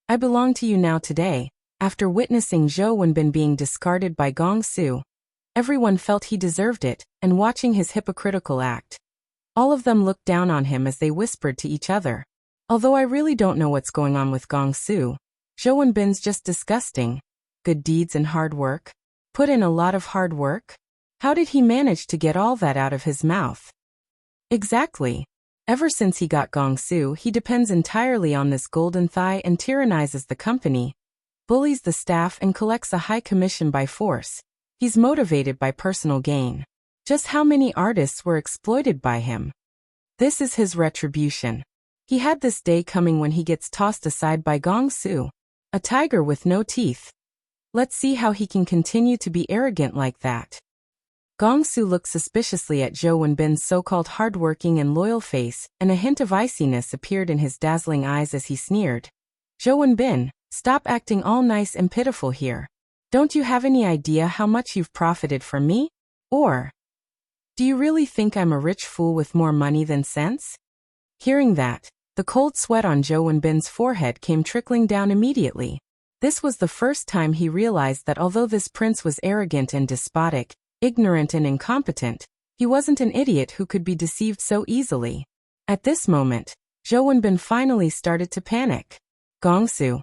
I belong to you now today. After witnessing Zhou Wenbin being discarded by Gongsu, everyone felt he deserved it, and watching his hypocritical act, all of them looked down on him as they whispered to each other. Although I really don't know what's going on with Gongsu, Zhou Wenbin's just disgusting. Good deeds and hard work. Put in a lot of hard work? How did he manage to get all that out of his mouth? Exactly. Ever since he got Gongsu, he depends entirely on this golden thigh and tyrannizes the company, bullies the staff and collects a high commission by force. He's motivated by personal gain. Just how many artists were exploited by him? This is his retribution. He had this day coming when he gets tossed aside by Gongsu, a tiger with no teeth. Let's see how he can continue to be arrogant like that. Gongsu looked suspiciously at Zhou Wenbin's so-called hardworking and loyal face, and a hint of iciness appeared in his dazzling eyes as he sneered. Zhou Wenbin, stop acting all nice and pitiful here. Don't you have any idea how much you've profited from me? Or do you really think I'm a rich fool with more money than sense? Hearing that, the cold sweat on Zhou Wenbin's forehead came trickling down immediately. This was the first time he realized that although this prince was arrogant and despotic, ignorant and incompetent, he wasn't an idiot who could be deceived so easily. At this moment, Zhou Wenbin finally started to panic. Gongsu,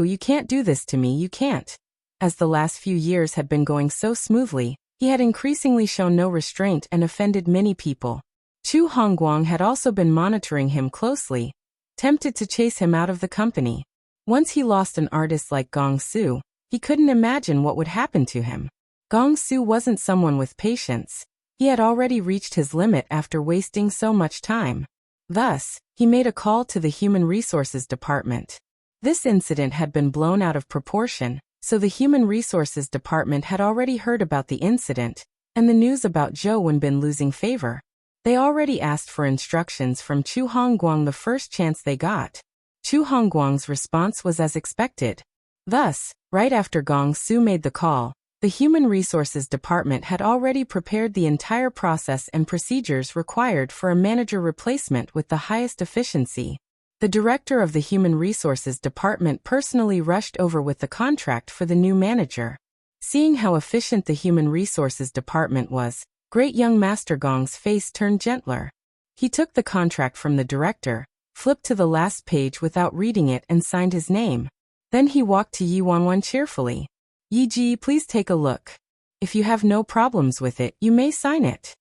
you can't do this to me, you can't. As the last few years had been going so smoothly, he had increasingly shown no restraint and offended many people. Chu Hongguang had also been monitoring him closely, tempted to chase him out of the company. Once he lost an artist like Gongsu, he couldn't imagine what would happen to him. Gongsu wasn't someone with patience. He had already reached his limit after wasting so much time. Thus, he made a call to the Human Resources Department. This incident had been blown out of proportion, so the Human Resources Department had already heard about the incident, and the news about Zhou Wenbin losing favor. They already asked for instructions from Chu Hongguang the first chance they got. Chu Hongguang's response was as expected. Thus, right after Gongsu made the call, the Human Resources Department had already prepared the entire process and procedures required for a manager replacement with the highest efficiency. The director of the Human Resources Department personally rushed over with the contract for the new manager. Seeing how efficient the Human Resources Department was, Great Young Master Gong's face turned gentler. He took the contract from the director, flipped to the last page without reading it and signed his name. Then he walked to Yi Wanwan cheerfully. Yi Ji, please take a look. If you have no problems with it, you may sign it.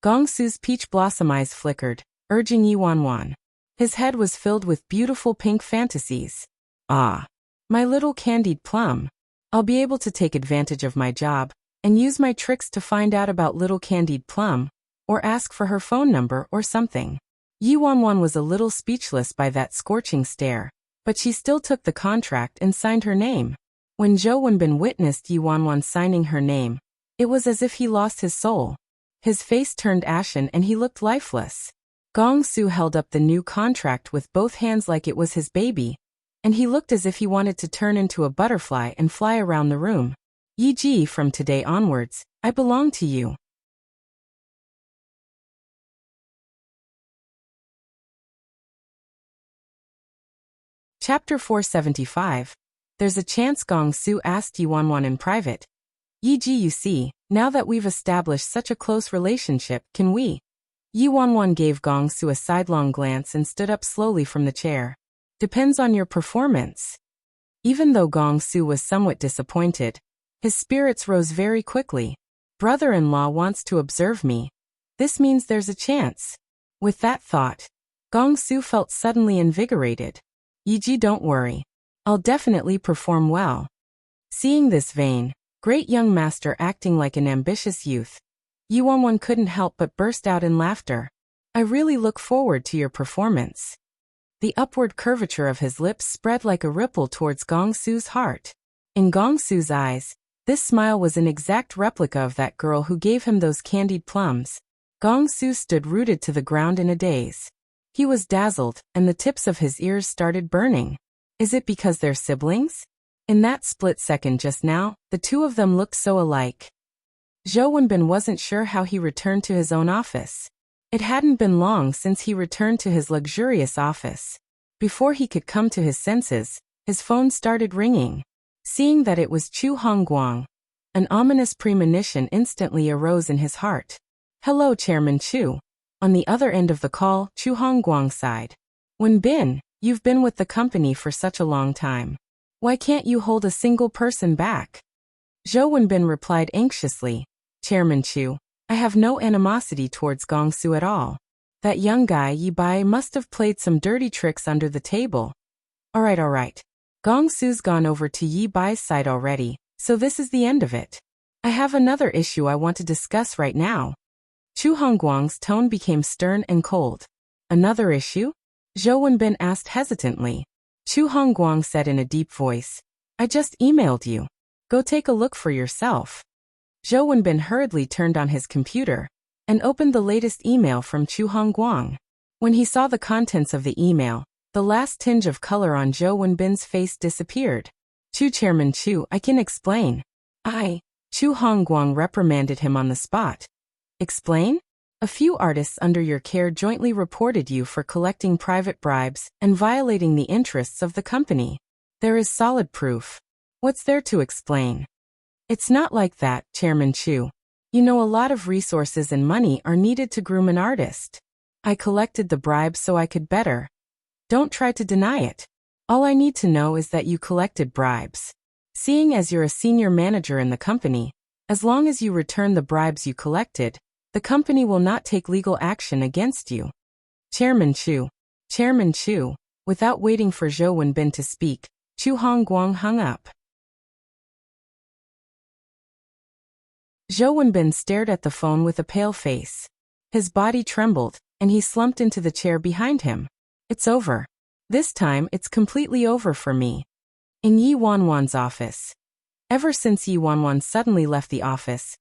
Gongsu's peach blossom eyes flickered, urging Yi Wanwan. His head was filled with beautiful pink fantasies. Ah, my little candied plum. I'll be able to take advantage of my job, and use my tricks to find out about little candied plum, or ask for her phone number or something. Yi Wanwan was a little speechless by that scorching stare, but she still took the contract and signed her name. When Zhou Wenbin witnessed Yi Wanwan signing her name, it was as if he lost his soul. His face turned ashen and he looked lifeless. Gongsu held up the new contract with both hands like it was his baby, and he looked as if he wanted to turn into a butterfly and fly around the room. Yi Ji, from today onwards, I belong to you. Chapter 475. There's a chance, Gongsu asked Yi Wanwan in private. Yi Ji, you see, now that we've established such a close relationship, can we? Yi Wanwan gave Gongsu a sidelong glance and stood up slowly from the chair. Depends on your performance. Even though Gongsu was somewhat disappointed, his spirits rose very quickly. Brother-in-law wants to observe me, This means there's a chance. With that thought, Gong Su felt suddenly invigorated. Yiji, don't worry. I'll definitely perform well. Seeing this vain, great young master acting like an ambitious youth, Yi Wanwan couldn't help but burst out in laughter. I really look forward to your performance. The upward curvature of his lips spread like a ripple towards Gong Su's heart. In Gong Su's eyes, this smile was an exact replica of that girl who gave him those candied plums. Gong Su stood rooted to the ground in a daze. He was dazzled, and the tips of his ears started burning. Is it because they're siblings? In that split second just now, the two of them looked so alike. Zhou Wenbin wasn't sure how he returned to his own office. It hadn't been long since he returned to his luxurious office. Before he could come to his senses, his phone started ringing. Seeing that it was Chu Hongguang, an ominous premonition instantly arose in his heart. Hello, Chairman Chu. On the other end of the call, Chu Hongguang sighed. Wenbin, you've been with the company for such a long time. Why can't you hold a single person back? Zhou Wenbin replied anxiously. Chairman Chu, I have no animosity towards Gong Su at all. That young guy Yi Bai must have played some dirty tricks under the table. All right. Gong Su's gone over to Yi Bai's side already, so this is the end of it. I have another issue I want to discuss right now. Chu Hongguang's tone became stern and cold. Another issue? Zhou Wenbin asked hesitantly. Chu Hongguang said in a deep voice. I just emailed you. Go take a look for yourself. Zhou Wenbin hurriedly turned on his computer and opened the latest email from Chu Hongguang. When he saw the contents of the email, the last tinge of color on Zhou Wenbin's face disappeared. Chairman Chu, I can explain. Chu Hongguang reprimanded him on the spot. Explain? A few artists under your care jointly reported you for collecting private bribes and violating the interests of the company. There is solid proof. What's there to explain? It's not like that, Chairman Chu. You know, a lot of resources and money are needed to groom an artist. I collected the bribes so I could better. Don't try to deny it. All I need to know is that you collected bribes. Seeing as you're a senior manager in the company, as long as you return the bribes you collected, the company will not take legal action against you. Chairman Chu. Without waiting for Zhou Wenbin to speak, Chu Hongguang hung up. Zhou Wenbin stared at the phone with a pale face. His body trembled, and he slumped into the chair behind him. It's over. This time it's completely over for me. In Yi Wanwan's office. Ever since Yi Wanwan suddenly left the office,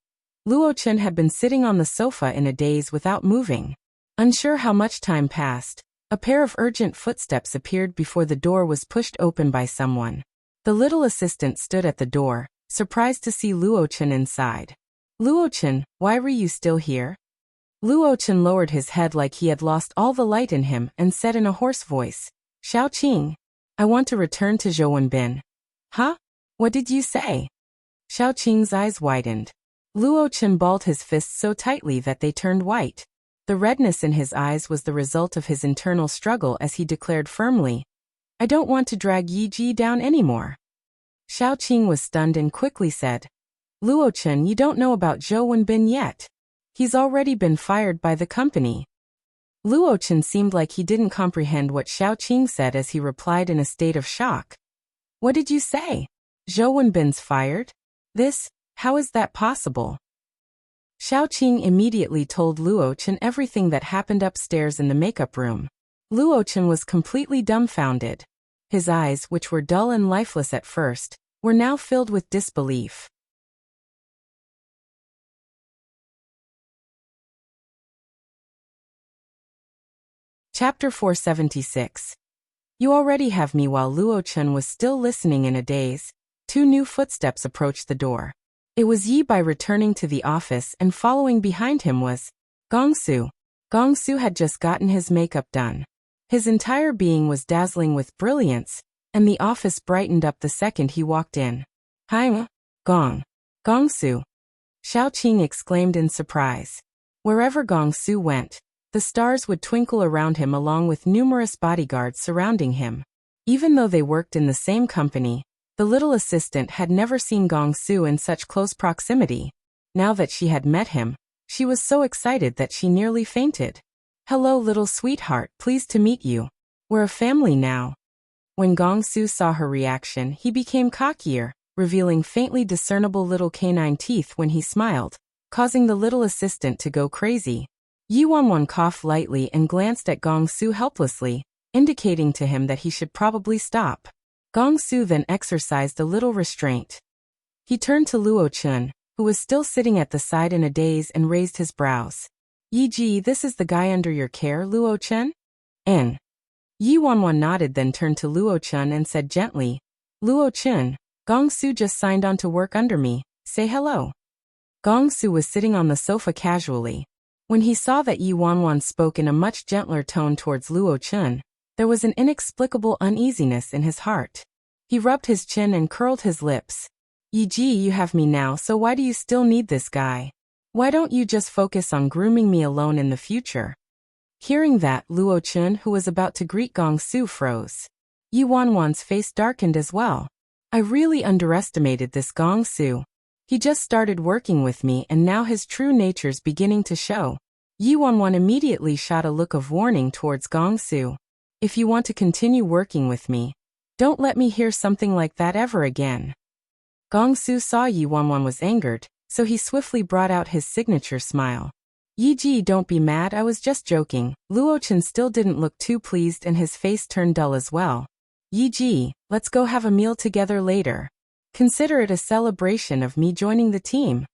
Luo Chen had been sitting on the sofa in a daze without moving. Unsure how much time passed, a pair of urgent footsteps appeared before the door was pushed open by someone. The little assistant stood at the door, surprised to see Luo Chen inside. Luo Chen, why were you still here? Luo Chen lowered his head like he had lost all the light in him and said in a hoarse voice, Xiao Qing, I want to return to Zhou Wenbin. Huh? What did you say? Xiao Qing's eyes widened. Luo Chen balled his fists so tightly that they turned white. The redness in his eyes was the result of his internal struggle as he declared firmly, I don't want to drag Yi Ji down anymore. Xiao Qing was stunned and quickly said, Luo Chen, you don't know about Zhou Wenbin yet. He's already been fired by the company. Luo Chen seemed like he didn't comprehend what Xiao Qing said as he replied in a state of shock. What did you say? Zhou Wenbin's fired? How is that possible? Xiao Qing immediately told Luo Chen everything that happened upstairs in the makeup room. Luo Chen was completely dumbfounded. His eyes, which were dull and lifeless at first, were now filled with disbelief. Chapter 476. You already have me. While Luo Chen was still listening in a daze, two new footsteps approached the door. It was Yi Bai returning to the office, and following behind him was Gong Su. Gong Su had just gotten his makeup done. His entire being was dazzling with brilliance, and the office brightened up the second he walked in. Hi, Gong Su. Xiao Qing exclaimed in surprise. Wherever Gong Su went, the stars would twinkle around him along with numerous bodyguards surrounding him. Even though they worked in the same company, the little assistant had never seen Gong Su in such close proximity. Now that she had met him, She was so excited that she nearly fainted. "Hello, little sweetheart, pleased to meet you. We're a family now." When Gongsu saw her reaction, he became cockier, revealing faintly discernible little canine teeth when he smiled, causing the little assistant to go crazy. Yi Wanwan coughed lightly and glanced at Gongsu helplessly, indicating to him that he should probably stop. Gongsu then exercised a little restraint. He turned to Luo Chun, who was still sitting at the side in a daze, and raised his brows. "Yi Ji, this is the guy under your care, Luo Chun?" "N." Yi Wanwan nodded, then turned to Luo Chun and said gently, "Luo Chun, Gongsu just signed on to work under me, say hello." Gongsu was sitting on the sofa casually. When he saw that Yi Wanwan spoke in a much gentler tone towards Luo Chun, there was an inexplicable uneasiness in his heart. He rubbed his chin and curled his lips. "Yi Ji, you have me now, so why do you still need this guy? Why don't you just focus on grooming me alone in the future?" Hearing that, Luo Chun, who was about to greet Gongsu, froze. Yi Wanwan's face darkened as well. "I really underestimated this Gongsu. He just started working with me and now his true nature's beginning to show." Yi Wanwan immediately shot a look of warning towards Gongsu. "If you want to continue working with me, don't let me hear something like that ever again." Gongsu saw Yi Wanwan was angered, so he swiftly brought out his signature smile. "Yi Ji, don't be mad, I was just joking." Luo Chen still didn't look too pleased and his face turned dull as well. "Yi Ji, let's go have a meal together later. Consider it a celebration of me joining the team,"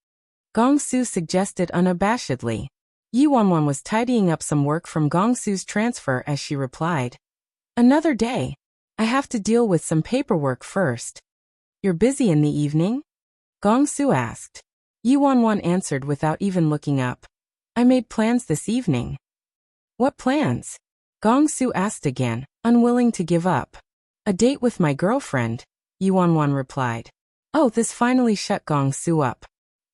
Gongsu suggested unabashedly. Yi Wanwan was tidying up some work from Gongsu's transfer as she replied, "Another day. I have to deal with some paperwork first." "You're busy in the evening?" Gongsu asked. Yi Wanwan answered without even looking up. "I made plans this evening." "What plans?" Gongsu asked again, unwilling to give up. "A date with my girlfriend," Yi Wanwan replied. Oh, this finally shut Gongsu up.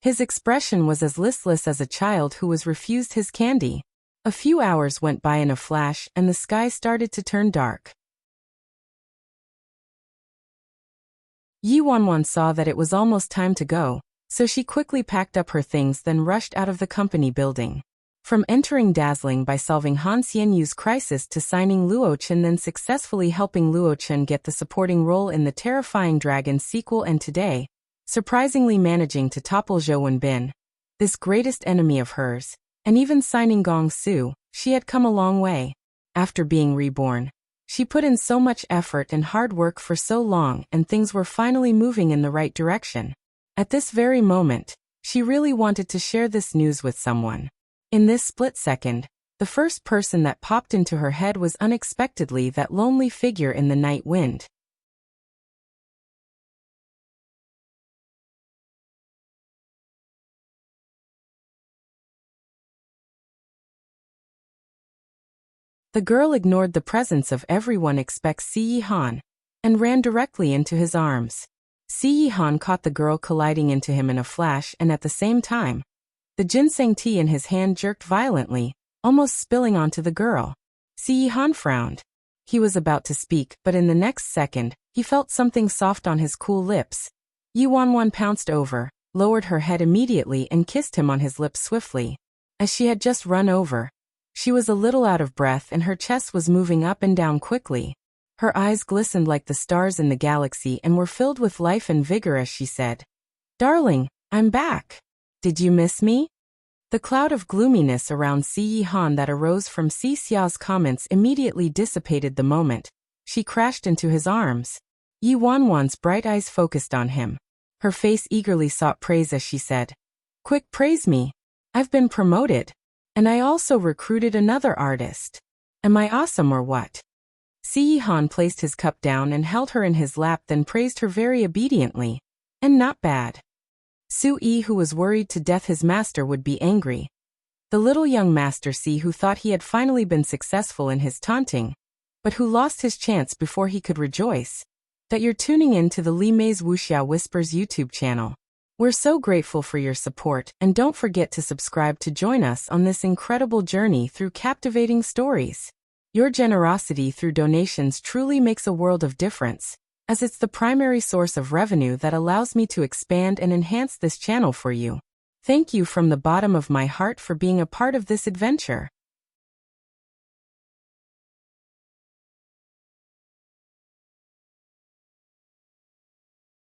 His expression was as listless as a child who was refused his candy. A few hours went by in a flash and the sky started to turn dark. Yi Wanwan saw that it was almost time to go, so she quickly packed up her things, then rushed out of the company building. From entering dazzling by solving Han Xianyu's crisis to signing Luo Chen, then successfully helping Luo Chen get the supporting role in the terrifying Dragon sequel, and today, surprisingly managing to topple Zhou Wenbin, this greatest enemy of hers, and even signing Gongsu, she had come a long way. After being reborn, she put in so much effort and hard work for so long, and things were finally moving in the right direction. At this very moment, she really wanted to share this news with someone. In this split second, the first person that popped into her head was unexpectedly that lonely figure in the night wind. The girl ignored the presence of everyone except Si Han, and ran directly into his arms. Si Han caught the girl colliding into him in a flash, and at the same time, the ginseng tea in his hand jerked violently, almost spilling onto the girl. Si Han frowned. He was about to speak, but in the next second, he felt something soft on his cool lips. Yi Wanwan pounced over, lowered her head immediately and kissed him on his lips swiftly. As she had just run over, she was a little out of breath and her chest was moving up and down quickly. Her eyes glistened like the stars in the galaxy and were filled with life and vigor as she said, "Darling, I'm back. Did you miss me?" The cloud of gloominess around Si Han that arose from Si Xiao's comments immediately dissipated the moment she crashed into his arms. Yi Wanwan's bright eyes focused on him. Her face eagerly sought praise as she said, "Quick, praise me. I've been promoted. And I also recruited another artist. Am I awesome or what?" Si Han placed his cup down and held her in his lap, then praised her very obediently. "And not bad." Su Yi, who was worried to death his master would be angry. The little young master Si, who thought he had finally been successful in his taunting, but who lost his chance before he could rejoice. That you're tuning in to the Li Mei's Wuxia Whispers YouTube channel. We're so grateful for your support, and don't forget to subscribe to join us on this incredible journey through captivating stories. Your generosity through donations truly makes a world of difference, as it's the primary source of revenue that allows me to expand and enhance this channel for you. Thank you from the bottom of my heart for being a part of this adventure.